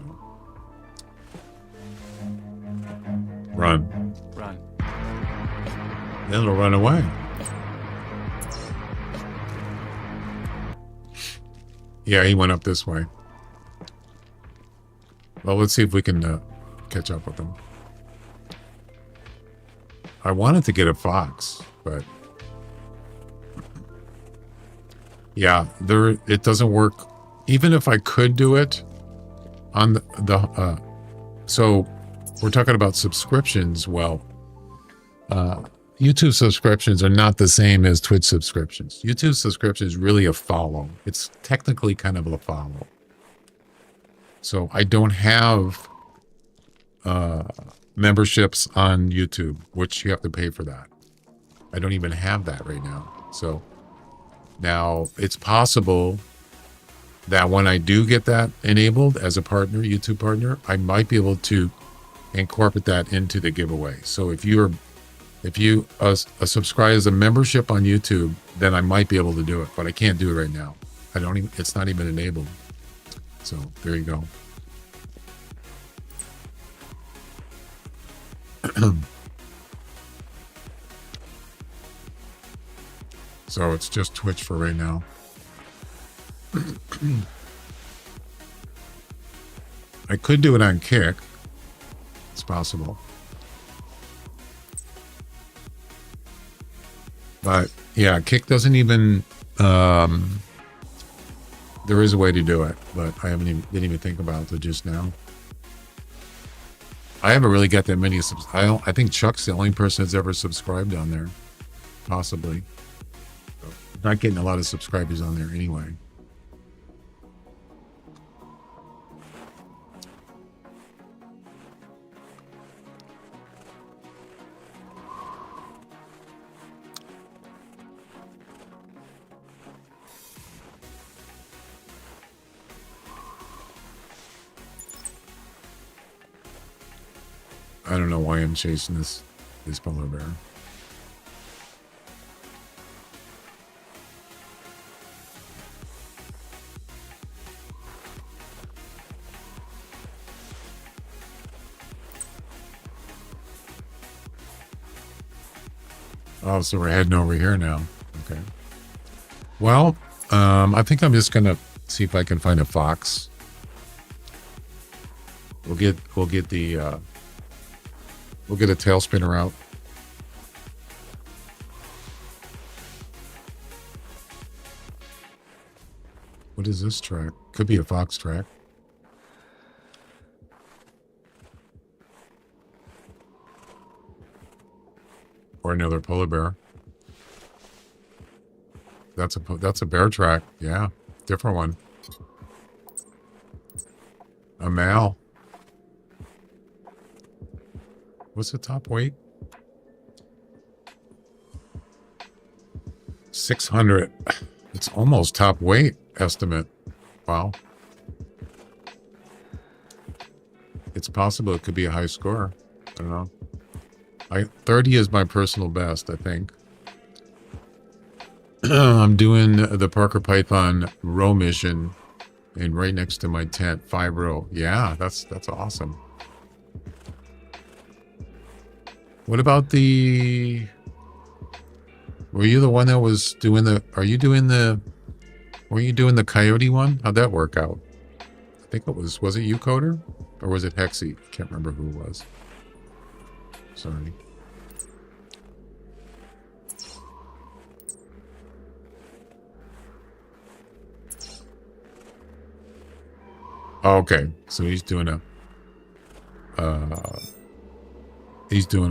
Run. Run. Then it'll run away. Yeah, he went up this way. Well, let's see if we can catch up with him. I wanted to get a fox, but yeah, it doesn't work. Even if I could do it on so we're talking about subscriptions. Well, YouTube subscriptions are not the same as Twitch subscriptions. YouTube subscription is really a follow. It's technically kind of a follow. So I don't have memberships on YouTube, which you have to pay for that. I don't even have that right now. So now it's possible that when I do get that enabled as a partner, YouTube partner, I might be able to incorporate that into the giveaway. So if you subscribe as a membership on YouTube, then I might be able to do it, but I can't do it right now. It's not even enabled. So there you go. So it's just Twitch for right now. I could do it on Kick. It's possible. But yeah, Kick doesn't even there is a way to do it, but I didn't even think about it just now. I haven't really got that many I think Chuck's the only person that's ever subscribed on there. Possibly. Not getting a lot of subscribers on there anyway. I don't know why I'm chasing this polar bear. Oh, so we're heading over here now. Okay. Well, I think I'm just gonna see if I can find a fox. We'll get a tail spinner out. What is this track? Could be a fox track. Or another polar bear. That's a bear track. Yeah, different one. A male. What's the top weight? 600. It's almost top weight estimate. Wow. It's possible it could be a high score. I don't know. 30 is my personal best, I think. I'm doing the Parker Python row mission, and right next to my tent, 5 row. Yeah, that's awesome. What about the... Were you the one that was doing the... Were you doing the coyote one? How'd that work out? I think it was it you, Coder? Or was it Hexy? Can't remember who it was. Sorry. Oh, okay, so he's doing a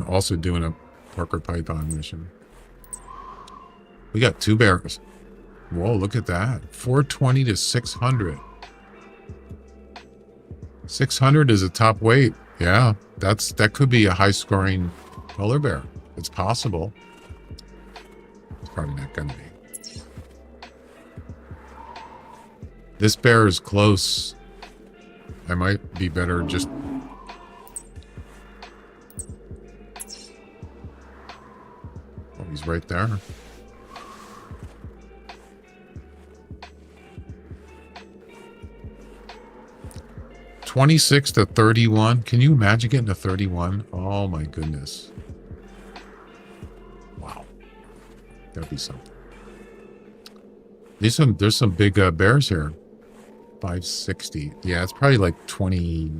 also doing a Parker Python mission. We got 2 bears. Whoa, look at that. 420 to 600. 600 is a top weight. Yeah, that could be a high scoring polar bear. It's possible. It's probably not gonna be. This bear is close. I might be better just... Oh, he's right there. $26 to $31. Can you imagine getting to 31? Oh my goodness. Wow. That'd be something. There's some big bears here. 560. Yeah, it's probably like 20.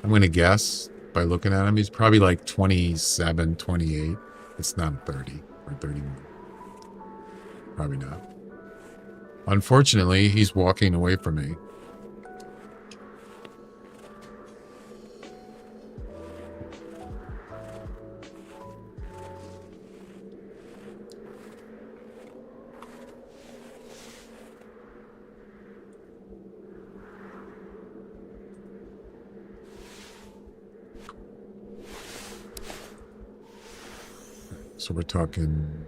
I'm going to guess by looking at him. He's probably like 27, 28. It's not 30 or 31. Probably not. Unfortunately, he's walking away from me. So we're talking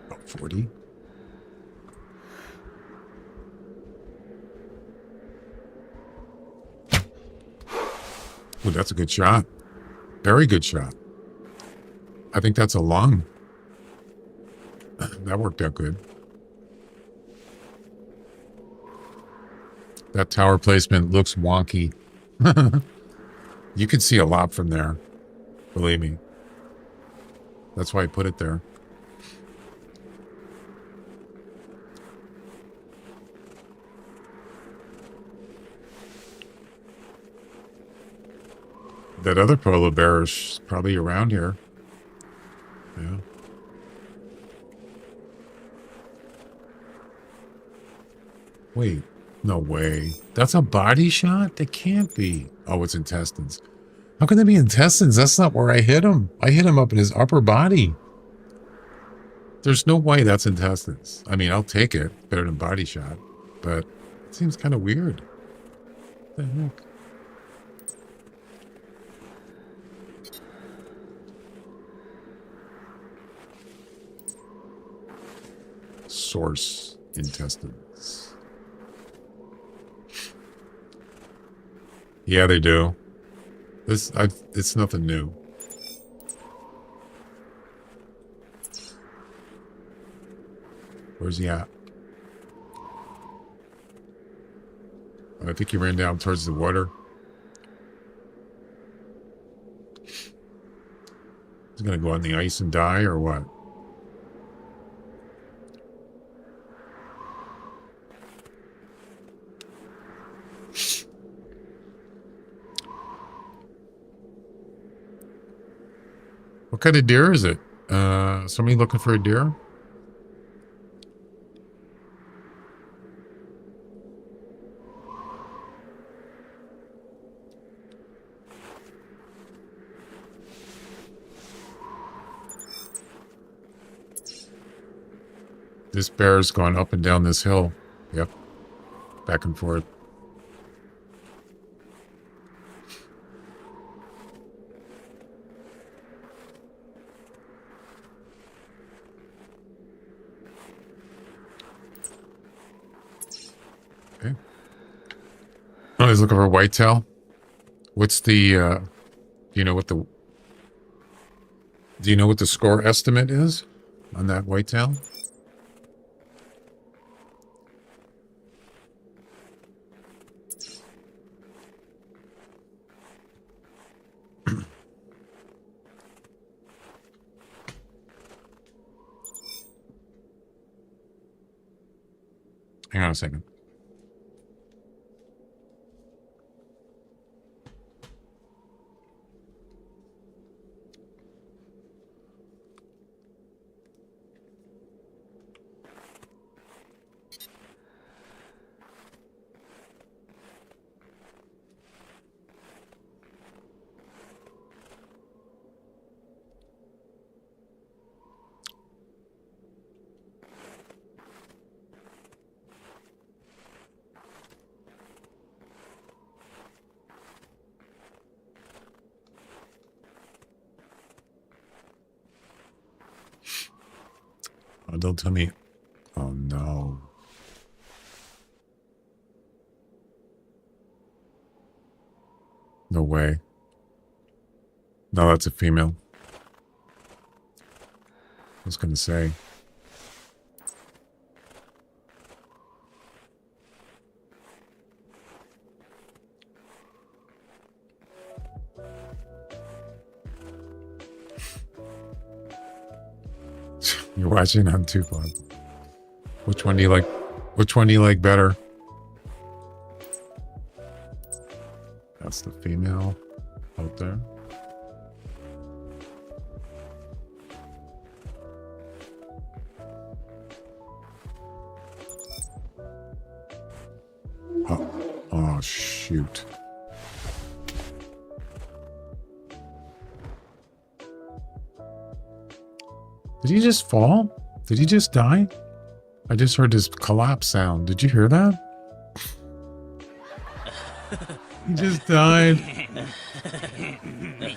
about 40. Oh, that's a good shot. Very good shot. I think that's a lung. That worked out good. That tower placement looks wonky. You can see a lot from there. Believe me. That's why I put it there. That other polar bear is probably around here. Yeah. Wait. No way. That's a body shot? That can't be. Oh, it's intestines. How can that be intestines? That's not where I hit him. I hit him up in his upper body. There's no way that's intestines. I mean, I'll take it. Better than body shot. But it seems kind of weird. What the heck? Source intestines. Yeah, they do. It's nothing new. Where's he at? I think he ran down towards the water. He's gonna go on the ice and die, or what? What kind of deer is it? Somebody looking for a deer? This bear's going up and down this hill. Yep. Back and forth. Somebody's looking for a whitetail. What's the, do you know what the score estimate is on that whitetail? Hang on a second. Oh, don't tell me. Oh, no. No way. No, that's a female. I was going to say. You're watching on Tuflon. Which one do you like? Which one do you like better? That's the female out there. Oh, shoot. Did he just fall? Did he just die? I just heard his collapse sound. Did you hear that? He just died.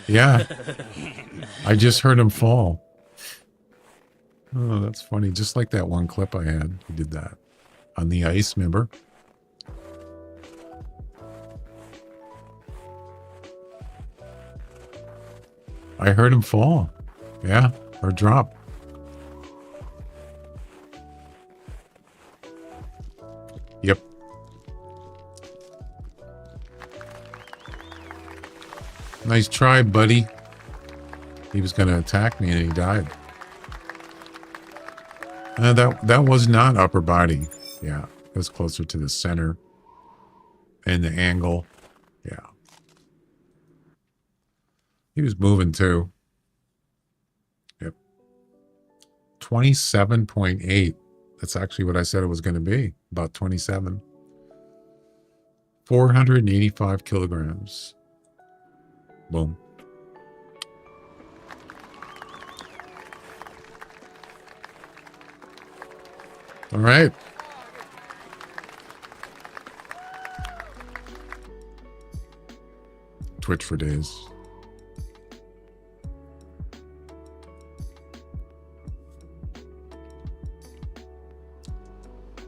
Yeah. I just heard him fall. Oh, that's funny. Just like that one clip I had. He did that. On the ice, remember? I heard him fall. Yeah. Or drop. Yep. Nice try, buddy. He was going to attack me and he died. That was not upper body. Yeah. It was closer to the center. And the angle. Yeah. He was moving too. Yep. 27.8. That's actually what I said it was going to be. About 27. 485 kilograms. Boom. All right. Twitch for days.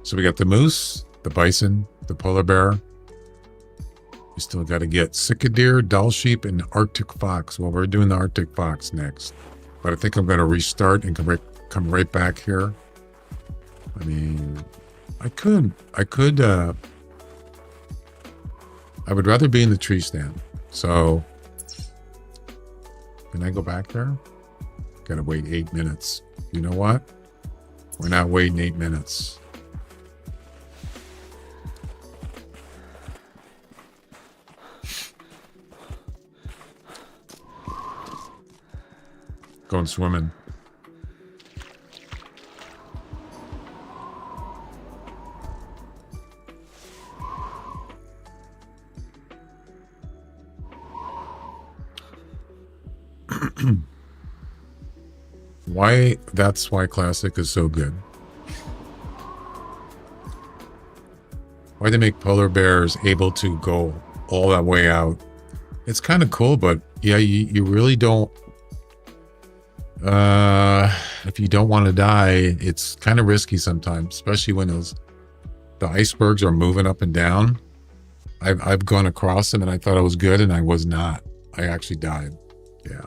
So we got the moose, the bison, the polar bear. We still got to get sika deer, Dall sheep, and Arctic fox. Well, we're doing the Arctic fox next. But I think I'm going to restart and come right back here. I mean, I would rather be in the tree stand. So, can I go back there? Gotta wait 8 minutes. You know what? We're not waiting 8 minutes. Going swimming. That's why Classic is so good. Why they make polar bears able to go all that way out. It's kind of cool, but yeah, you really don't. If you don't want to die, it's kind of risky sometimes, especially when the icebergs are moving up and down. I've gone across them and I thought I was good and I was not. I actually died. Yeah.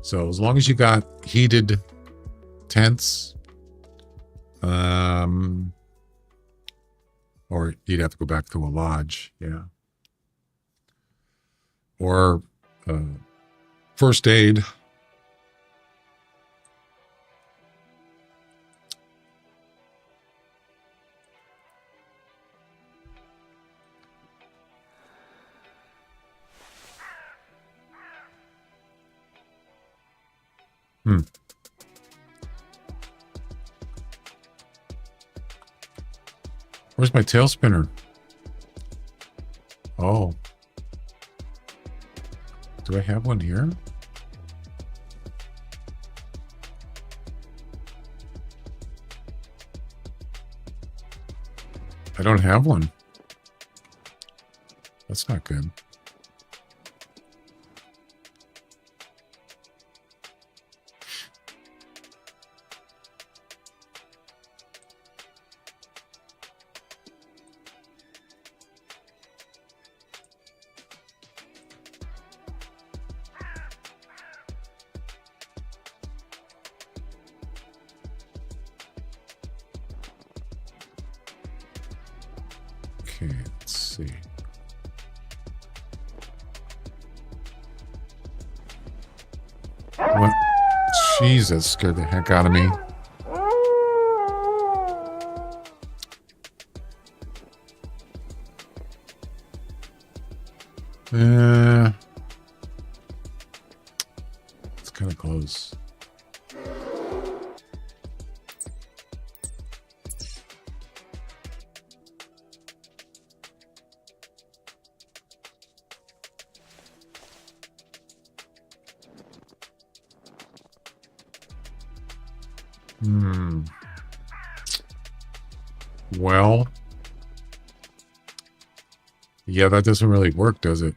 So as long as you got heated tents, or you'd have to go back to a lodge. Yeah. Or first aid. Where's my tail spinner? Oh. Do I have one here? I don't have one. That's not good. Okay, let's see. What? Jesus, scared the heck out of me. It's kind of close. Well, yeah, that doesn't really work, does it?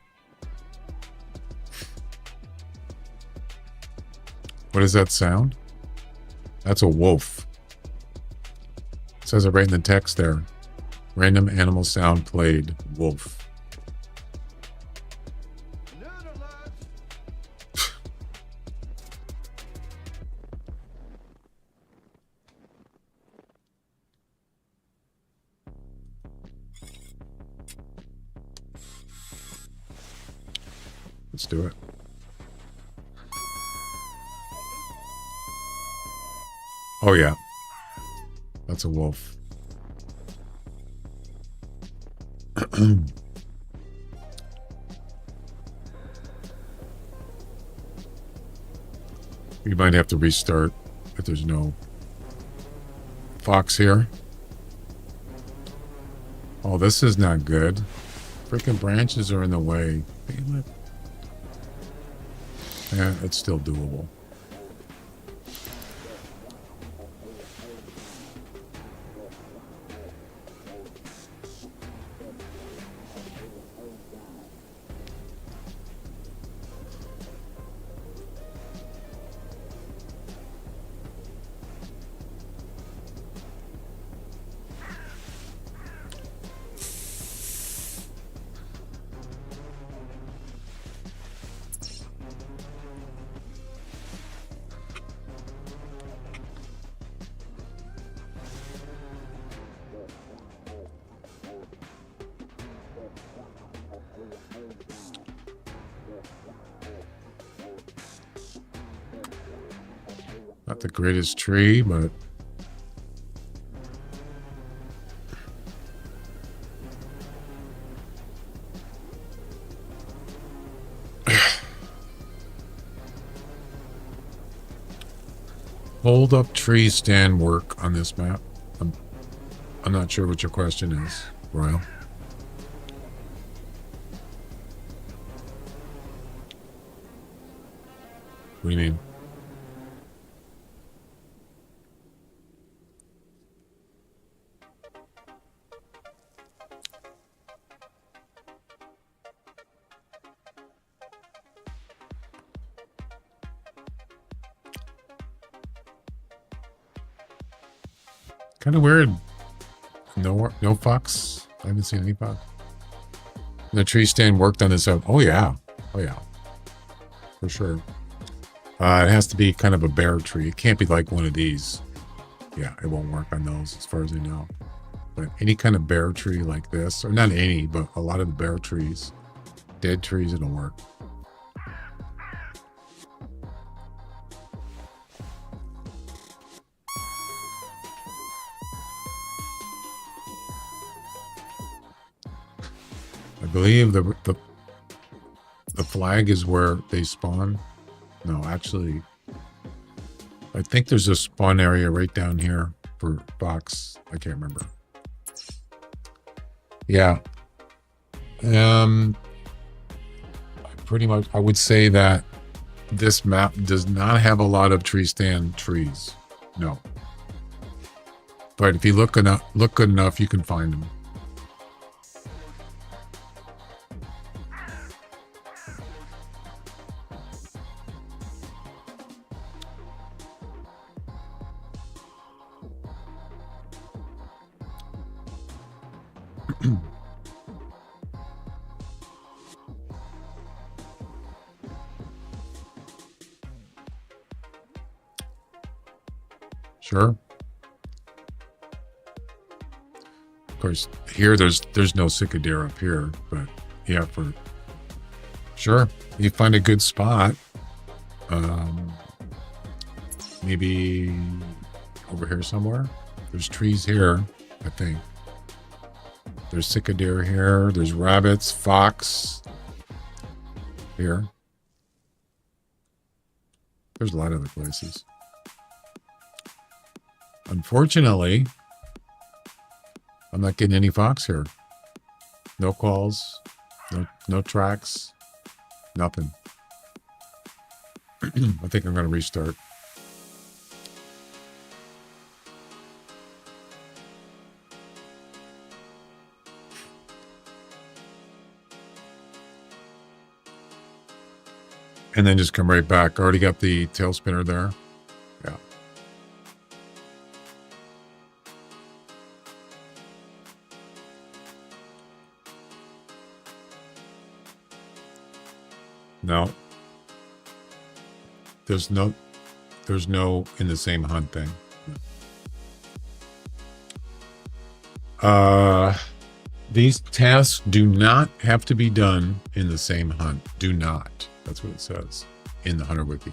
What does that sound? That's a wolf. It says it right in the text there. Random animal sound played. Wolf. Let's do it. Oh, yeah. That's a wolf. We might have to restart if there's no fox here. Oh, this is not good. Freaking branches are in the way. Damn it. Yeah, it's still doable. Not the greatest tree, but hold up tree stand work on this map. I'm not sure what your question is, Royal. What do you mean? Kind of weird. No fox. I haven't seen any fox. The tree stand worked on this out. Oh yeah. Oh yeah. For sure. It has to be kind of a bare tree. It can't be like one of these. Yeah, it won't work on those as far as I know. But any kind of bare tree like this, or not any, but a lot of the bare trees, dead trees, it'll work. I believe the flag is where they spawn. No, actually, I think there's a spawn area right down here for fox. I can't remember. Yeah. Pretty much, I would say that this map does not have a lot of tree stand trees. No. But if you look good enough, you can find them. Sure. Of course, here there's no cicadera up here, but yeah, for sure, you find a good spot. Maybe over here somewhere. There's trees here, I think. There's cicadera here. There's rabbits, fox here. There's a lot of other places. Unfortunately, I'm not getting any fox here. No calls, no tracks, nothing. I think I'm going to restart. And then just come right back. Already got the tail spinner there. Yeah. No. There's no in the same hunt thing. These tasks do not have to be done in the same hunt. Do not. That's what it says in the Hunter Wiki.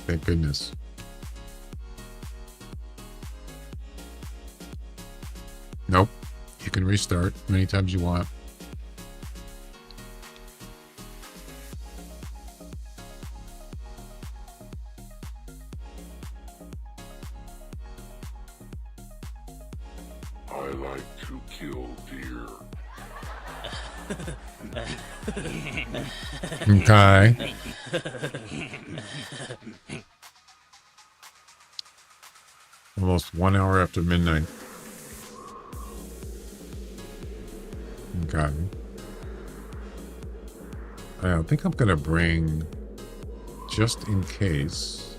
Thank goodness. Nope. You can restart many times you want. I like to kill deer. Okay. Almost 1 hour after midnight. Okay. I think I'm gonna bring, just in case,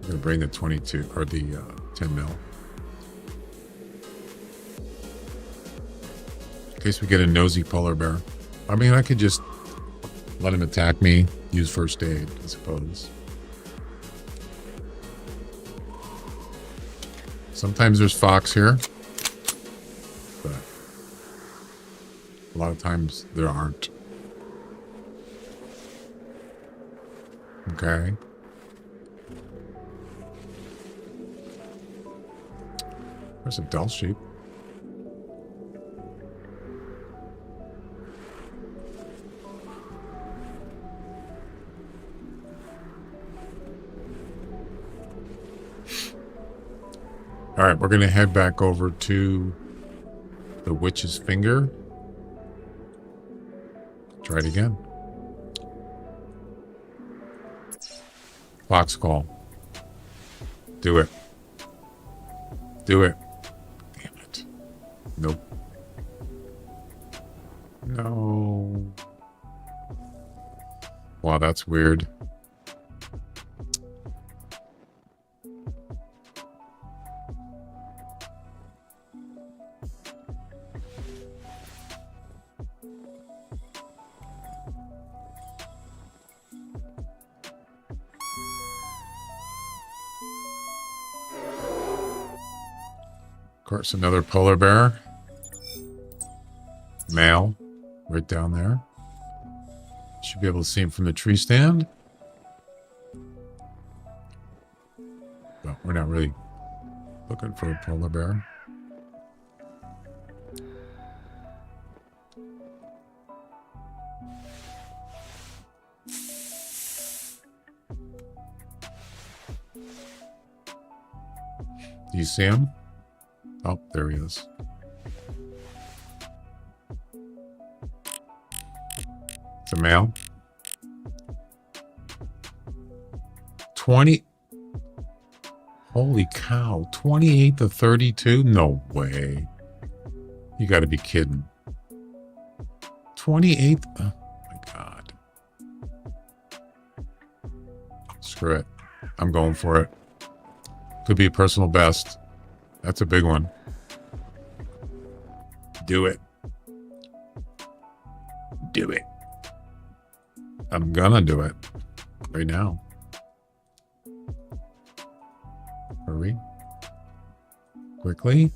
I'm gonna bring the 22 or the 10 mil. In case we get a nosy polar bear. I mean, I could just let him attack me, use first aid, I suppose. Sometimes there's fox here, but a lot of times there aren't. Okay. There's a dull sheep. All right, we're going to head back over to the Witch's Finger. Try it again. Fox call. Do it. Do it. Damn it. Nope. No. Wow, that's weird. course, another polar bear. Male, right down there. Should be able to see him from the tree stand. But we're not really looking for a polar bear. Do you see him? Oh, there he is. It's a male. 20. Holy cow. 28 to 32? No way. You got to be kidding. 28? Oh my God. Screw it. I'm going for it. Could be a personal best. That's a big one. Do it. Do it. I'm gonna do it. Right now. Hurry. Quickly.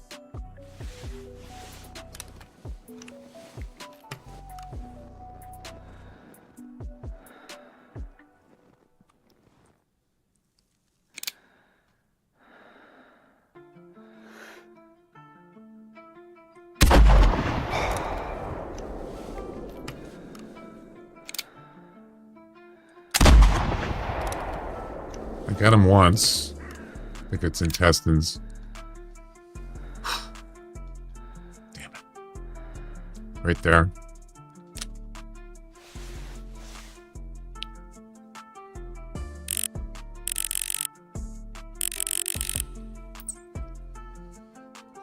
I got him once. I think it's intestines. Damn it. Right there.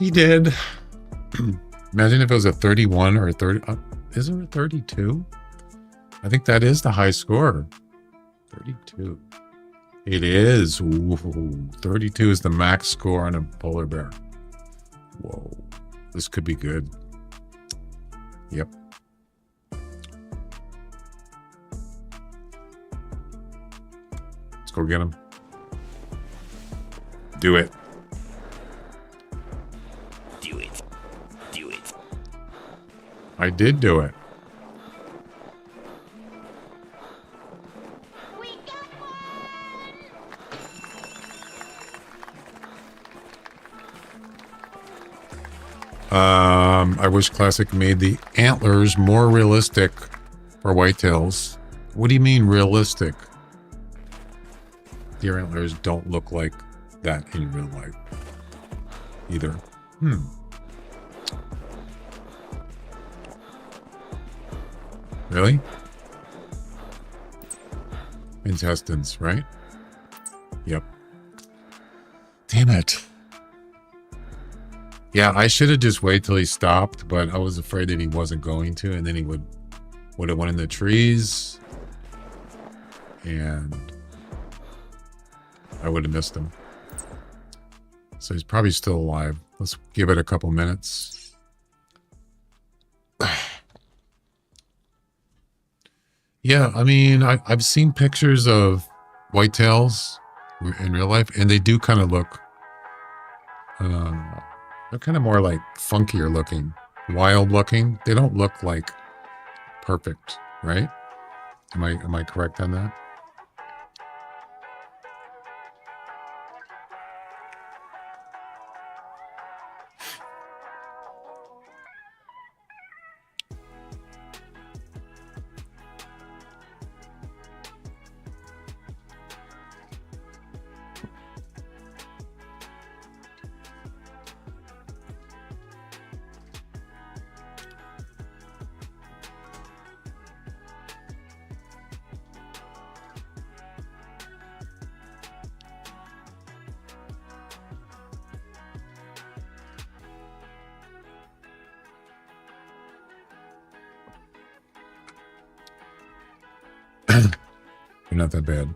He did. Imagine if it was a 31 or a 30. Is it a 32? I think that is the high score. 32. It is. Ooh, 32 is the max score on a polar bear. Whoa. This could be good. Yep. Let's go get him. Do it. Do it. Do it. I did do it. I wish Classic made the antlers more realistic for whitetails. What do you mean realistic? Deer antlers don't look like that in real life either. Really? Intestines, right? Yep. Damn it. Yeah, I should have just waited till he stopped, but I was afraid that he wasn't going to, and then he would have went in the trees, and I would have missed him. So he's probably still alive. Let's give it a couple minutes. Yeah, I mean, I've seen pictures of whitetails in real life, and they do kind of look... they're kind of more like funkier looking, wild looking. They don't look like perfect, right? Am I correct on that? They're not that bad.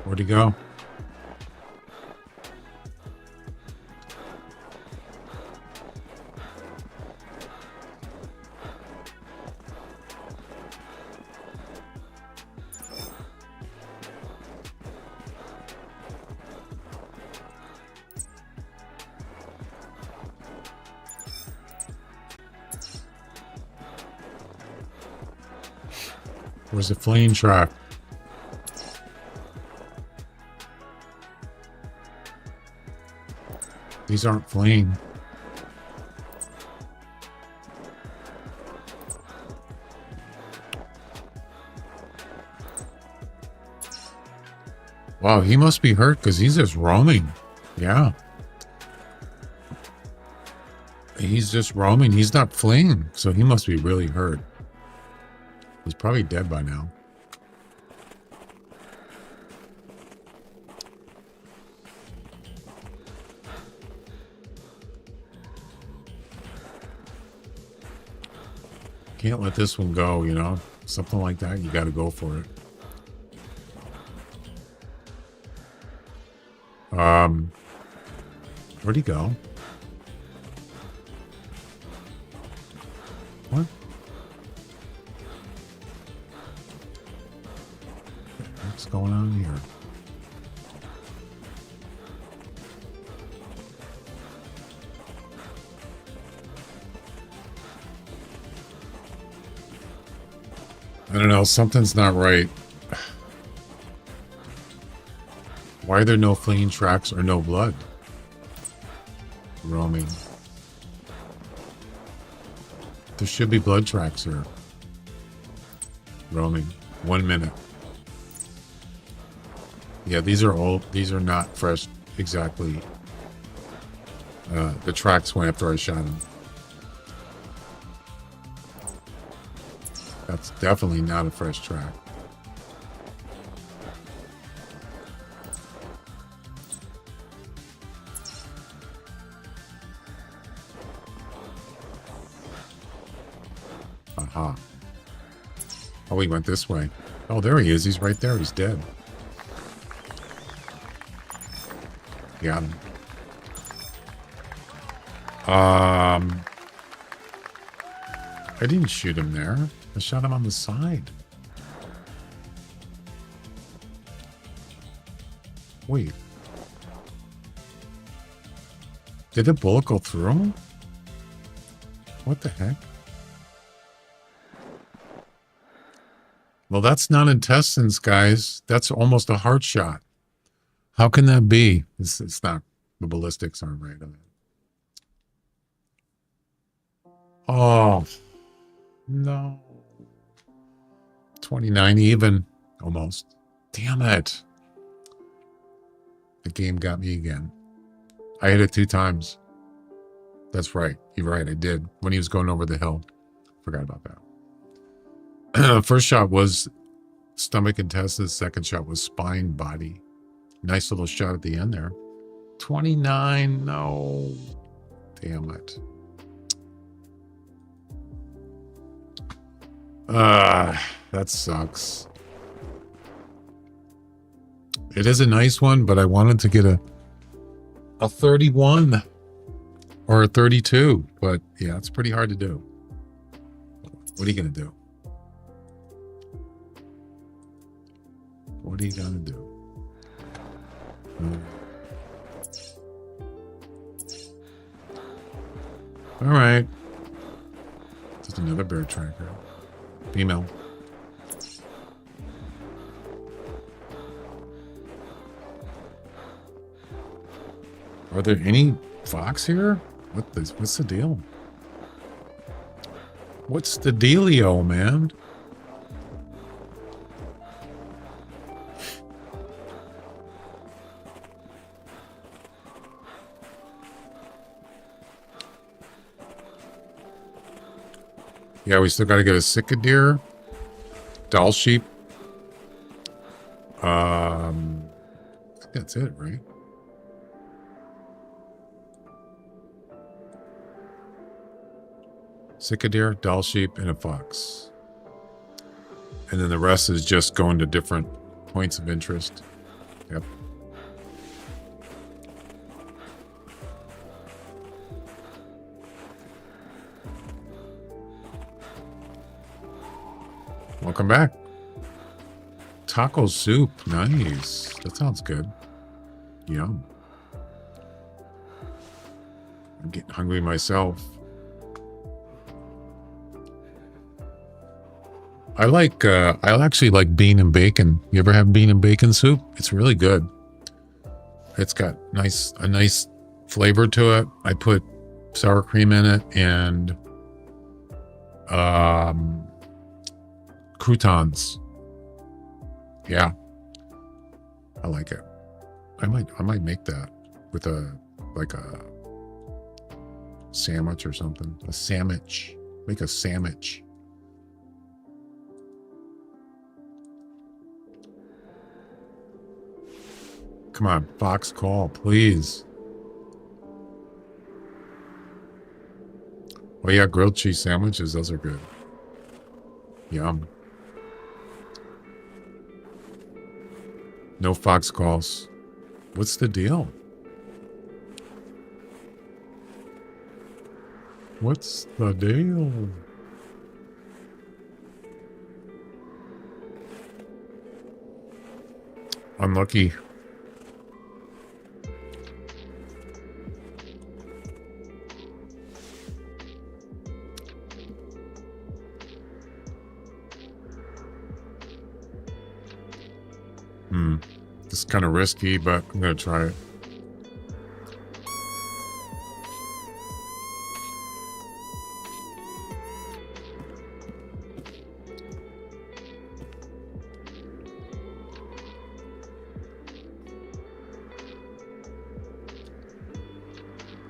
Where'd he go? Where's the fleeing track? These aren't fleeing. Wow, he must be hurt because he's just roaming. Yeah. He's just roaming. He's not fleeing. So he must be really hurt. He's probably dead by now. Can't let this one go, you know? Something like that, you got to go for it. Where'd he go? What? What's going on here? I don't know, something's not right. Why are there no fleeing tracks or no blood? Roaming. There should be blood tracks here. Roaming. 1 minute. Yeah, these are old. These are not fresh exactly. The tracks went after I shot him. That's definitely not a fresh track. Aha. Oh, he went this way. Oh, there he is. He's right there. He's dead. Got him. I didn't shoot him there. I shot him on the side. Wait. Did the bullet go through him? What the heck? Well, that's not intestines, guys. That's almost a heart shot. How can that be? It's not. The ballistics aren't right on it. Oh. No. 29 even. Almost. Damn it. The game got me again. I hit it 2 times. That's right. You're right. I did. When he was going over the hill. Forgot about that. First shot was stomach intestines. Second shot was spine, body. Nice little shot at the end there. 29. No. Damn it. That sucks. It is a nice one, but I wanted to get a 31 or a 32. But yeah, it's pretty hard to do. What are you going to do? What are you going to do? All right. Just another bear tracker. Female. Are there any fox here? What's the deal? What's the dealio, man? Yeah, we still got to get a Sika deer, doll sheep. I think that's it, right? Sika deer, doll sheep, and a fox. And then the rest is just going to different points of interest. Yep. Welcome back. Taco soup. Nice. That sounds good. Yum. I'm getting hungry myself. I actually like bean and bacon. You ever have bean and bacon soup? It's really good. It's got a nice flavor to it. I put sour cream in it and croutons. Yeah, I like it. I might make that with a sandwich or something. A sandwich. Make a sandwich. Come on, Fox, call, please. Oh yeah, grilled cheese sandwiches. Those are good. Yum. No Fox calls. What's the deal? What's the deal? Unlucky. This is kind of risky, but I'm going to try it.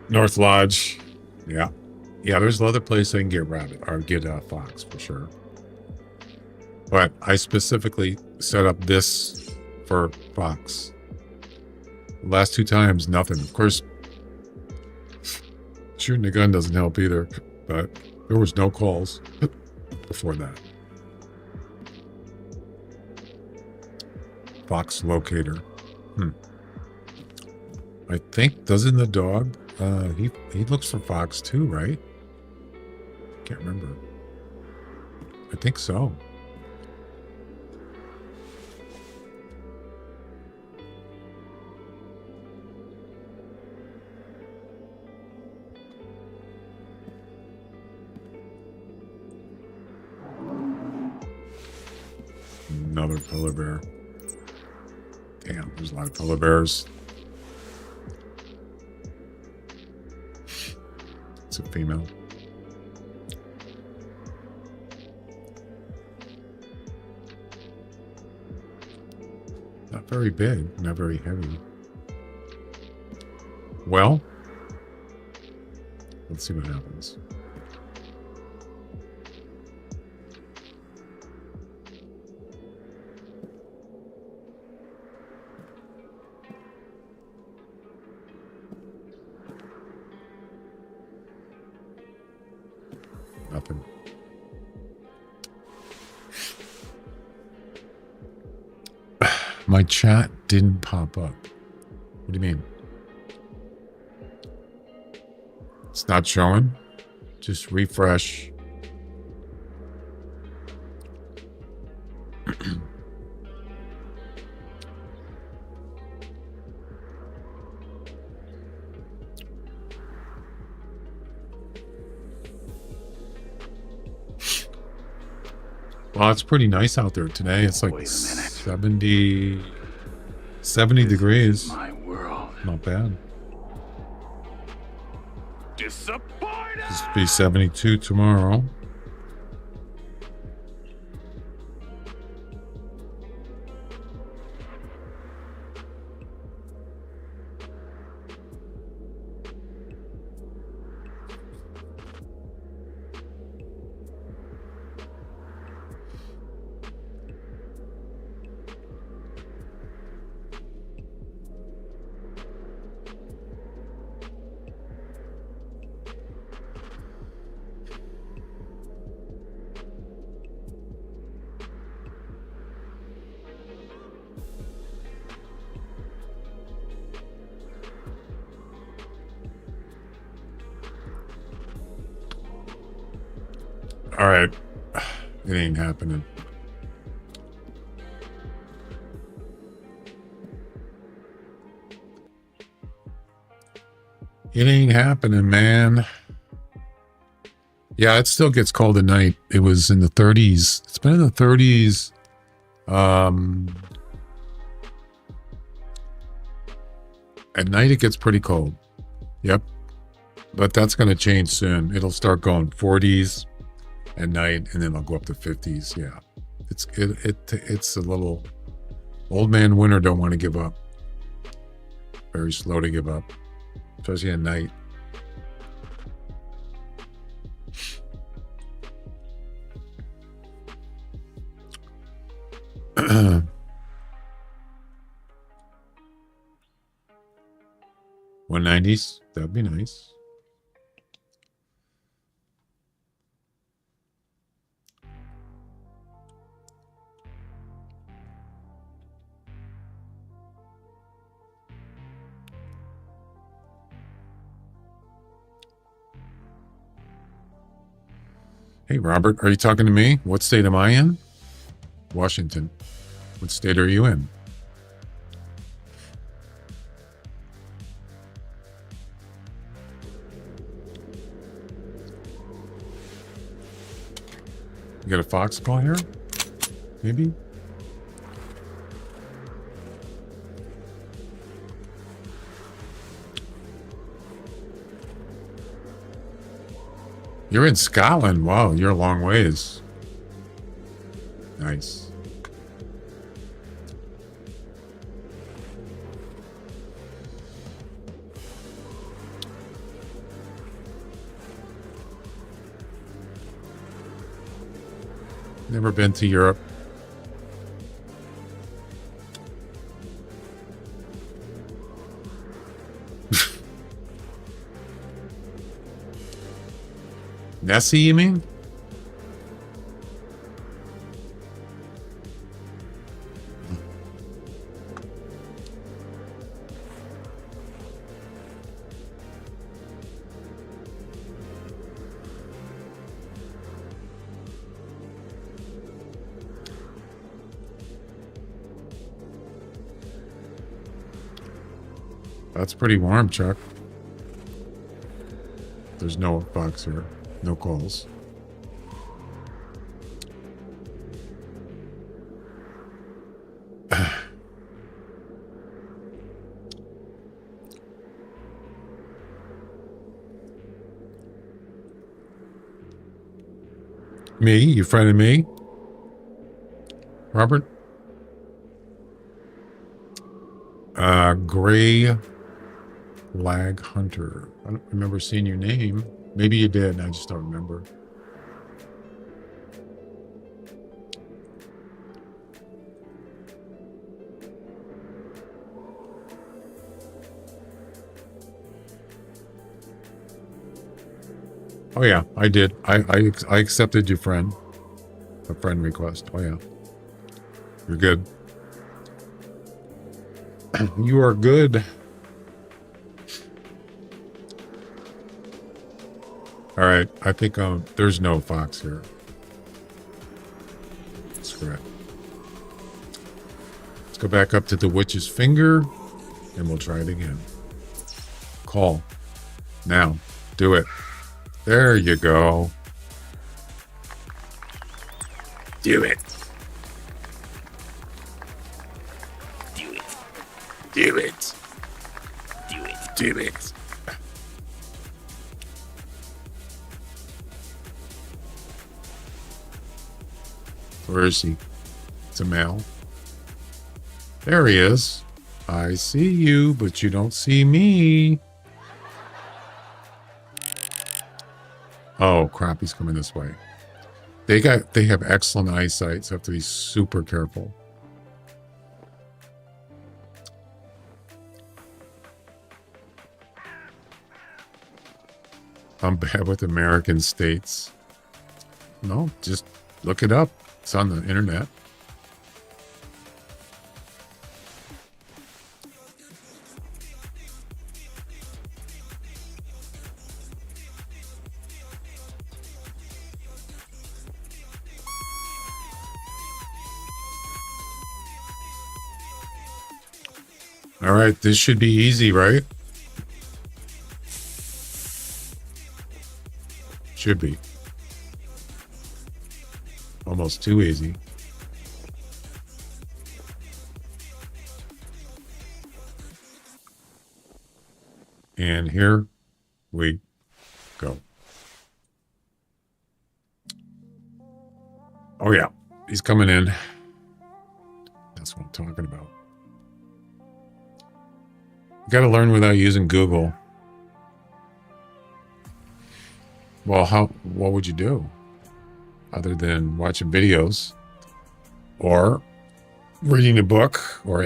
North Lodge. Yeah. Yeah, there's other places I can get rabbit or get fox for sure. But I specifically set up this for fox. Last 2 times, nothing. Of course, shooting a gun doesn't help either, but there was no calls before that. Fox locator. I think, doesn't the dog, he looks for fox too, right? Can't remember. I think so. Another polar bear. Damn, there's a lot of polar bears. It's a female. Not very big, not very heavy. Well, let's see what happens. Nothing. My chat didn't pop up. What do you mean? It's not showing? Just refresh. Well, it's pretty nice out there today. It's like 70 degrees. My world. Not bad. Disappointed! This will be 72 tomorrow. All right. It ain't happening. It ain't happening, man. Yeah, it still gets cold at night. It was in the 30s. It's been in the 30s. At night it gets pretty cold. Yep. But that's going to change soon. It'll start going 40s at night, and then it'll go up to 50s. Yeah. It's a little old man winter don't want to give up. Very slow to give up, especially at night. $190s, that'd be nice. Hey, Robert, are you talking to me? What state am I in? Washington. What state are you in? You got a fox call here? Maybe? You're in Scotland. Wow, you're a long ways. Nice. Never been to Europe. Nessie, you mean? That's pretty warm, Chuck. There's no fox here. No calls. Me? You friended me? Robert? Gray Lag Hunter. I don't remember seeing your name. Maybe you did, I just don't remember. Oh yeah, I did. I accepted your friend. A friend request. Oh yeah. You're good. You are good. All right, I think there's no fox here. That's correct. Let's go back up to the witch's finger, and we'll try it again. Call. Now. Do it. There you go. Do it. Do it. Do it. Do it. Do it. Where is he? It's a male. There he is. I see you, but you don't see me. Oh crap, he's coming this way. They have excellent eyesight, so have to be super careful. I'm bad with American states. No, just look it up. It's on the internet. All right, this should be easy, right? Should be. Almost too easy. And here we go. Oh yeah, he's coming in. That's what I'm talking about. You got to learn without using Google. Well, what would you do other than watching videos or reading a book or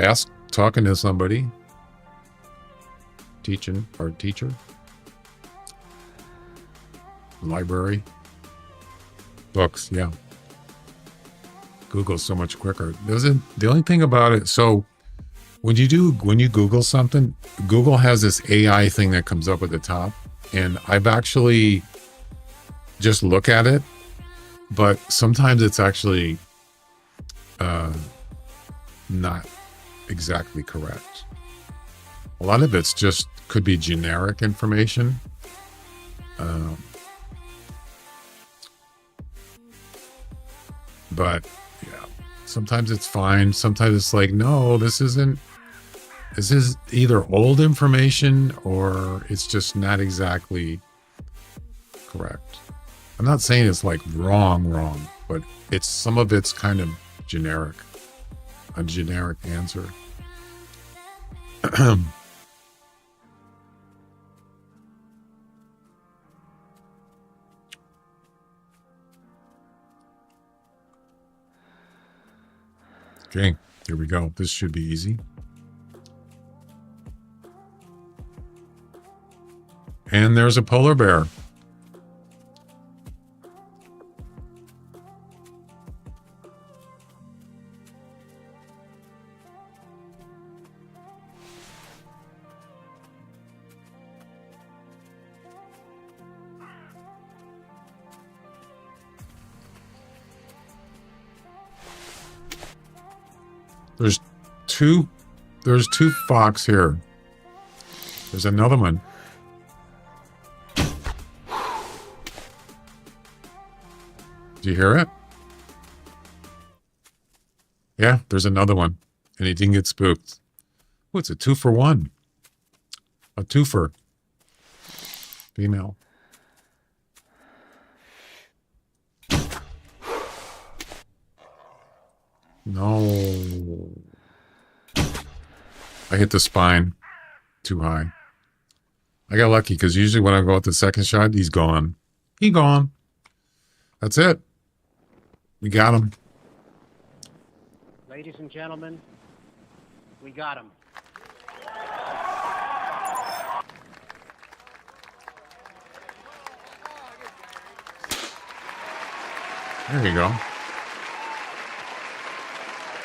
talking to somebody, teacher, library, books. Yeah. Google's so much quicker. The only thing about it, so when you Google something, Google has this AI thing that comes up at the top, and I've actually just look at it, but sometimes it's actually not exactly correct. A lot of it's just could be generic information. But yeah, sometimes it's fine. Sometimes it's like, no, this is either old information or it's just not exactly correct. I'm not saying it's like wrong, but some of it's kind of generic, a generic answer. Okay, here we go. This should be easy. And there's a polar bear. There's two fox here. There's another one. Do you hear it? Yeah, there's another one. And he didn't get spooked. Oh, it's a 2-for-1. A twofer. Female. No. I hit the spine too high. I got lucky because usually when I go out the second shot, he's gone. He gone. That's it. We got him. Ladies and gentlemen, we got him. There you go.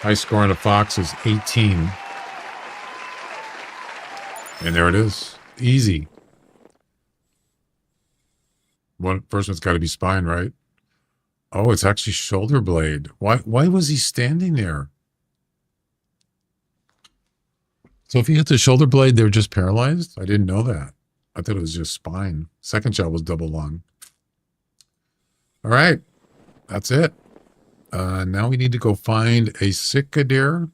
High score on a fox is 18. And there it is. Easy. First one's got to be spine, right? Oh, it's actually shoulder blade. Why was he standing there? So if you hit the shoulder blade, they're just paralyzed? I didn't know that. I thought it was just spine. Second shot was double lung. All right. That's it. Now we need to go find a cicadere.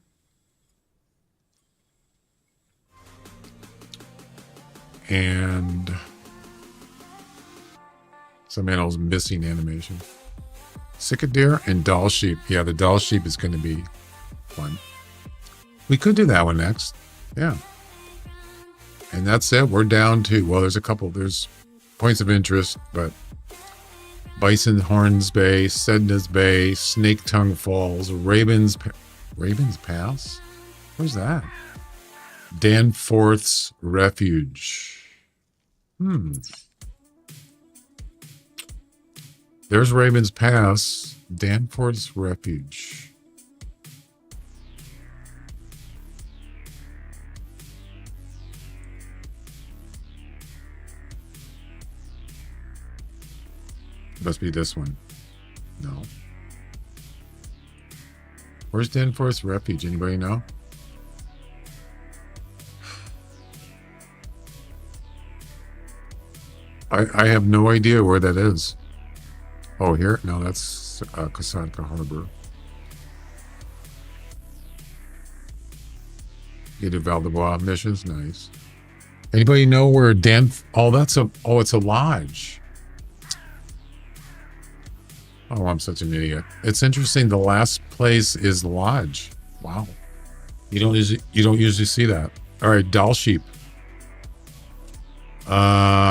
And some animals missing animation. Cicadere and doll sheep. Yeah, the doll sheep is going to be fun. We could do that one next. Yeah. And that's it. We're down to, well, there's points of interest, but Bison Horns Bay, Sedna's Bay, Snake Tongue Falls, Ravens Pass? Where's that? Danforth's Refuge. There's Ravens Pass, Danforth's Refuge. Must be this one. No. Where's Danforth's Refuge? Anybody know? I have no idea where that is. Oh, here? No, that's Kasanka Harbor. You do Valdebois missions, nice. Anybody know where it's a lodge. Oh, I'm such an idiot. It's interesting. The last place is the lodge. Wow. You don't usually see that. All right, doll sheep. Well.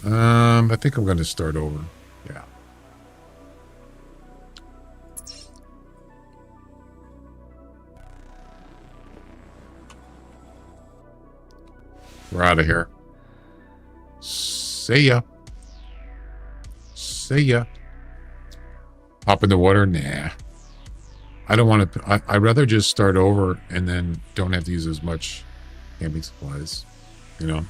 I think I'm going to start over. Yeah. We're out of here. See ya. See ya. Hop in the water? Nah. I don't want to. I'd rather just start over and then don't have to use as much camping supplies. You know?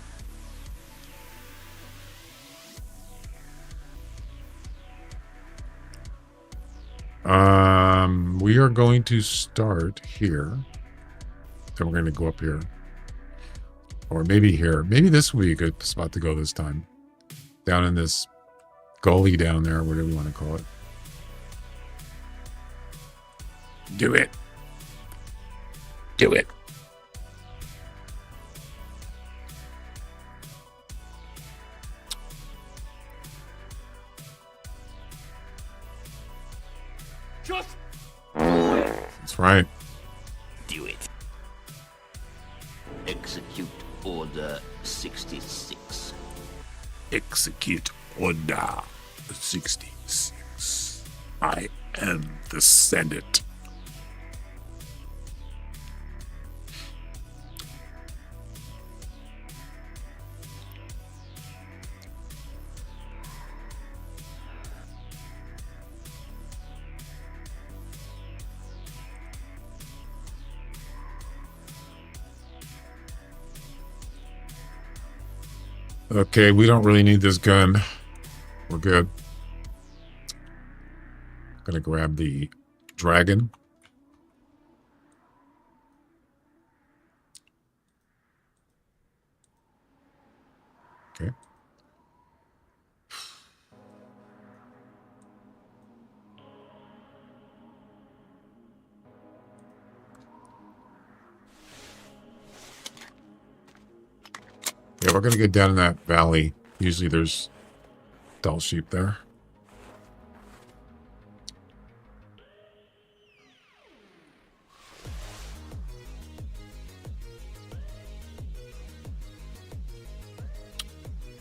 We are going to start here. Then we're going to go up here. Or maybe here. Maybe this will be a good spot to go this time. Down in this gully down there, whatever you want to call it. Do it. Do it. Just That's right. do it. Execute Order 66. Execute Order 66. I am the Senate. Okay, we don't really need this gun. We're good. Gonna grab the dragon. Okay. Yeah, we're gonna get down in that valley. Usually there's dull sheep there.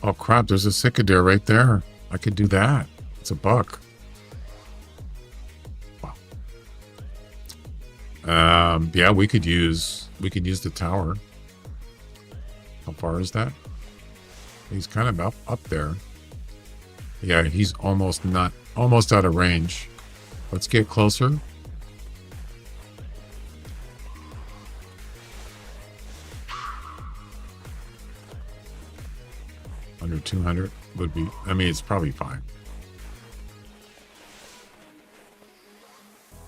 Oh crap, there's a cicadere right there. I could do that. It's a buck. Wow. Yeah, we could use the tower. How far is that? He's kind of up there. Yeah, he's almost out of range. Let's get closer. Under 200 would be, I mean, it's probably fine.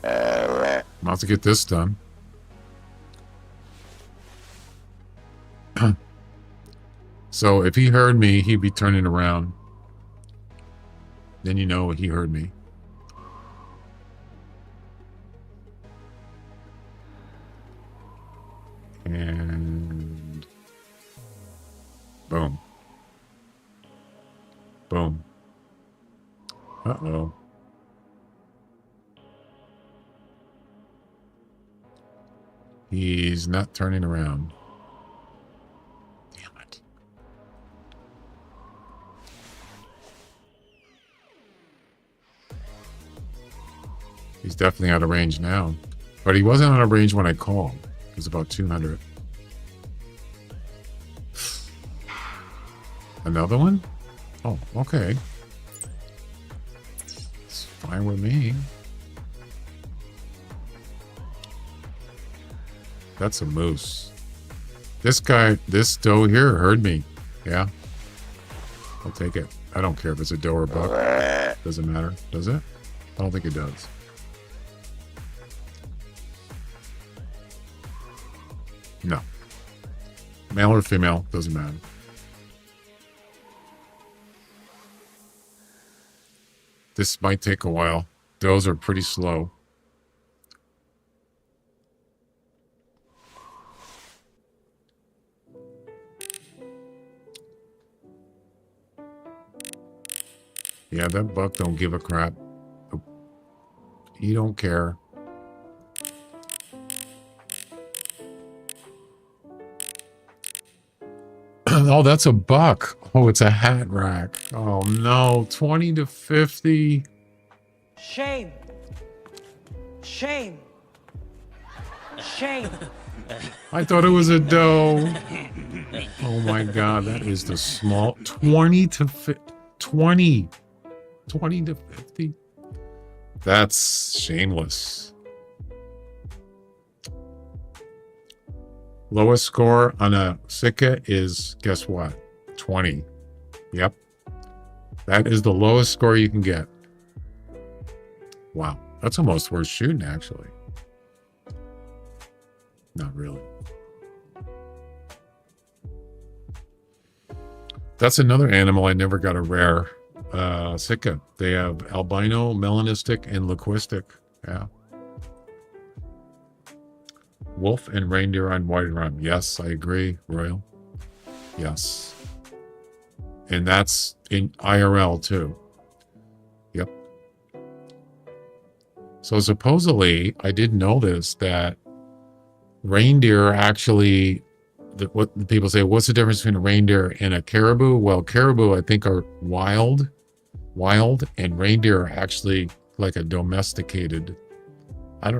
About to get this done. So if he heard me, he'd be turning around. Then you know he heard me. And boom. Boom. Uh-oh. He's not turning around. Damn it. He's definitely out of range now. But he wasn't out of range when I called. He was about 200. Another one? Oh, okay. It's fine with me. That's a moose. This doe here heard me. Yeah. I'll take it. I don't care if it's a doe or a buck. Doesn't matter. Does it? I don't think it does. No. Male or female, doesn't matter. This might take a while. Those are pretty slow. Yeah, that buck don't give a crap. He don't care. Oh, that's a buck. Oh, it's a hat rack. Oh no, 20 to 50. Shame. Shame. Shame. I thought it was a doe. Oh my god, that is the small 20 to 20 to 50. That's shameless. Lowest score on a Sitka is, guess what? 20. Yep. That is the lowest score you can get. Wow. That's almost worth shooting, actually. Not really. That's another animal I never got a rare. Sitka. They have albino, melanistic, and linguistic. Yeah. Wolf and reindeer on Whiterime. Yes, I agree, Royal. Yes. And that's in IRL too. Yep. So supposedly, I did know this, that reindeer actually, what people say, what's the difference between a reindeer and a caribou? Well, caribou, I think, are wild, and reindeer are actually like a domesticated. I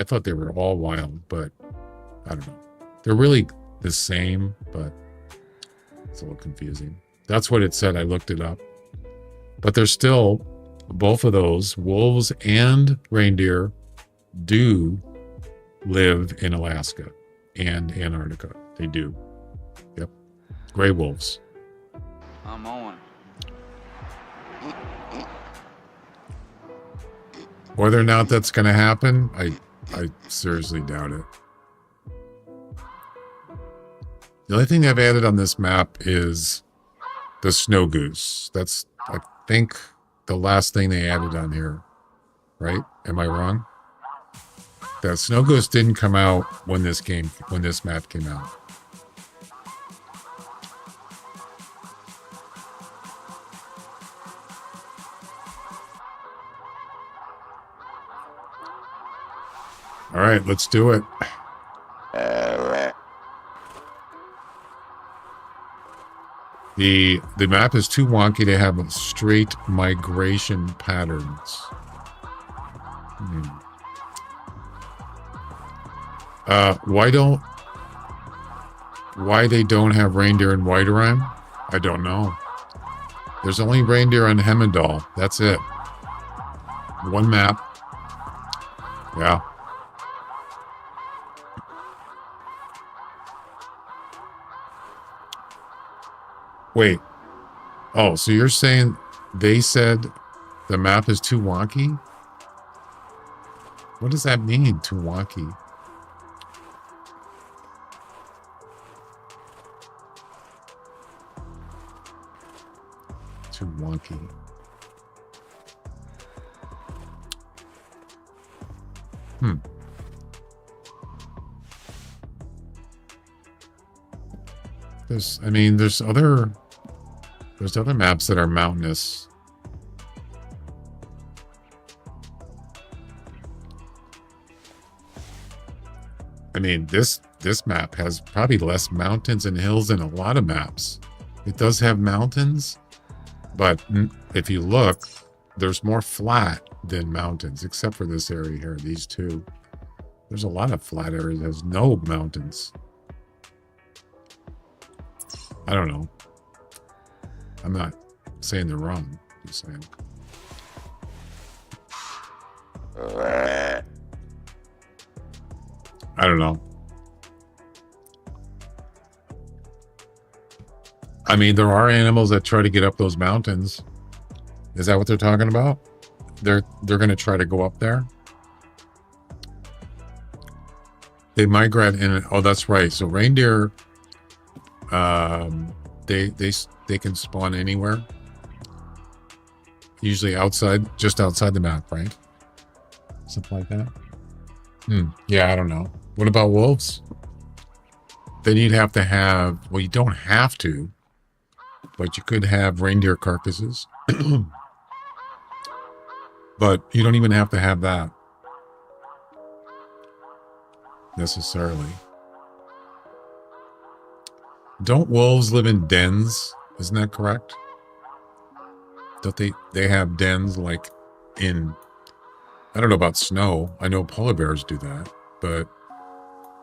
thought they were all wild, but I don't know. They're really the same, but it's a little confusing. That's what it said. I looked it up. But there's still, both of those, wolves and reindeer, do live in Alaska and Antarctica. They do. Yep. Gray wolves. I'm on. Whether or not that's going to happen, I seriously doubt it. The only thing I've added on this map is the snow goose. That's, I think, the last thing they added on here. Right? Am I wrong? That snow goose didn't come out when this map came out. All right, let's do it. The map is too wonky to have straight migration patterns. Why they don't have reindeer in Whiterime? I don't know. There's only reindeer on Hemendal. That's it. One map. Yeah. Wait. Oh, so you're saying they said the map is too wonky? What does that mean, too wonky? Too wonky. There's other maps that are mountainous. I mean, this map has probably less mountains and hills than a lot of maps. It does have mountains, but if you look, there's more flat than mountains, except for this area here, these two. There's a lot of flat areas. There's no mountains. I don't know. I'm not saying they're wrong. Just saying. I don't know. I mean, there are animals that try to get up those mountains. Is that what they're talking about? They're going to try to go up there? They migrate in. Oh, that's right. So reindeer They can spawn anywhere. Usually outside, just outside the map, right? Something like that. Yeah, I don't know. What about wolves? Then you'd have to have, well, you don't have to, but you could have reindeer carcasses. But you don't even have to have that necessarily. Don't wolves live in dens? Isn't that correct? Don't they have dens like in, I don't know about snow. I know polar bears do that, but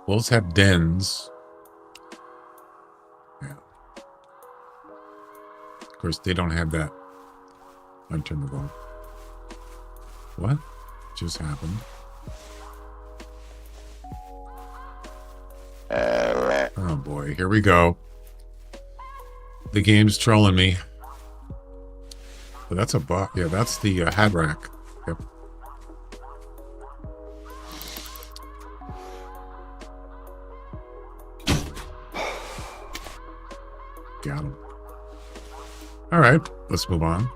wolves have dens. Yeah. Of course, they don't have that. I'm turning the ball. What just happened? Oh boy, here we go. The game's trolling me. But that's a bot. Yeah, that's the hat rack. Yep. Got him. All right, let's move on.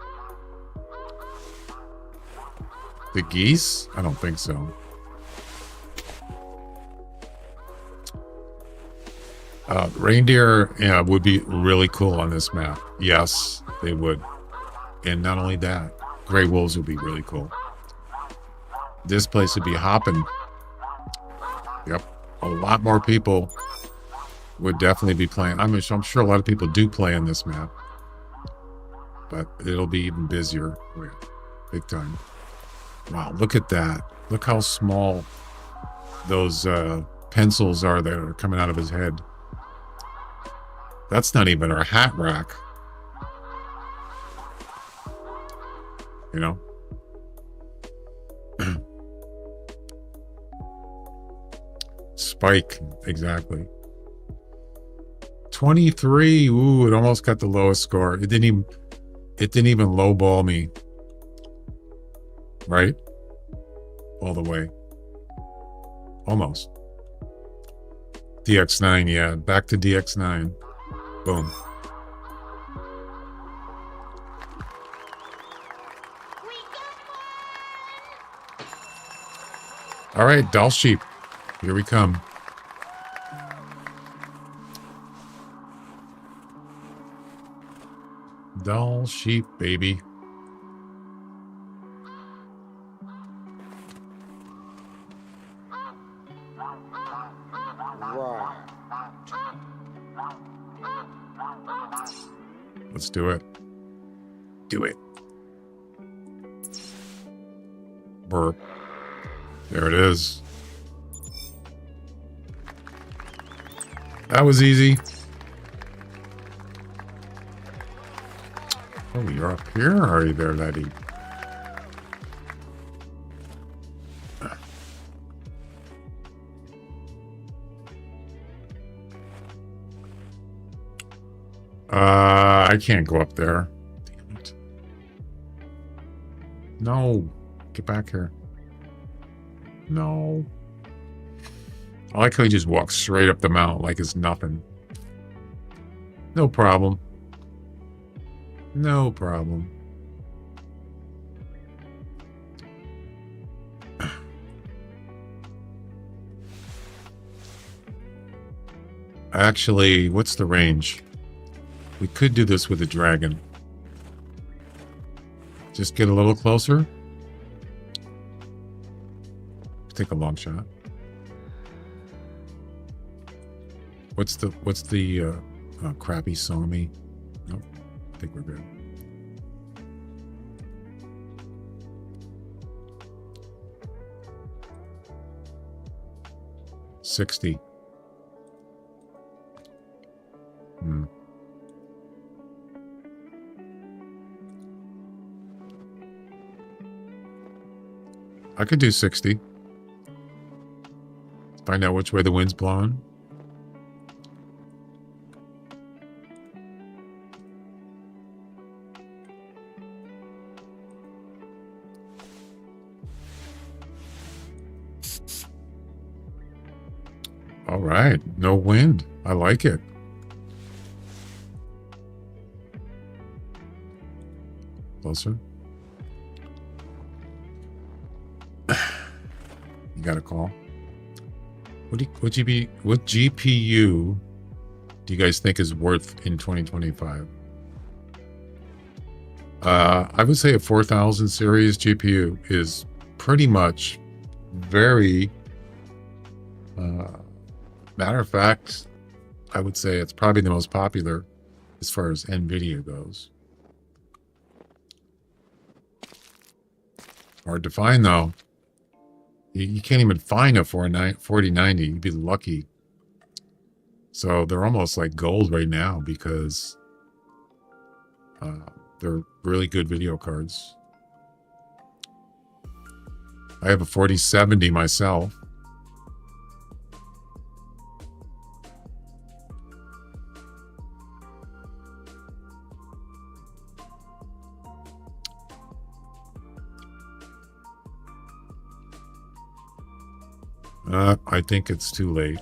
The geese? I don't think so. Reindeer, yeah, would be really cool on this map. Yes, they would. And not only that, gray wolves would be really cool. This place would be hopping. Yep. A lot more people would definitely be playing. I'm sure a lot of people do play on this map. But it'll be even busier. Big time. Wow, look at that. Look how small those pencils are that are coming out of his head. That's not even our hat rack. You know? Spike, exactly. 23. Ooh, it almost got the lowest score. It didn't even lowball me. Right? All the way. Almost. DX9, yeah. Back to DX9. Boom. All right, doll sheep. Here we come. Doll sheep, baby. Let's do it. Do it. Burp. There it is. That was easy. Oh, you're up here? Are you there, laddie? I can't go up there. Damn it. No. Get back here. No. I like how he just walks straight up the mountain like it's nothing. No problem. No problem. Actually, what's the range? We could do this with a dragon. Just get a little closer. Take a long shot. What's the crappy saw me? Nope. I think we're good. $60. I could do 60. Find out which way the wind's blowing. All right, no wind. I like it. Closer. You got a call. What GPU do you guys think is worth in 2025? I would say a 4000 series GPU is pretty much very, matter of fact, I would say it's probably the most popular as far as NVIDIA goes. Hard to find though. You can't even find a 4090. You'd be lucky. So they're almost like gold right now because they're really good video cards. I have a 4070 myself. I think it's too late.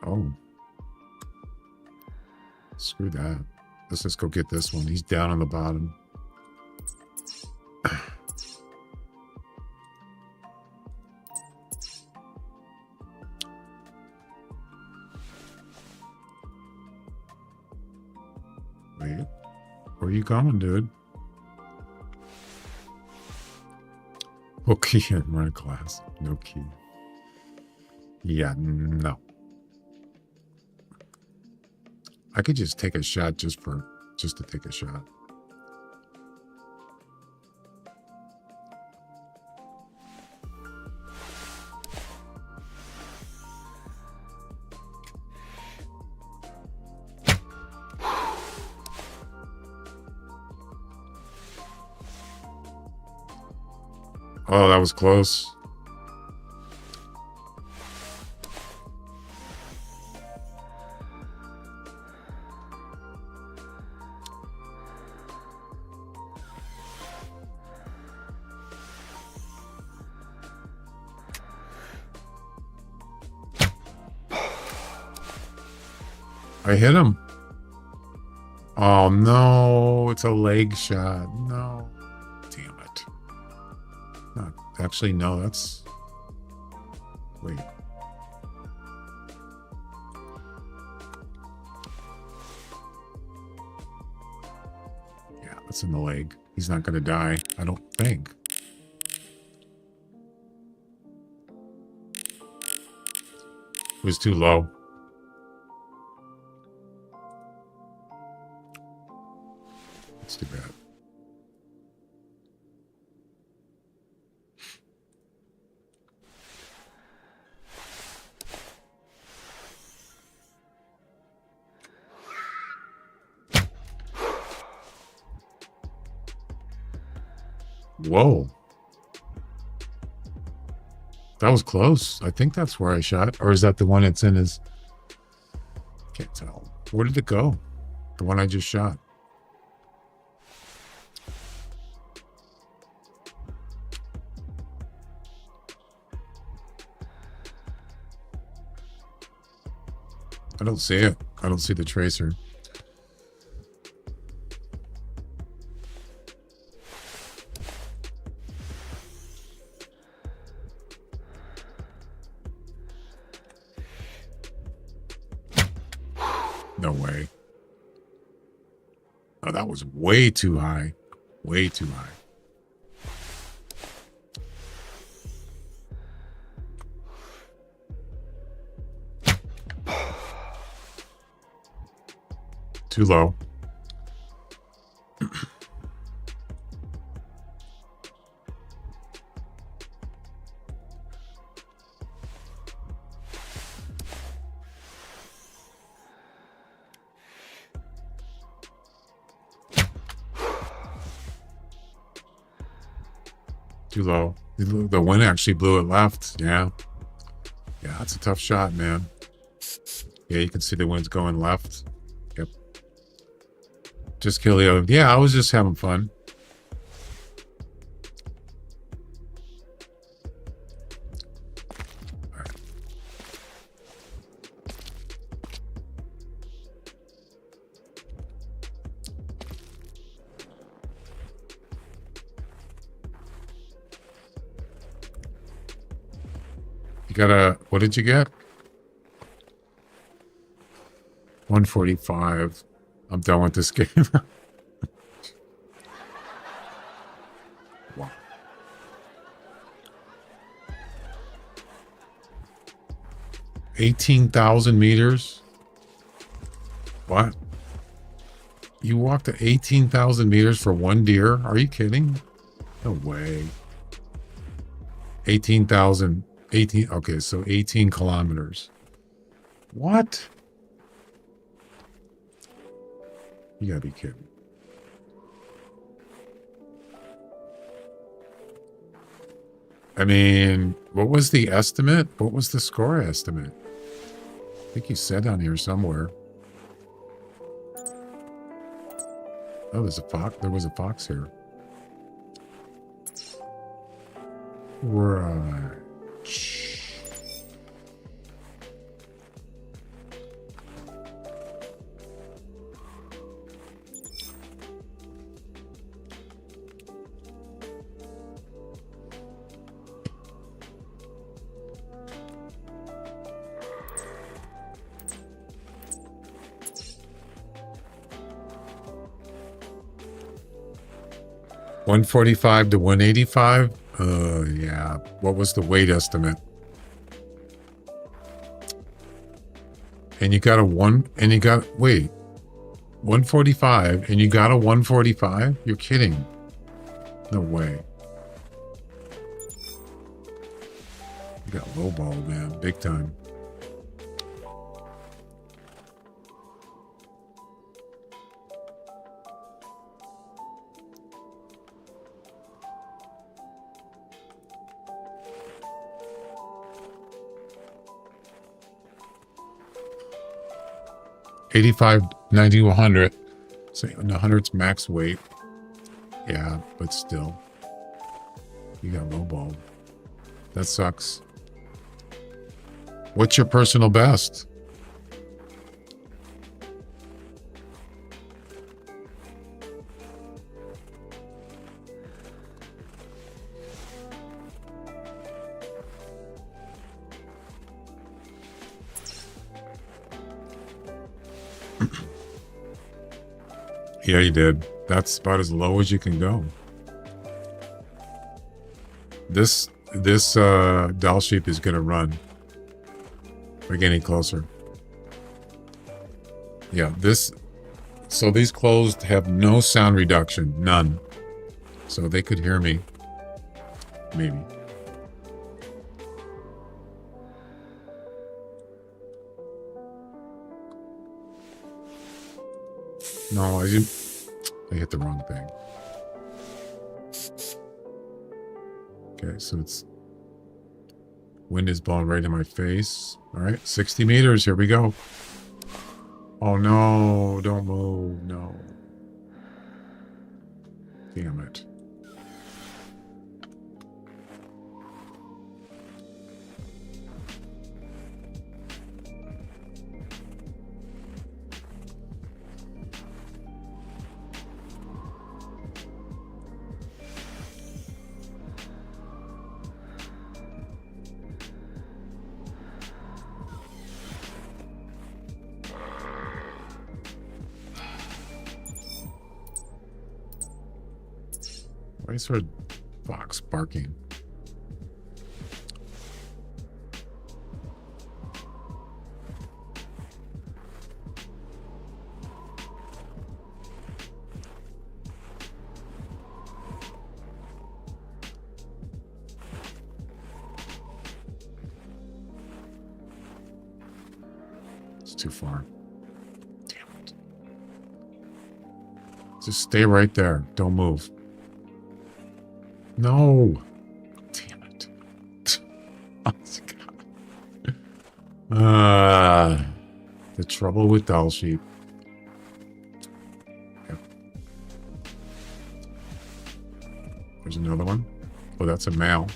Oh. Screw that. Let's just go get this one. He's down on the bottom. Wait. Where are you going, dude? Oh, key in run class. No key. Yeah, no. I could just take a shot just to take a shot. Oh, that was close. I hit him. Oh no, it's a leg shot. No. Damn it. Not actually, no, that's wait. Yeah, that's in the leg. He's not gonna die, I don't think. It was too low. That's too bad. Whoa. That was close. I think that's where I shot. Or is that the one that's in his... Can't tell. Where did it go? The one I just shot. I don't see it. I don't see the tracer. No way. Oh, that was way too high. Way too high. Too low. Too low. The wind actually blew it left. Yeah. Yeah, that's a tough shot, man. Yeah, you can see the wind's going left. Yep. Just kill the other. Yeah, I was just having fun. All right. You got a, what did you get? 145. I'm done with this game. Wow. 18,000 meters? What? You walked 18,000 meters for one deer? Are you kidding? No way. 18,000. 18. Okay, so 18 kilometers. What? You gotta be kidding. I mean, what was the estimate? What was the score estimate? I think you said on here somewhere. Oh, there's a fox. There was a fox here. Right. 145 to 185? Yeah. What was the weight estimate? And you got a wait. 145 and you got a 145? You're kidding. No way. You got lowball, man. Big time. $85, $90, 100. So 100's max weight. Yeah, but still. You got lowballed. That sucks. What's your personal best? Yeah, you did. That's about as low as you can go. This doll sheep is gonna run. We're getting closer. Yeah, so these closed have no sound reduction, none. So they could hear me. Maybe. No, I hit the wrong thing. Okay, so it's wind is blowing right in my face. All right, 60 meters. Here we go. Oh no, don't move. No. Damn it. Why is there a fox barking? It's too far. Damn it. Just stay right there. Don't move. No. Damn it. Oh, God. The trouble with doll sheep. Yep. There's another one. Oh, that's a male.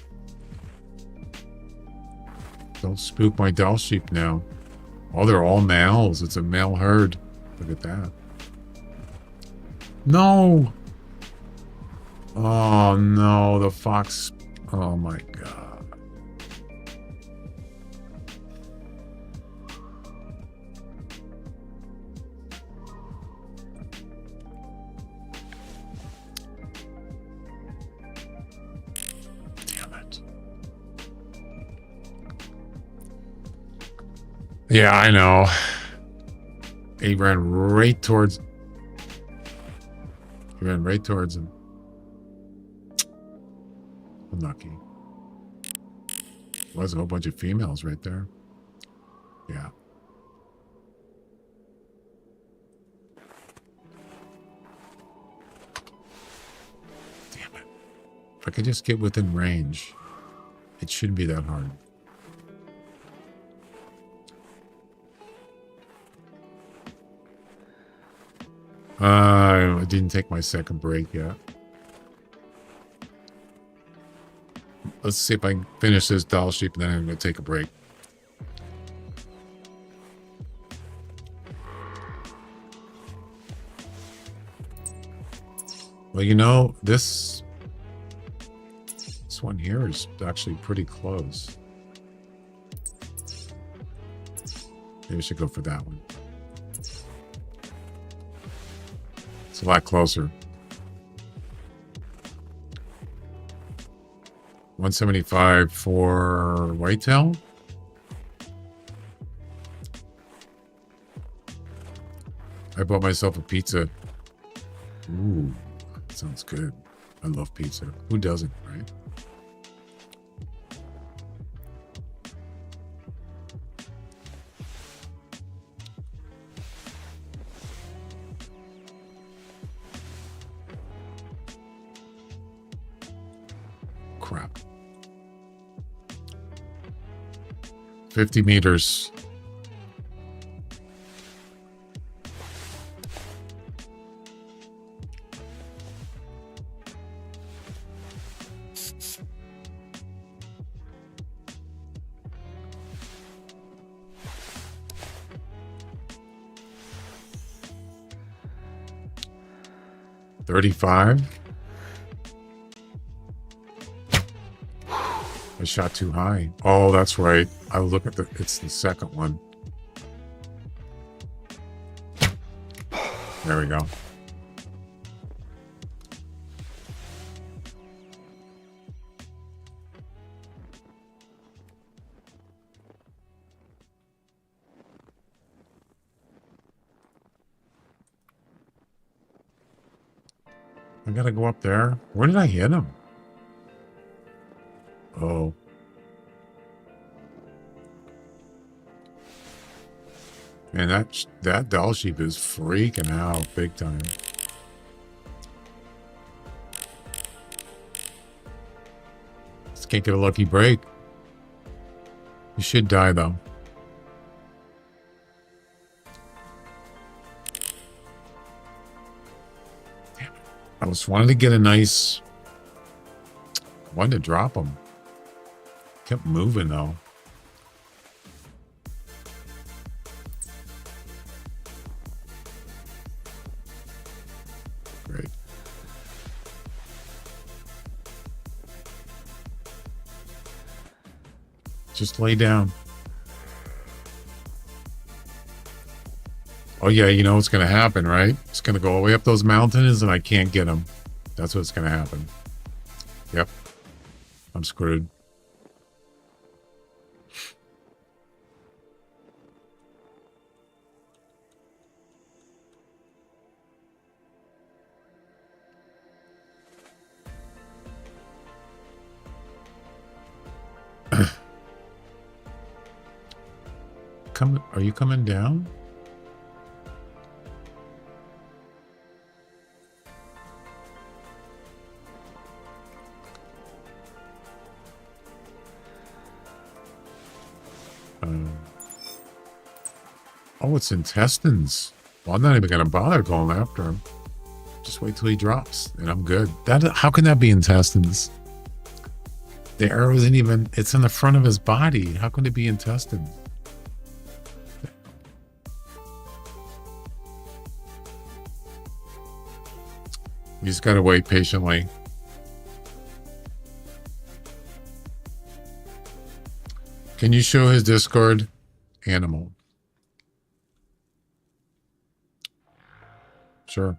Don't spook my doll sheep now. Oh, they're all males. It's a male herd. Look at that. No. Oh no, the fox. Oh my God. Yeah, I know. He ran right towards. He ran right towards him. Unlucky. Was a whole bunch of females right there. Yeah. Damn it. If I could just get within range, it shouldn't be that hard. I didn't take my second break yet. Let's see if I can finish this doll sheep and then I'm going to take a break. Well, you know, this one here is actually pretty close. Maybe we should go for that one. It's a lot closer. 175 for whitetail. I bought myself a pizza. Ooh, sounds good. I love pizza. Who doesn't, right? Crap. 50 meters. $35. I shot too high. Oh, that's right. I look at it's the second one. There we go. I gotta go up there. Where did I hit him? Oh. Man, that doll sheep is freaking out big time. Just can't get a lucky break. You should die though. Damn it. I just wanted to get a nice. Wanted to drop him. Kept moving though. Great. Just lay down. Oh yeah, you know what's gonna happen, right? It's gonna go all the way up those mountains and I can't get him. That's what's gonna happen. Yep. I'm screwed. Are you coming down? Oh, it's intestines. Well, I'm not even going to bother going after him. Just wait till he drops, and I'm good. How can that be intestines? The arrow isn't even, it's in the front of his body. How can it be intestines? You just got to wait patiently. Can you show his Discord animal? Sure.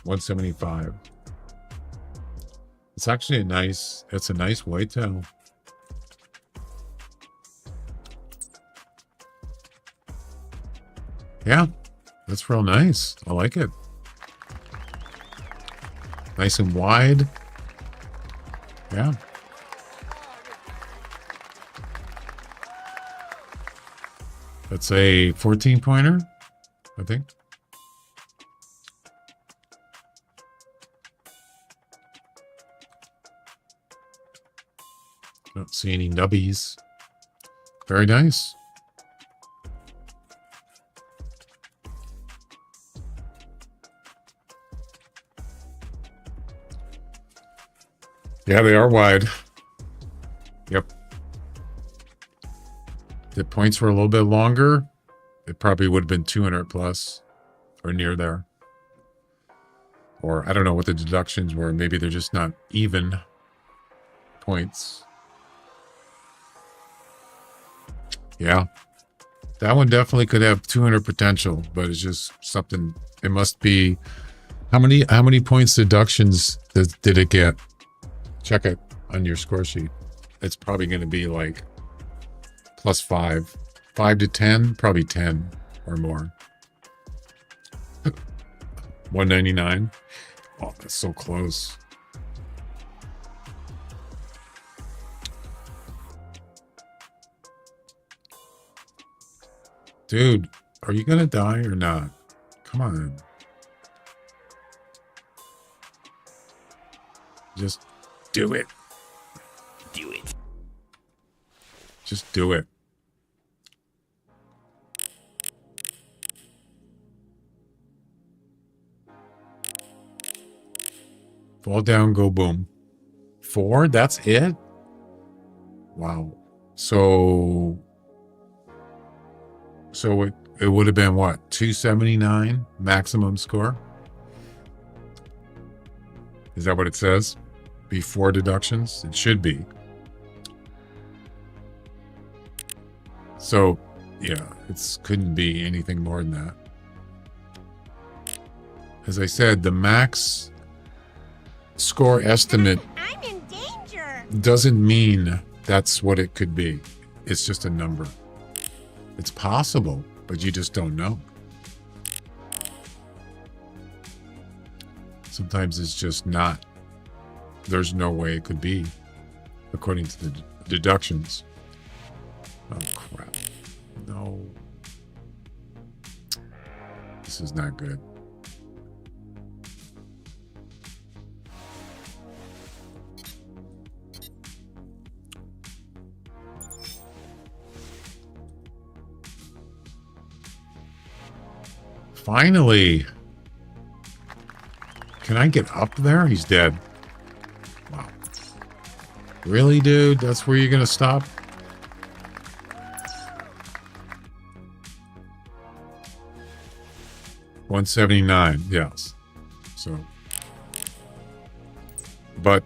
$175. It's actually it's a nice whitetail. Yeah, that's real nice. I like it. Nice and wide. Yeah. That's a 14 pointer, I think. Don't see any nubbies. Very nice. Yeah, they are wide. Yep. The points were a little bit longer. It probably would have been 200 plus or near there. Or I don't know what the deductions were. Maybe they're just not even points. Yeah. That one definitely could have 200 potential, but it's just something. It must be. How many points deductions did it get? Check it on your score sheet. It's probably going to be like +5. 5 to 10, probably 10 or more. 199. Oh, that's so close. Dude, are you going to die or not? Come on. Just do it. Do it. Just do it. Fall down, go boom. 4? That's it? Wow. So it would have been what? 279 maximum score? Is that what it says? Before deductions? It should be. So, yeah, it couldn't be anything more than that. As I said, the max score estimate I'm in danger. doesn't mean that's what it could be. It's just a number. It's possible, but you just don't know. Sometimes it's just not. There's no way it could be, according to the deductions. Oh, crap. No. This is not good. Finally. Can I get up there? He's dead. Wow. Really, dude? That's where you're going to stop? $179, yes. So, but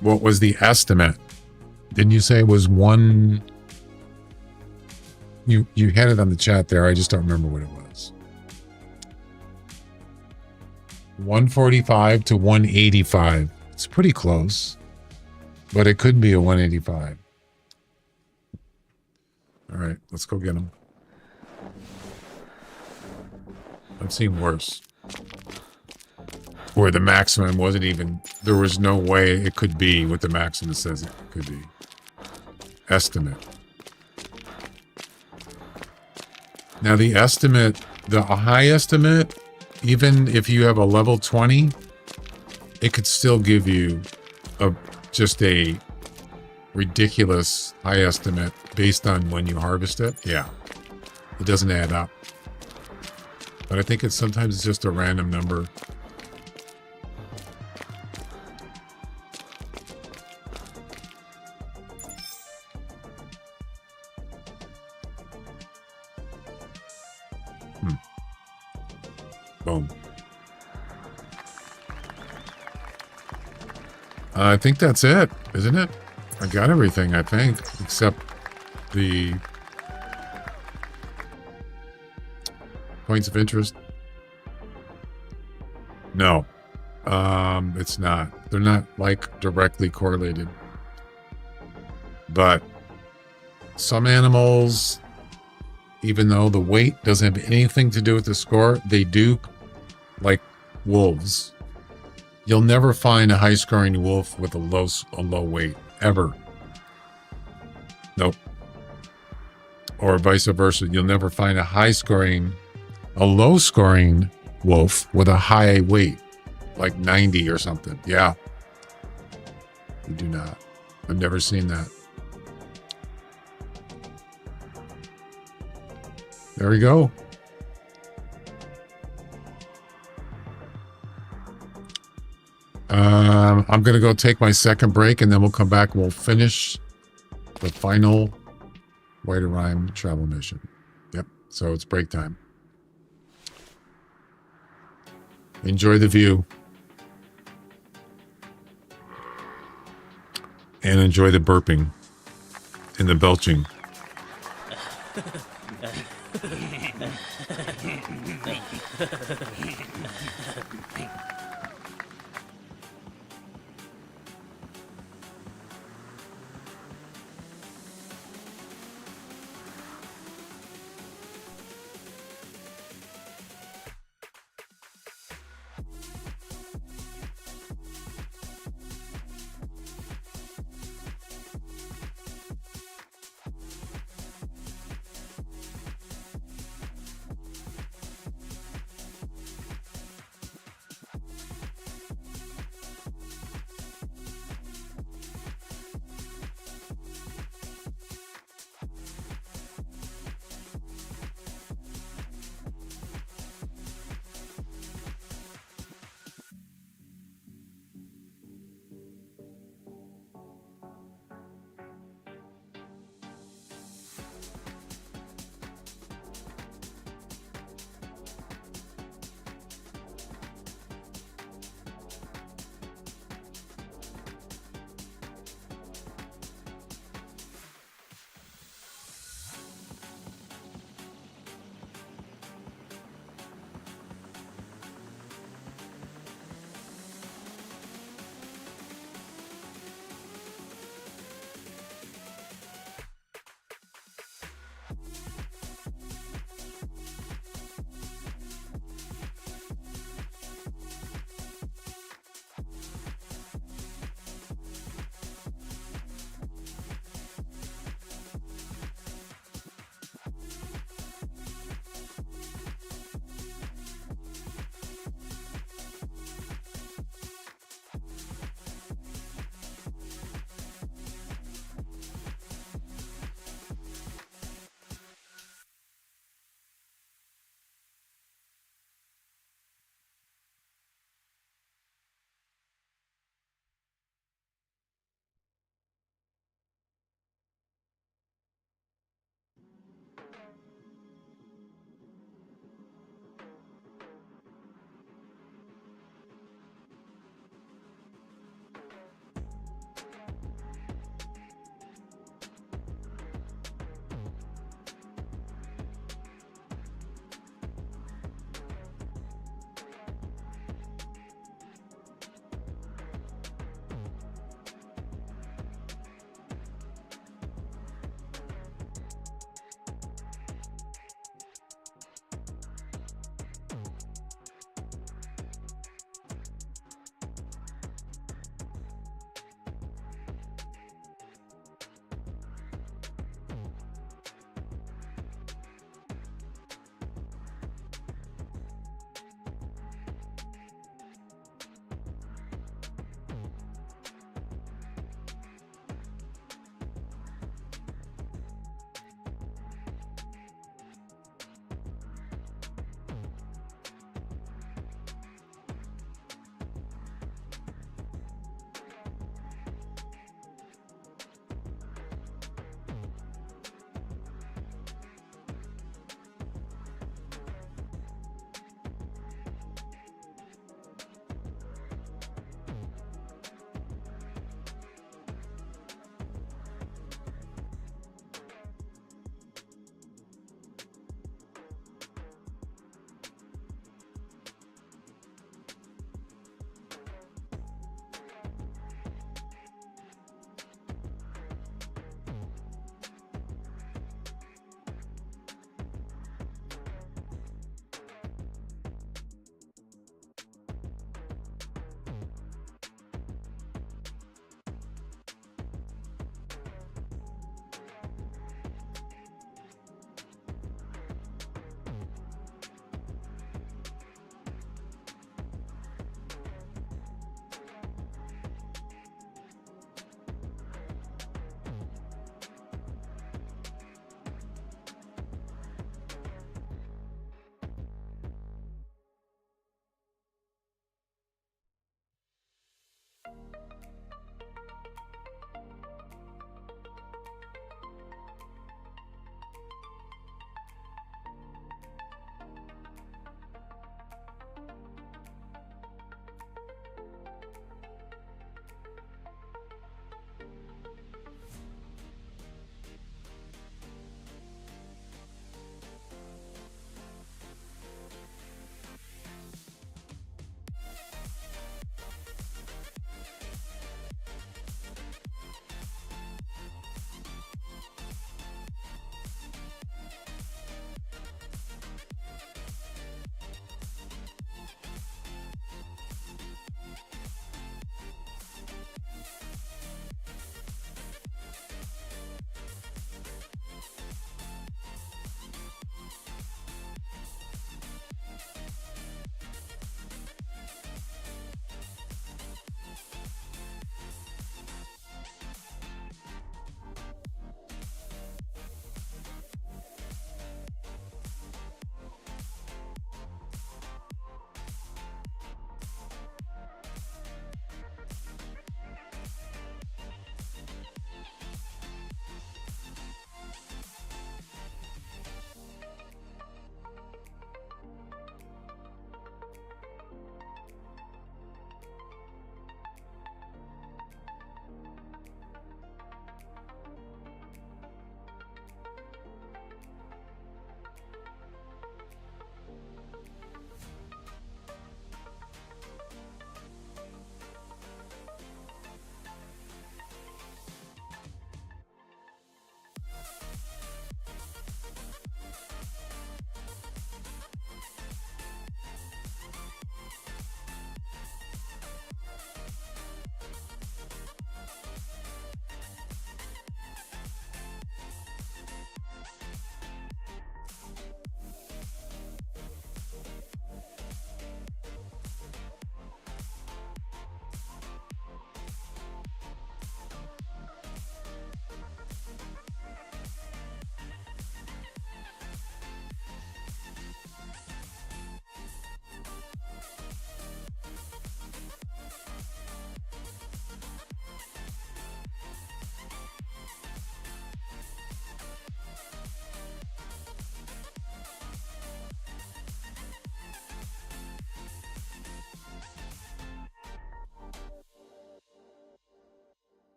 what was the estimate? Didn't you say it was one? You had it on the chat there. I just don't remember what it was. 145 to 185. It's pretty close, but it could be a 185. All right, let's go get him. I've seen worse, where the maximum wasn't even, there was no way it could be what the maximum says it could be. Estimate. Now the estimate, the high estimate, even if you have a level 20, it could still give you just a ridiculous high estimate based on when you harvest it. Yeah, it doesn't add up. But I think sometimes it's just a random number. Boom. I think that's it, isn't it? I got everything, I think, except the points of interest. No, it's not. They're not like directly correlated. But some animals, even though the weight doesn't have anything to do with the score, they do, like wolves. You'll never find a high-scoring wolf with a low weight, ever. Nope. Or vice versa. You'll never find a low-scoring wolf with a high weight, like 90 or something. Yeah. You do not. I've never seen that. There we go. I'm going to go take my second break, and then we'll come back and we'll finish the final Whiterime travel mission. Yep. So it's break time. Enjoy the view. And enjoy the burping and the belching.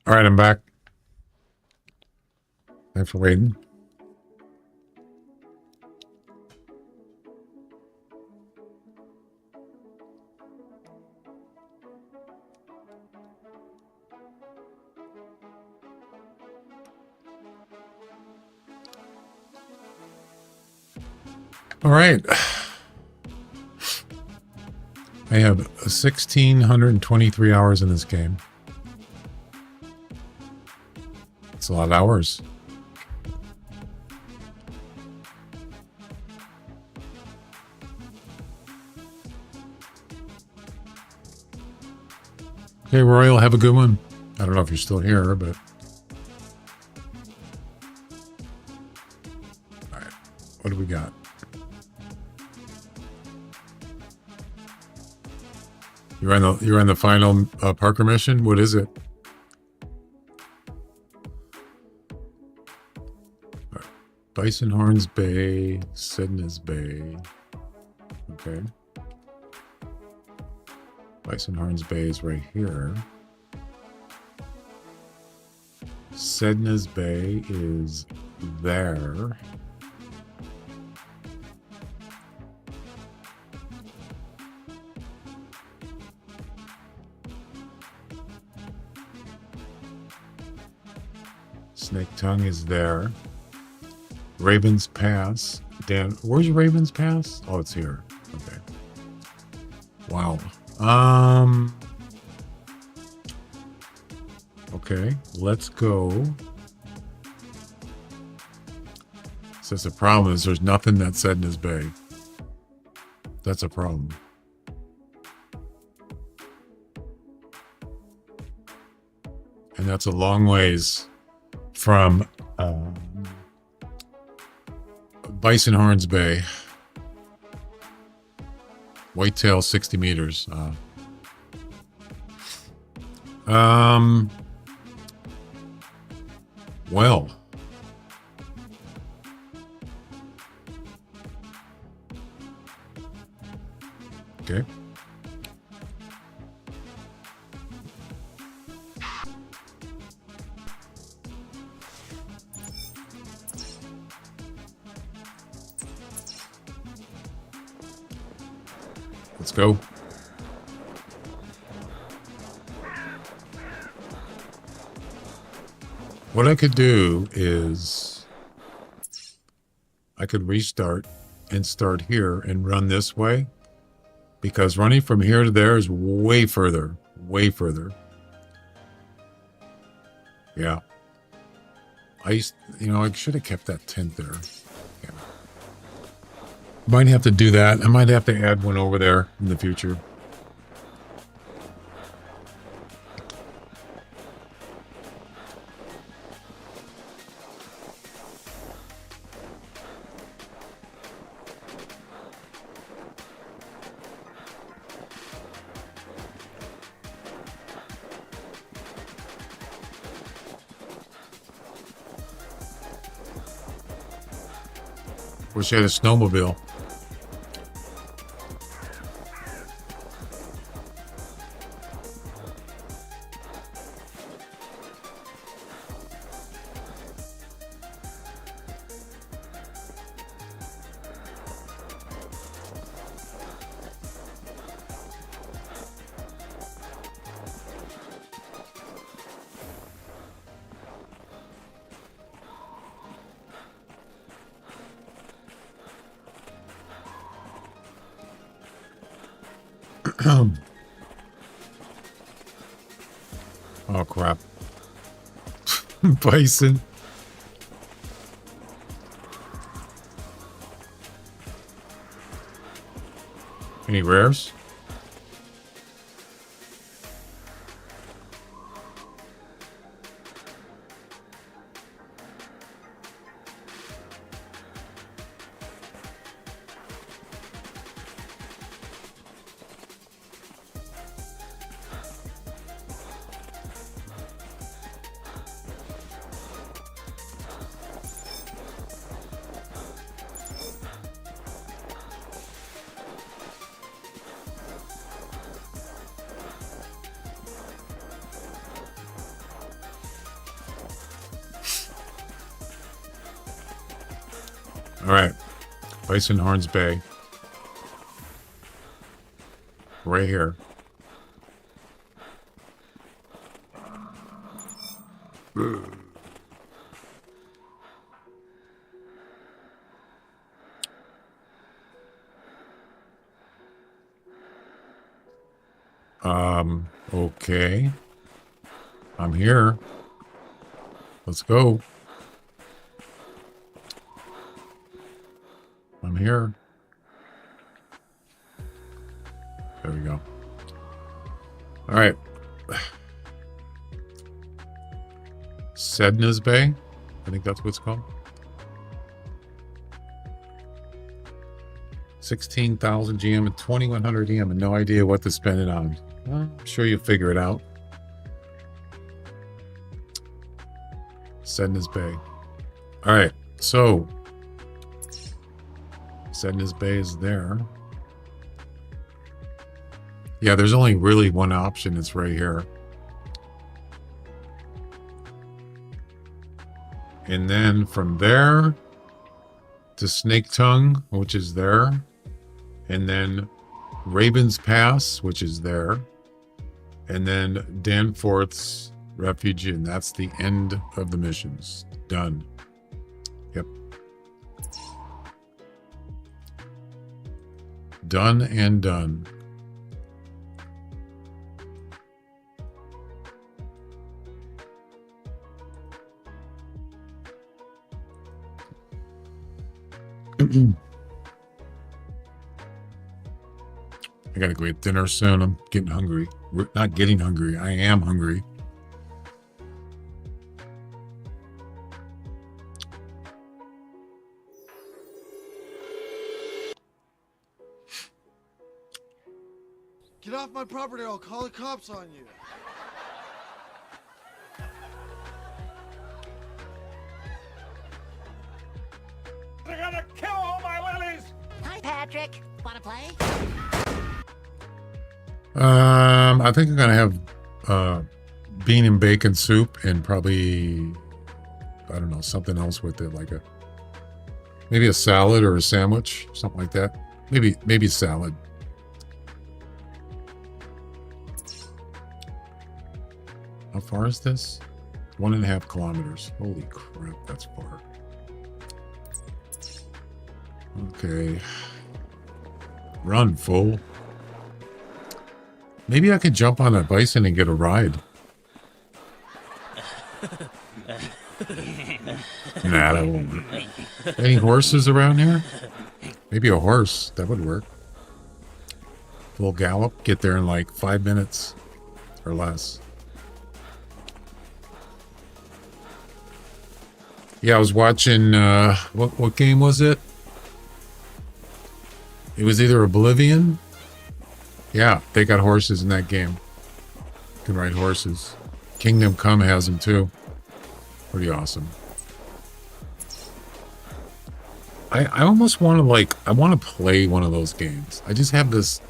All right, I'm back. Thanks for waiting. All right. I have 1,623 hours in this game. It's a lot of hours. Okay, Royal, have a good one. I don't know if you're still here, but... All right, what do we got? You're on the final Parker mission? What is it? Right. Bison Horns Bay, Sedna's Bay. Okay. Bison Horns Bay is right here. Sedna's Bay is there. Snake Tongue is there. Raven's Pass. Dan, where's Raven's Pass? Oh, it's here. Okay. Wow. Okay, let's go. Says the problem is there's nothing that said in his bay. That's a problem. And that's a long ways from Bison Horns Bay. Whitetail 60 meters. Well. Okay. Let's go. What I could do is I could restart and start here and run this way, because running from here to there is way further, way further. Yeah. I should have kept that tent there. Yeah. Might have to do that. I might have to add one over there in the future. Wish I had a snowmobile. Oh crap. Bison. Any rares? All right. Bison Horns Bay. Right here. Okay. I'm here. Let's go. I'm here. There we go. All right. Sedna's Bay. I think that's what it's called. 16,000 GM and 2,100 EM and no idea what to spend it on. Well, I'm sure you'll figure it out. Sedna's Bay. All right. So Sedna's Bay is there. Yeah, there's only really one option. It's right here. And then from there to Snake Tongue, which is there. And then Raven's Pass, which is there. And then Danforth's Refuge, and that's the end of the missions. Done. Yep. Done and done. I gotta go eat dinner soon. I'm getting hungry. Not getting hungry. I am hungry. Get off my property or I'll call the cops on you. They're gonna kill all my lilies! Hi, Patrick. Wanna play? I think I'm gonna have bean and bacon soup and probably, I don't know, something else with it, like maybe a salad or a sandwich, something like that. Maybe salad. How far is this? 1.5 kilometers. Holy crap, that's far. Okay. Run, fool. Maybe I could jump on a bison and get a ride. Nah, that won't work. Any horses around here? Maybe a horse. That would work. Full gallop. Get there in like 5 minutes or less. Yeah, I was watching, what game was it? It was either Oblivion. Yeah, they got horses in that game. You can ride horses. Kingdom Come has them too. Pretty awesome. I almost want to I want to play one of those games. I just have this,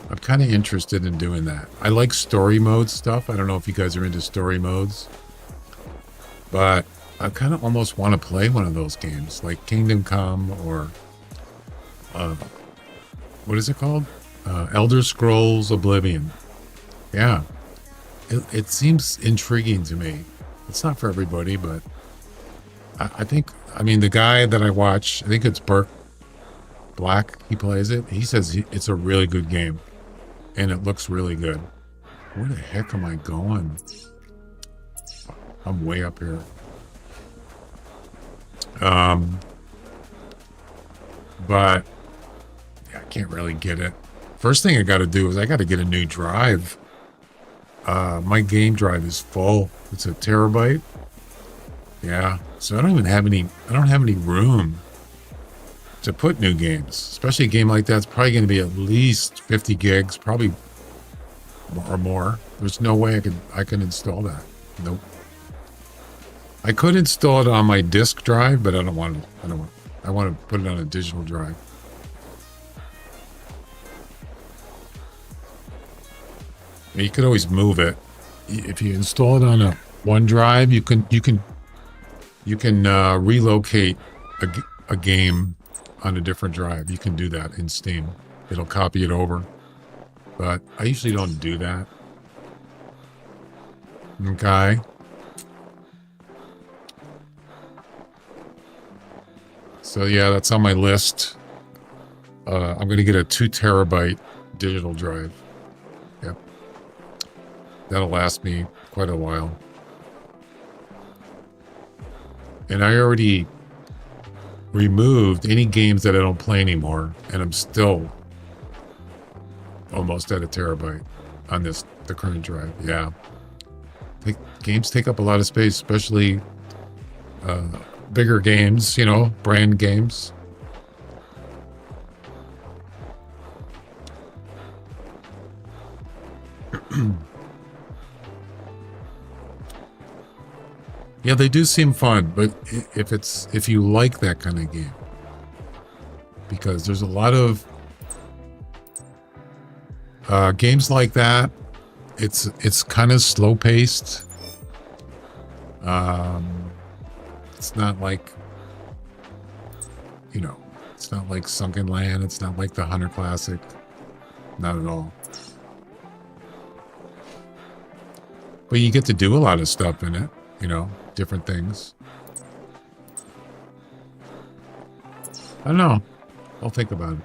I'm kind of interested in doing that. I like story mode stuff. I don't know if you guys are into story modes. But I kind of almost want to play one of those games. Like Kingdom Come or, what is it called? Elder Scrolls Oblivion. Yeah. It seems intriguing to me. It's not for everybody, but I think, the guy that I watch, I think it's Burke Black, he plays it. He says it's a really good game. And it looks really good. Where the heck am I going? I'm way up here. But yeah, I can't really get it. First thing I got to do is I got to get a new drive. My game drive is full. It's a terabyte. Yeah, so I don't have any room to put new games. Especially a game like that's probably going to be at least 50 gigs, probably or more. There's no way I can install that. Nope. I could install it on my disk drive, but I don't want to. I want to put it on a digital drive. You could always move it. If you install it on a OneDrive, you can relocate a game on a different drive. You can do that in Steam. It'll copy it over. But I usually don't do that. Okay. So yeah, that's on my list. I'm going to get a 2 terabyte digital drive. Yep. That'll last me quite a while. And I already removed any games that I don't play anymore, and I'm still almost at a terabyte on the current drive. Yeah. Games take up a lot of space, especially bigger games, you know, brand games. Yeah, they do seem fun, but if you like that kind of game, because there's a lot of games like that. It's kind of slow paced. It's not like, you know, it's not like Sunken Land. It's not like the Hunter Classic. Not at all. But you get to do a lot of stuff in it, you know, different things. I don't know. I'll think about it.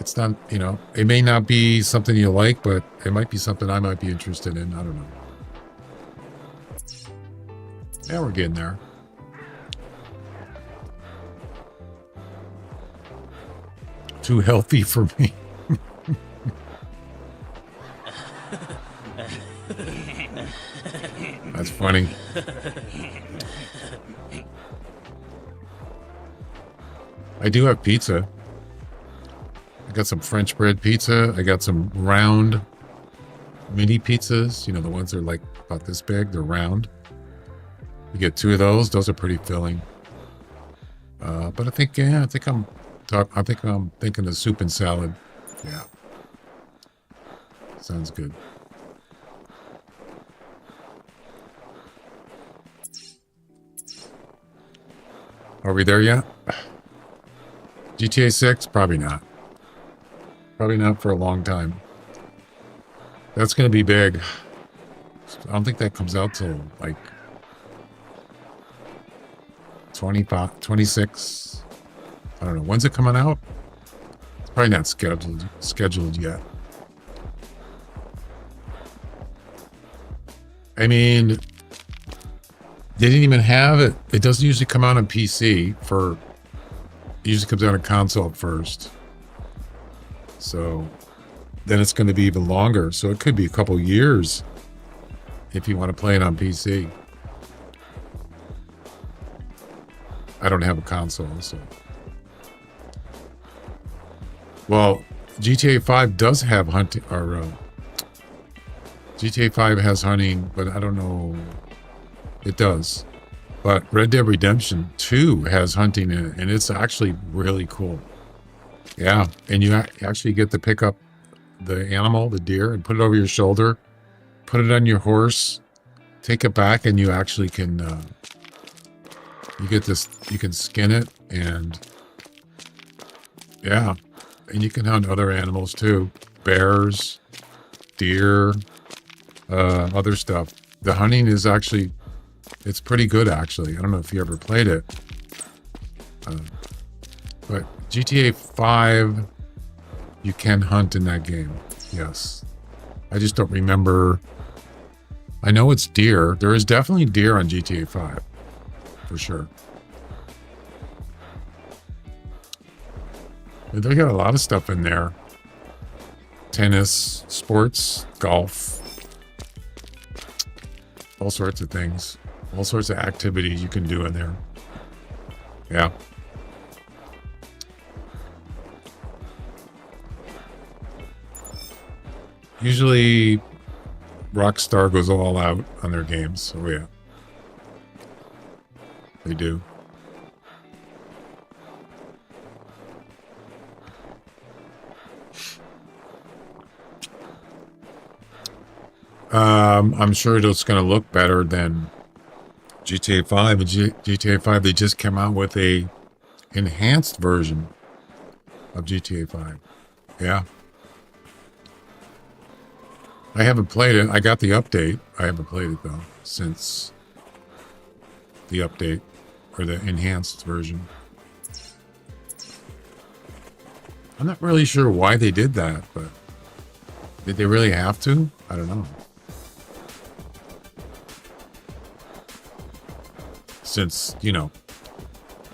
It's not, you know, it may not be something you like, but it might be something I might be interested in. I don't know. Yeah, we're getting there. Too healthy for me. That's funny. I do have pizza. I got some French bread pizza. I got some round mini pizzas. You know, the ones that are like about this big. They're round. You get 2 of those. Those are pretty filling. But I think, yeah, I think I'm thinking of soup and salad. Yeah. Sounds good. Are we there yet? GTA 6? Probably not. Probably not for a long time. That's going to be big. I don't think that comes out till like 25, 26. I don't know. When's it coming out? It's probably not scheduled yet. I mean, they didn't even have it. It doesn't usually come out on PC it usually comes out on console first. So then it's going to be even longer. So it could be a couple years if you want to play it on PC. I don't have a console, so. Well, GTA 5 does have hunting, or GTA 5 has hunting, but I don't know. It does. But Red Dead Redemption 2 has hunting in it, and it's actually really cool. Yeah, and you actually get to pick up the animal, the deer, and put it over your shoulder, put it on your horse, take it back, and you actually can, you get this, you can skin it, and yeah, and you can hunt other animals too. Bears, deer, other stuff. The hunting is actually, it's pretty good actually. I don't know if you ever played it. But GTA 5, you can hunt in that game. Yes. I just don't remember. I know it's deer. There is definitely deer on GTA 5. For sure. They got a lot of stuff in there. Tennis, sports, golf. All sorts of things. All sorts of activities you can do in there. Yeah. Usually, Rockstar goes all out on their games, so yeah. They do. I'm sure it's going to look better than GTA 5 and GTA 5, they just came out with a enhanced version of GTA 5. Yeah. I haven't played it. I got the update. I haven't played it though since the update or the enhanced version. I'm not really sure why they did that, but did they really have to? I don't know. Since, you know,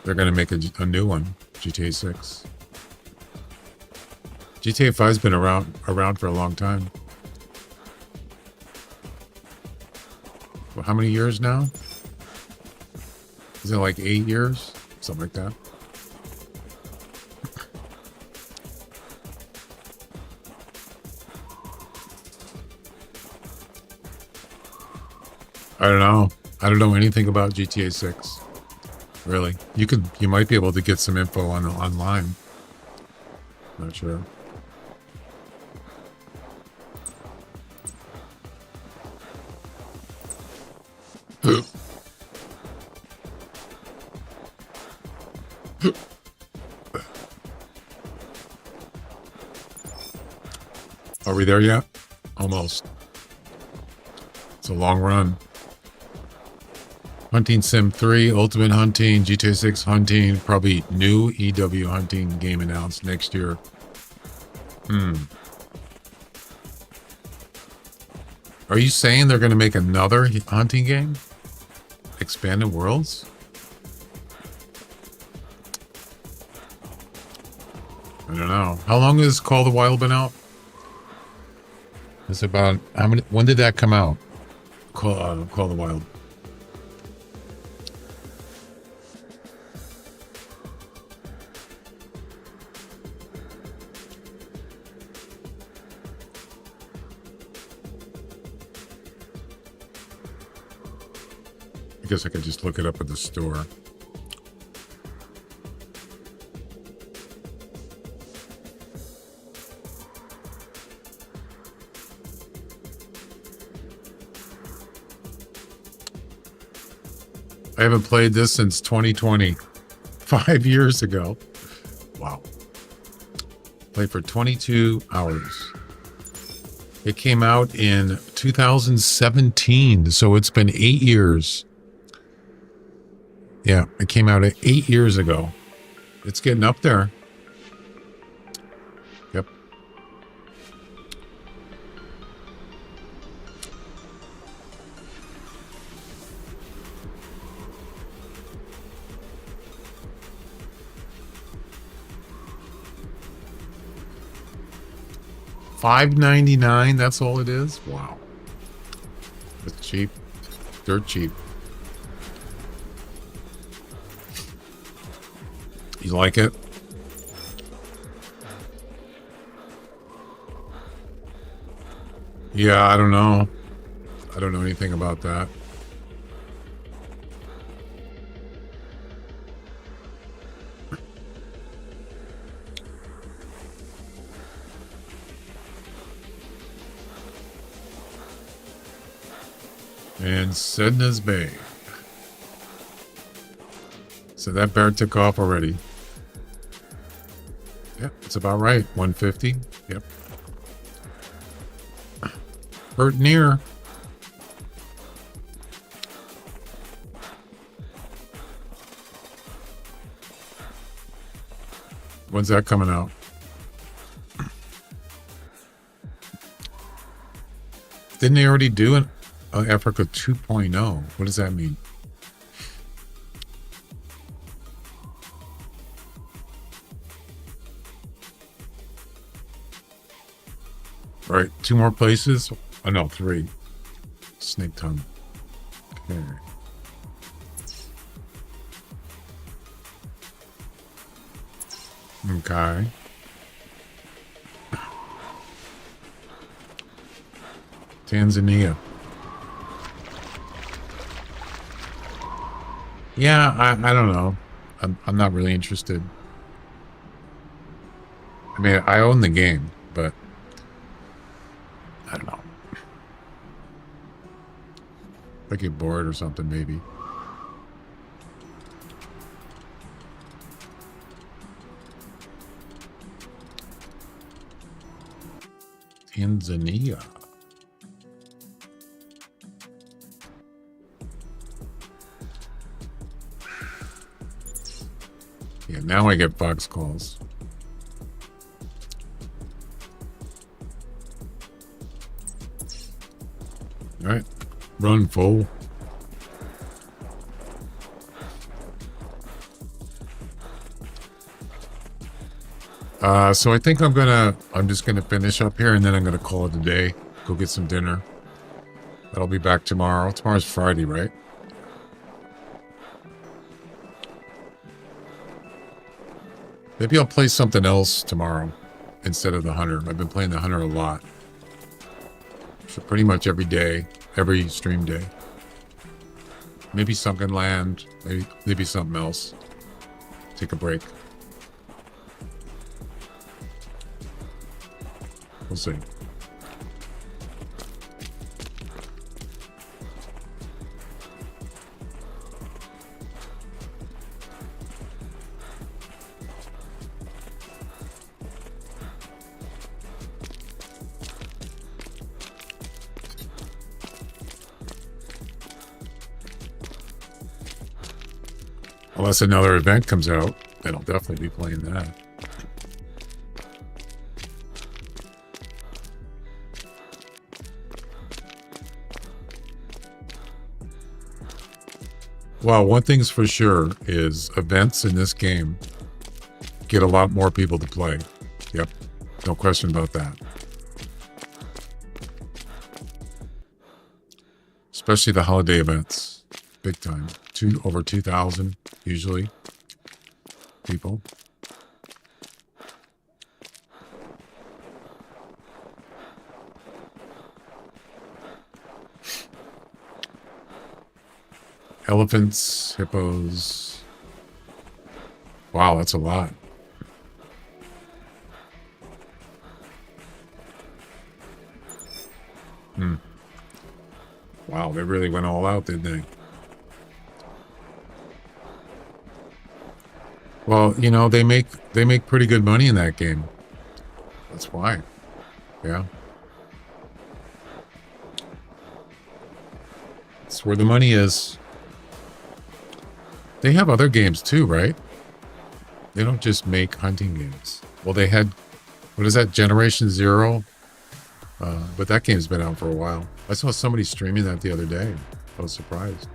they're going to make a new one, GTA 6. GTA 5's been around for a long time. Well, how many years now? Is it like 8 years? Something like that. I don't know. I don't know anything about GTA 6. Really. You might be able to get some info online. Not sure. Are we there yet? Almost. It's a long run. Hunting Sim 3, Ultimate Hunting, GTA 6 Hunting, probably new EW Hunting game announced next year. Are you saying they're going to make another hunting game? Expanded Worlds? I don't know. How long has Call of the Wild been out? It's about how many? When did that come out? Call of the Wild. I guess I could just look it up at the store. I haven't played this since 2020. 5 years ago. Wow. Played for 22 hours. It came out in 2017, so it's been 8 years. Yeah, it came out 8 years ago. It's getting up there. Yep. $5.99, that's all it is? Wow. It's cheap. Dirt cheap. You like it? Yeah, I don't know. I don't know anything about that. And Sedna's Bay. So that bear took off already. Yep, it's about right. 150. Yep. Hurt near. When's that coming out? Didn't they already do an Africa 2.0? What does that mean? All right, 2 more places. Oh no, 3. Snake tongue. Okay. Okay. Tanzania. Yeah, I don't know. I'm not really interested. I mean, I own the game, but I don't know. If I get bored or something, maybe. Tanzania. Yeah, now I get Fox calls. All right, run full. So I think I'm just gonna finish up here and then I'm gonna call it a day. Go get some dinner. I'll be back tomorrow. Tomorrow's Friday, right? Maybe I'll play something else tomorrow instead of the Hunter. I've been playing the Hunter a lot. So pretty much every day, every stream day. Maybe Sunken Land, maybe something else. Take a break. We'll see. Unless another event comes out, then I'll definitely be playing that. Well, one thing's for sure is events in this game get a lot more people to play. Yep, no question about that. Especially the holiday events, big time. Over 2,000 usually people. Elephants, hippos. Wow, that's a lot. Wow, they really went all out, didn't they? Well, you know, they make pretty good money in that game. That's why. Yeah. That's where the money is. They have other games too, right? They don't just make hunting games. Well, they had, what is that, Generation Zero? But that game's been out for a while. I saw somebody streaming that the other day. I was surprised.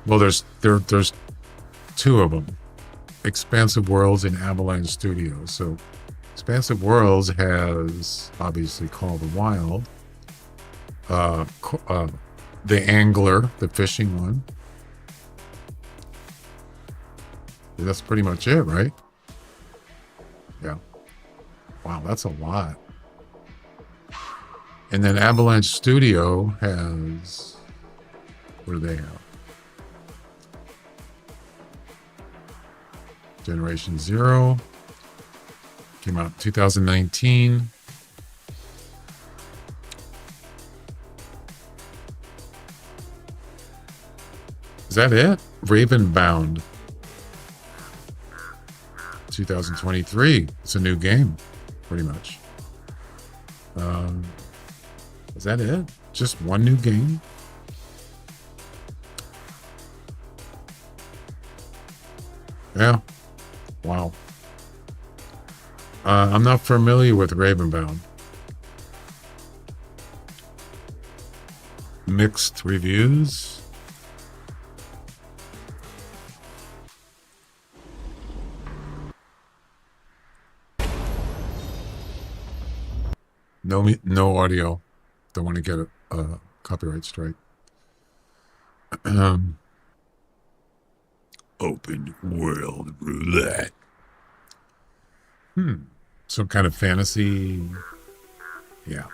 Well, there's two of them, Expansive Worlds and Avalanche Studios. So Expansive Worlds has obviously Call of the Wild, the Angler, the fishing one. That's pretty much it, right? Yeah. Wow, that's a lot. And then Avalanche Studio has, what do they have? Generation Zero. Came out 2019. Is that it? Ravenbound. 2023. It's a new game, pretty much. Is that it? Just one new game? Yeah. Wow. I'm not familiar with Ravenbound. Mixed reviews. No audio. Don't want to get a copyright strike. Open world roulette. Some kind of fantasy. Yeah.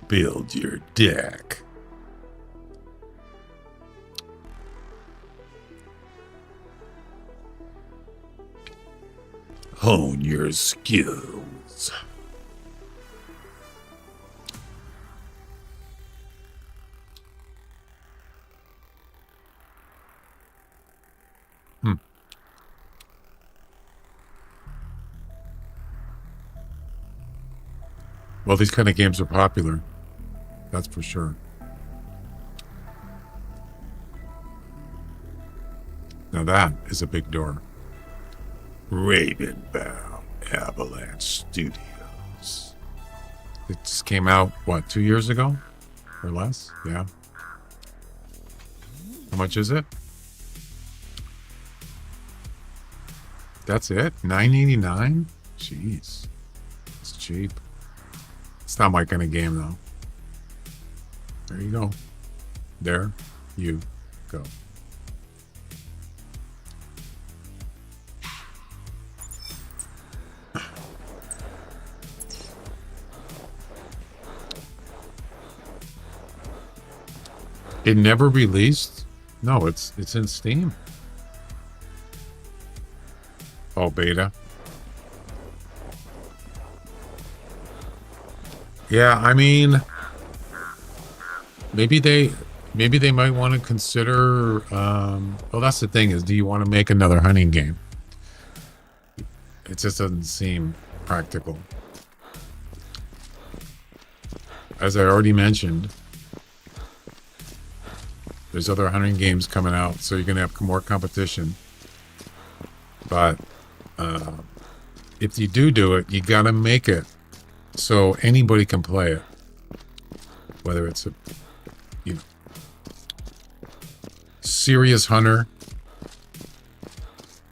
Build your deck. Hone your skills. Well, these kind of games are popular. That's for sure. Now that is a big door. Ravenbound Avalanche Studios. It just came out, what, 2 years ago? Or less? Yeah. How much is it? That's it? $9.89? Jeez. It's cheap. It's not my kind of game, though. There you go. There you go. It never released? No, it's in Steam. Oh, beta. Yeah, I mean, maybe they might want to consider. Well, that's the thing is, do you want to make another hunting game? It just doesn't seem practical. As I already mentioned, there's other hunting games coming out, so you're gonna have more competition. But if you do it, you gotta make it so anybody can play it, whether it's a serious hunter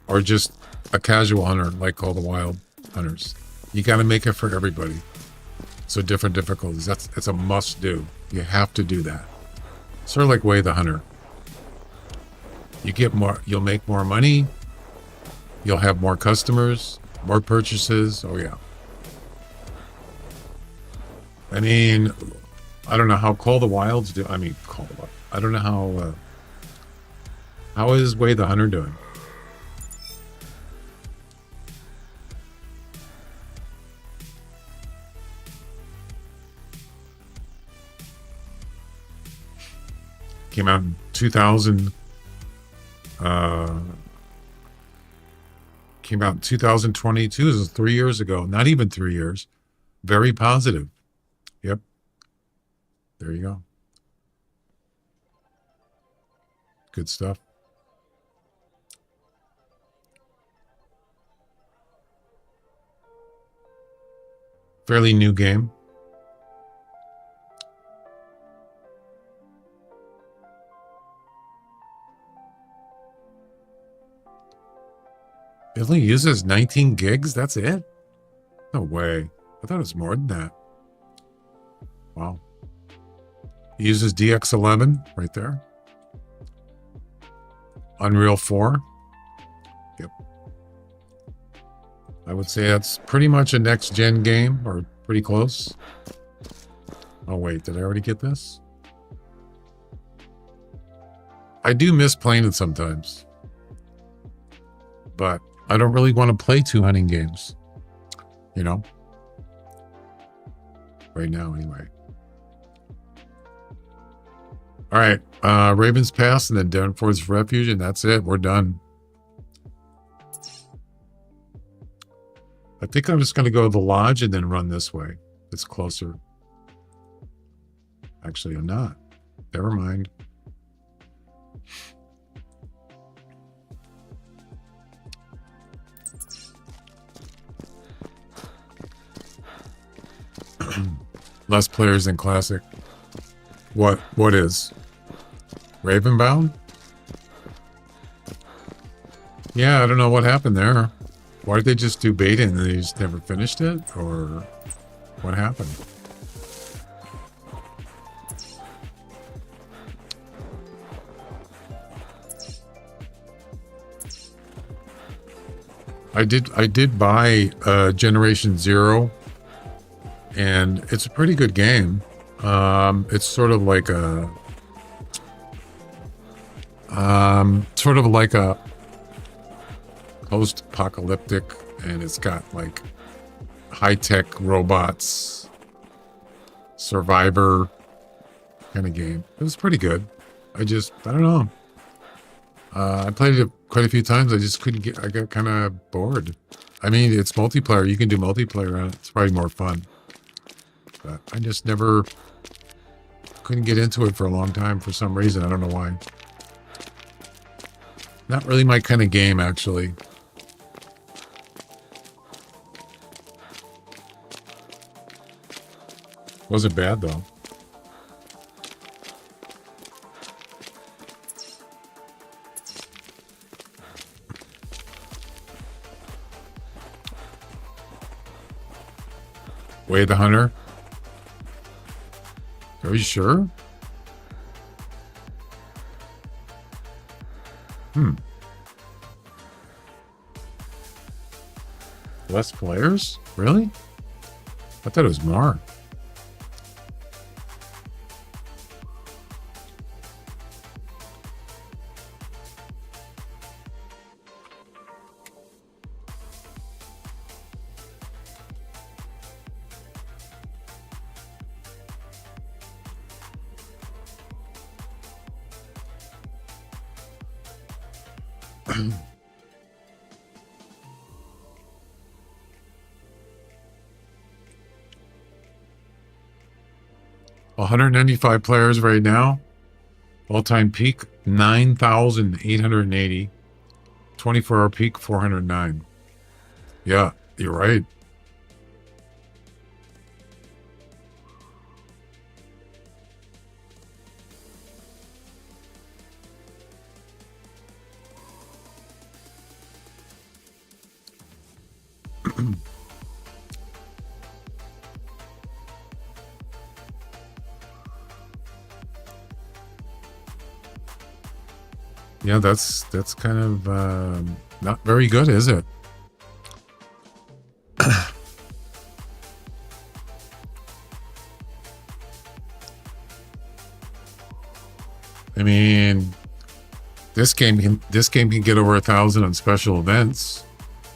or just a casual hunter like all the wild hunters. You got to make it for everybody. So different difficulties. It's a must do. You have to do that. Sort of like Way the Hunter. You get more. You'll make more money. You'll have more customers, more purchases. Oh yeah. I mean, I don't know how Call the Wilds do. I mean, I don't know how is Way the Hunter doing. Came out in 2000. Came out in 2022. This is 3 years ago. Not even 3 years. Very positive. Yep. There you go. Good stuff. Fairly new game. It only uses 19 gigs? That's it? No way. I thought it was more than that. Wow. It uses DX11 right there. Unreal 4. Yep. I would say that's pretty much a next-gen game, or pretty close. Oh, wait. Did I already get this? I do miss playing it sometimes. But I don't really want to play 2 hunting games. You know? Right now, anyway. All right. Raven's Pass and then Danforth's Refuge, and that's it. We're done. I think I'm just going to go to the lodge and then run this way. It's closer. Actually, I'm not. Never mind. Less players than Classic. What is? Ravenbound? Yeah, I don't know what happened there. Why did they just do beta and they just never finished it? Or what happened? I did buy Generation Zero, and it's a pretty good game. It's sort of like a post-apocalyptic, and it's got like high-tech robots, survivor kind of game. It was pretty good. I don't know. I played it quite a few times. I just couldn't get. I got kind of bored. I mean, it's multiplayer. You can do multiplayer on it. It's probably more fun. But I just never couldn't get into it for a long time for some reason. I don't know why. Not really my kind of game, actually. Wasn't bad, though. Way the Hunter? Are you sure? Less players? Really? I thought it was more. $195 players right now. All-time peak 9,880. 24-hour peak 409. Yeah, you're right. Yeah, that's kind of not very good, is it? I mean, this game can get over 1,000 on special events,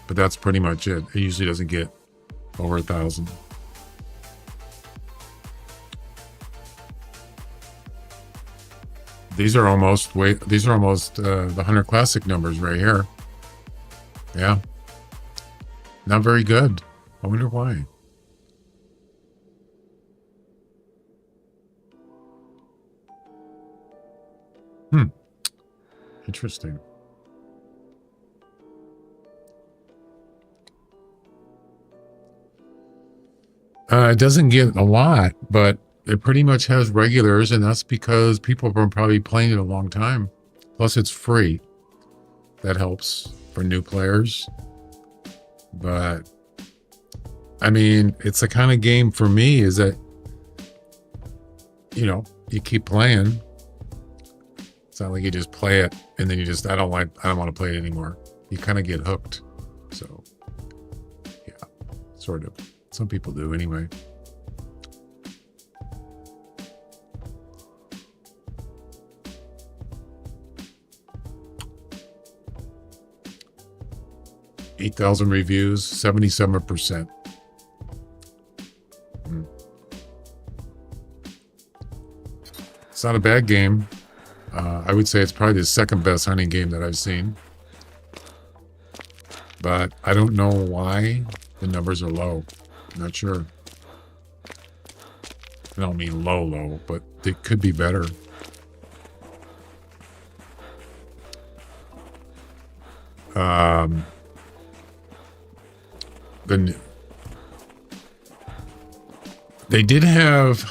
but that's pretty much it. It usually doesn't get over 1,000. These are almost the Hunter Classic numbers right here. Yeah. Not very good. I wonder why. Interesting. It doesn't get a lot, but it pretty much has regulars, and that's because people have been probably playing it a long time. Plus, it's free. That helps for new players. But, I mean, it's the kind of game for me is that, you know, you keep playing. It's not like you just play it and then you just, I don't want to play it anymore. You kind of get hooked. So, yeah, sort of. Some people do anyway. $8,000 reviews, 77%. It's not a bad game. I would say it's probably the second best hunting game that I've seen. But I don't know why the numbers are low. I'm not sure. I don't mean low, but they could be better. They did have...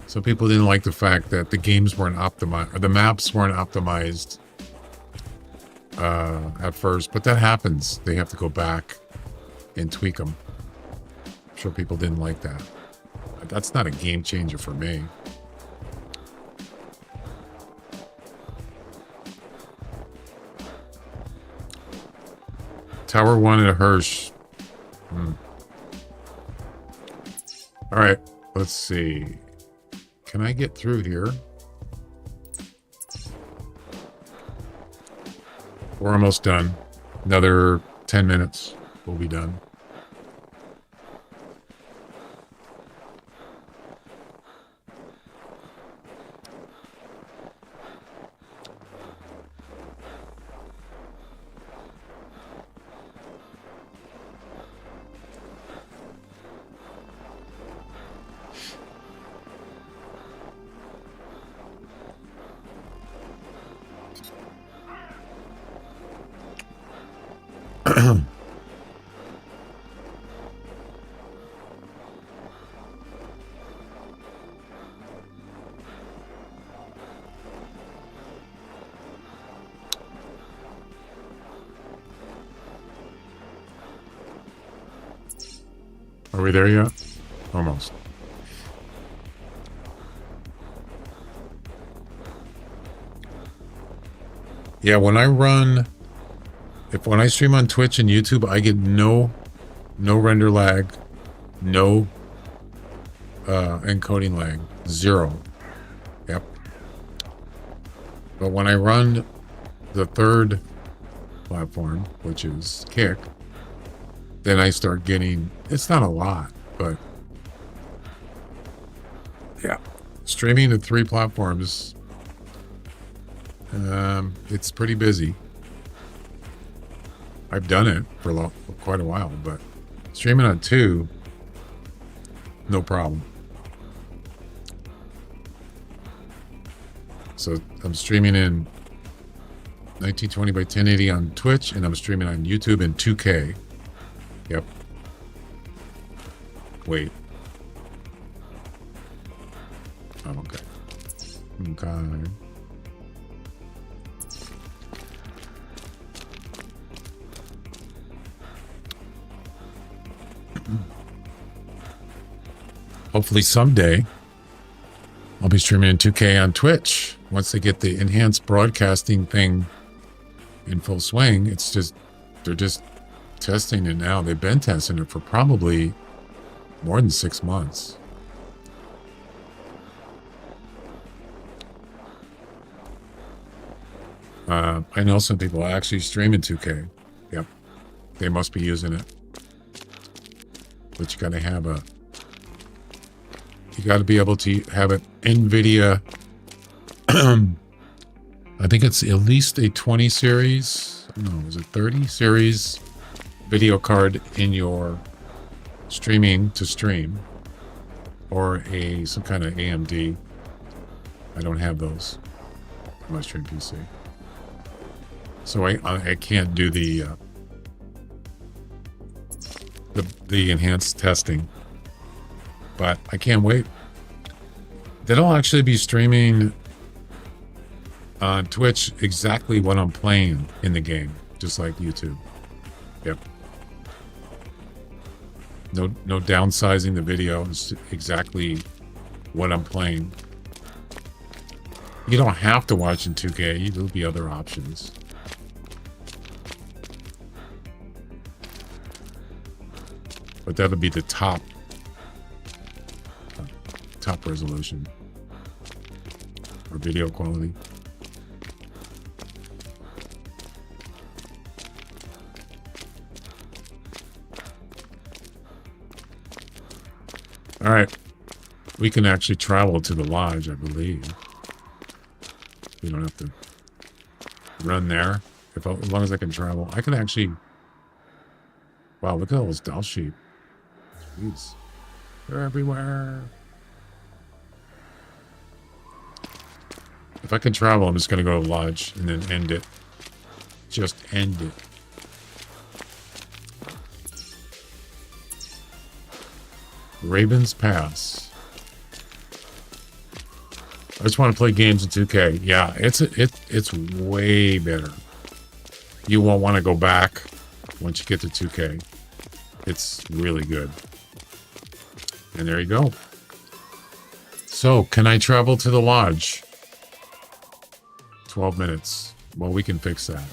So people didn't like the fact that the games weren't optimized, or the maps weren't optimized at first, but that happens. They have to go back and tweak them. I'm sure people didn't like that. But that's not a game changer for me. Tower 1 at Hirsch. All right, let's see. Can I get through here? We're almost done. Another 10 minutes. We'll be done. Are we there yet? Almost. Yeah, when I stream on Twitch and YouTube, I get no render lag, no encoding lag, 0. Yep. But when I run the third platform, which is Kick, then I start getting, it's not a lot, but yeah, streaming to 3 platforms, it's pretty busy. I've done it for quite a while, but streaming on 2, no problem. So I'm streaming in 1920 by 1080 on Twitch, and I'm streaming on YouTube in 2K. Yep. Wait. Oh, okay. Okay. Hopefully someday I'll be streaming in 2K on Twitch. Once they get the enhanced broadcasting thing in full swing, they're just testing it now. They've been testing it for probably more than 6 months. I know some people actually stream in 2K. Yep. They must be using it. But you gotta be able to have an NVIDIA, I think it's at least a 20 series, no, is it 30 series video card in your streaming to stream, or some kind of AMD. I don't have those on my stream PC. So I can't do the enhanced testing. But I can't wait. They'll actually be streaming on Twitch exactly what I'm playing in the game, just like YouTube. Yep. No downsizing the video. It's exactly what I'm playing. You don't have to watch in 2K. There'll be other options. But that'll be the top resolution or video quality. All right, we can actually travel to the lodge, I believe. We don't have to run there. As long as I can travel, I can actually. Wow, look at all those doll sheep. Jeez, they're everywhere. If I can travel, I'm just going to go to the lodge and then end it. Just end it. Ravens Pass. I just want to play games in 2K. Yeah, it's way better. You won't want to go back once you get to 2K. It's really good. And there you go. So, can I travel to the lodge? 12 minutes. Well, we can fix that.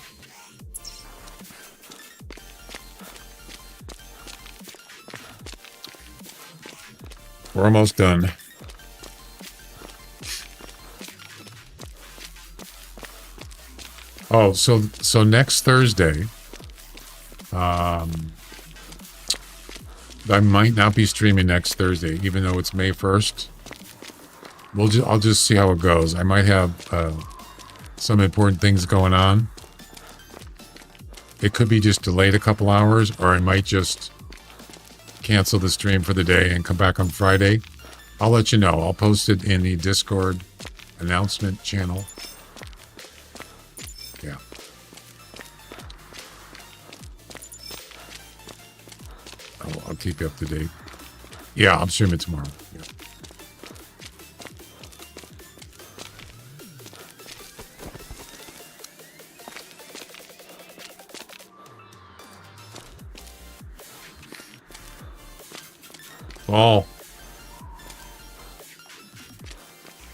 We're almost done. Oh, so next Thursday, I might not be streaming next Thursday, even though it's May 1st. I'll just see how it goes. I might have some important things going on. It could be just delayed a couple hours, or I might just cancel the stream for the day and come back on Friday. I'll let you know. I'll post it in the Discord announcement channel. Yeah. I'll keep you up to date. Yeah, I'm streaming tomorrow. Yeah. Ball.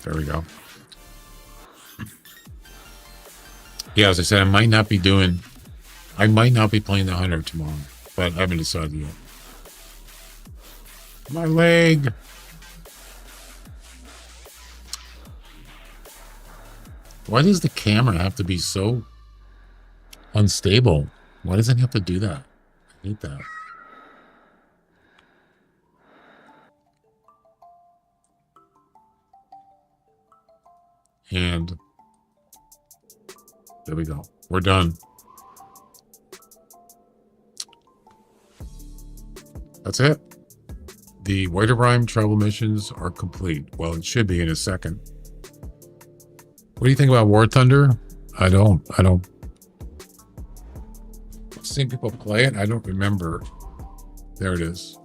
There we go. Yeah, as I said, I might not be playing the Hunter tomorrow, but I haven't decided yet. My leg. Why does the camera have to be so unstable? Why does it have to do that? I hate that. And there we go. We're done. That's it. The Whiterime travel missions are complete. Well, it should be in a second. What do you think about War Thunder? I don't. I've seen people play it. I don't remember. There it is.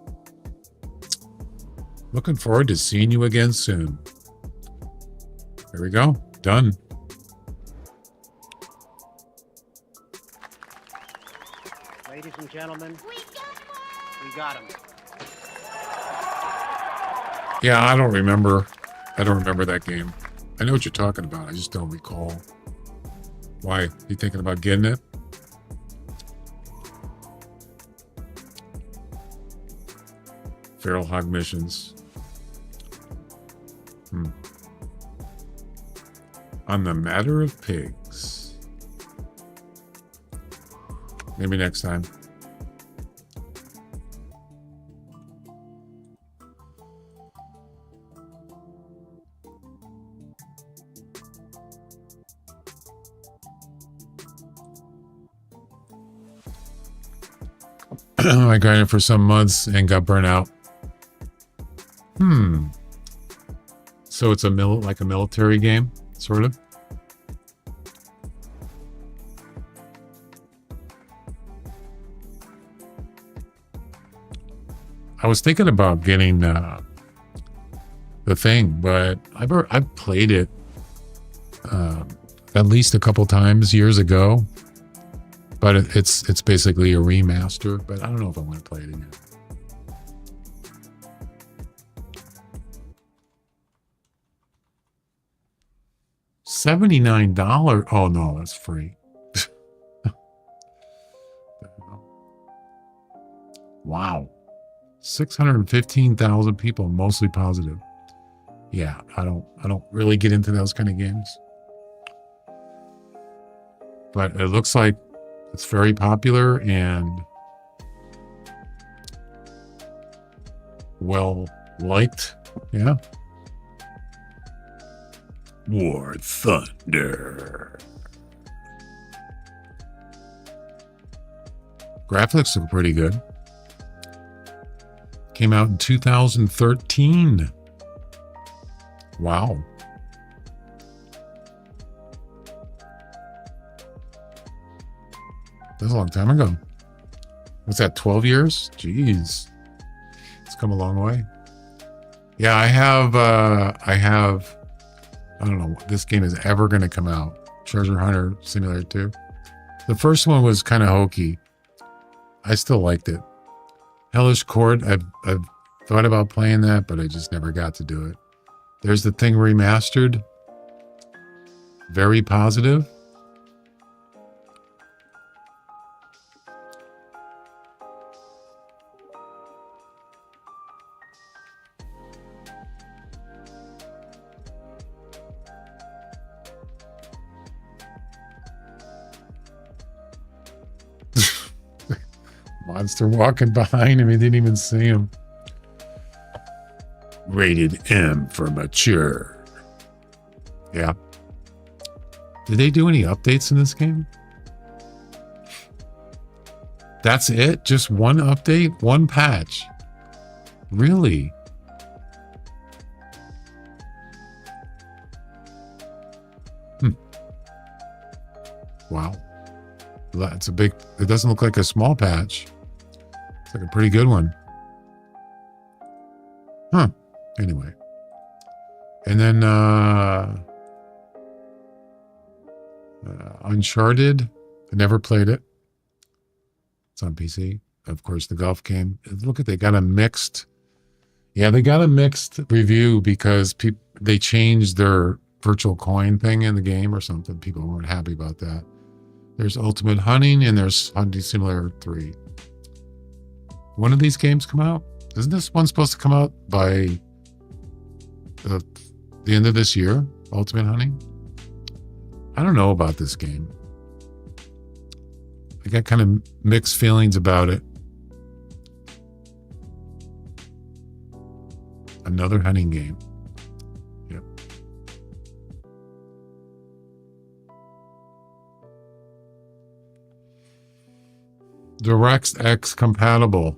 Looking forward to seeing you again soon. There we go. Done. Ladies and gentlemen, we got him. Yeah, I don't remember. I don't remember that game. I know what you're talking about. I just don't recall. Why? You thinking about getting it? Feral hog missions. On the matter of pigs. Maybe next time. I grinded for some months and got burnt out. So it's like a military game, sort of. I was thinking about getting the thing, but I've played it at least a couple times years ago. But it's basically a remaster. But I don't know if I want to play it again. $79. Oh no, that's free. Wow. 615,000 people, mostly positive. Yeah, I don't really get into those kind of games. But it looks like it's very popular and well liked. Yeah. War Thunder. Graphics look pretty good. Came out in 2013. Wow. That's a long time ago. What's that, 12 years? Jeez. It's come a long way. Yeah, I don't know if this game is ever going to come out. Treasure Hunter Simulator 2. The first one was kind of hokey. I still liked it. Hellish Court, I've thought about playing that, but I just never got to do it. There's the Thing remastered. Very positive. Monster walking behind him. He didn't even see him. Rated M for mature. Yeah. Did they do any updates in this game? That's it? Just one update? One patch? Really? Wow. That's a big... It doesn't look like a small patch. It's like a pretty good one. Huh. Anyway. And then Uncharted. I never played it. It's on PC. Of course, the golf game. Look at, they got a mixed Yeah, they got a mixed review because they changed their virtual coin thing in the game or something. People weren't happy about that. There's Ultimate Hunting and there's Hunting Simulator 3. When did these games come out? Isn't this one supposed to come out by the end of this year? Ultimate Hunting? I don't know about this game. I got kind of mixed feelings about it. Another hunting game. Yep. DirectX compatible.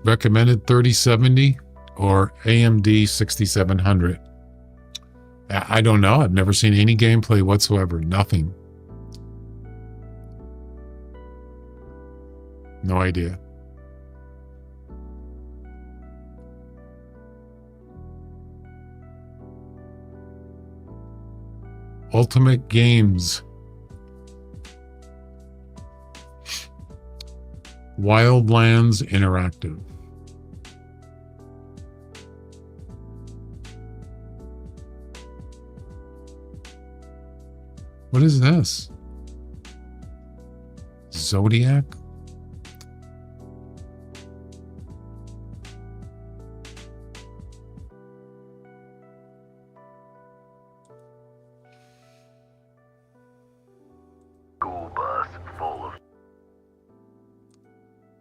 Recommended 3070 or AMD 6700. I don't know. I've never seen any gameplay whatsoever. Nothing. No idea. Ultimate Games. Wildlands Interactive. What is this? Zodiac? School bus full of.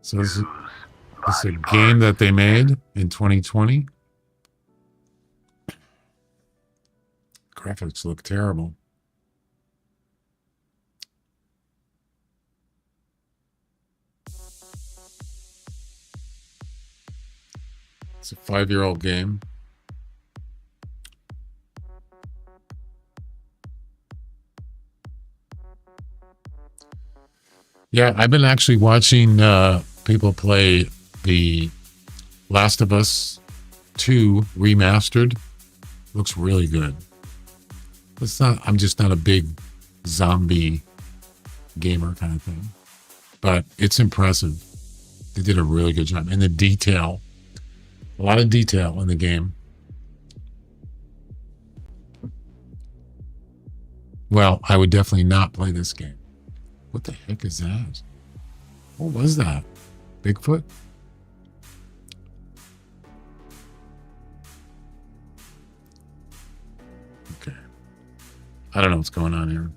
So this is a game that they made in 2020. Graphics look terrible. It's a 5-year-old game. Yeah, I've been actually watching people play the Last of Us 2 remastered. Looks really good. I'm just not a big zombie gamer kind of thing, but it's impressive. They did a really good job. And the detail, a lot of detail in the game. Well, I would definitely not play this game. What the heck is that? What was that? Bigfoot? Okay. I don't know what's going on here.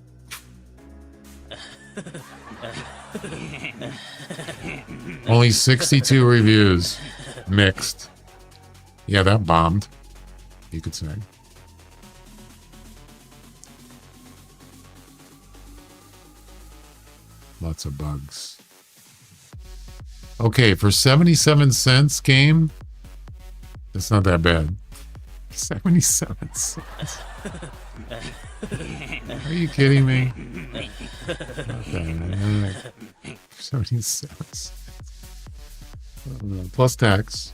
Only 62 reviews. Mixed. Yeah, that bombed, you could say. Lots of bugs. Okay, for 77 cents game, that's not that bad. 77 cents. Are you kidding me? Okay. 77 cents. Plus tax.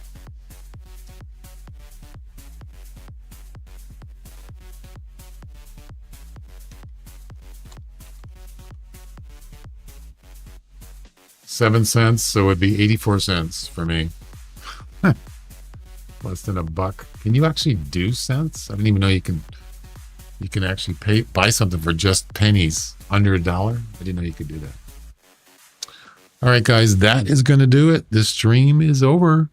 $0.07, so it would be 84 cents for me. Less than $1. Can you actually do cents? I didn't even know you can actually buy something for just pennies, under $1. I didn't know you could do that. All right, guys, that is going to do it. This stream is over.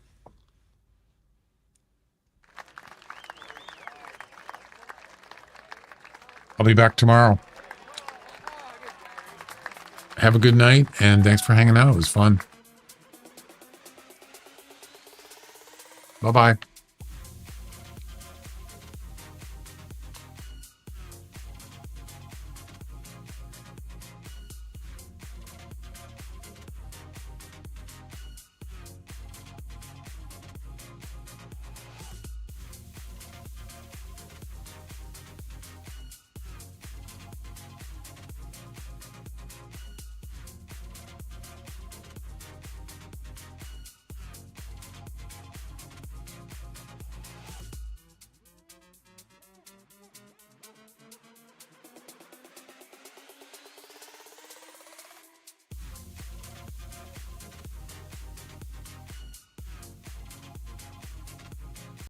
I'll be back tomorrow. Have a good night, and thanks for hanging out. It was fun. Bye-bye.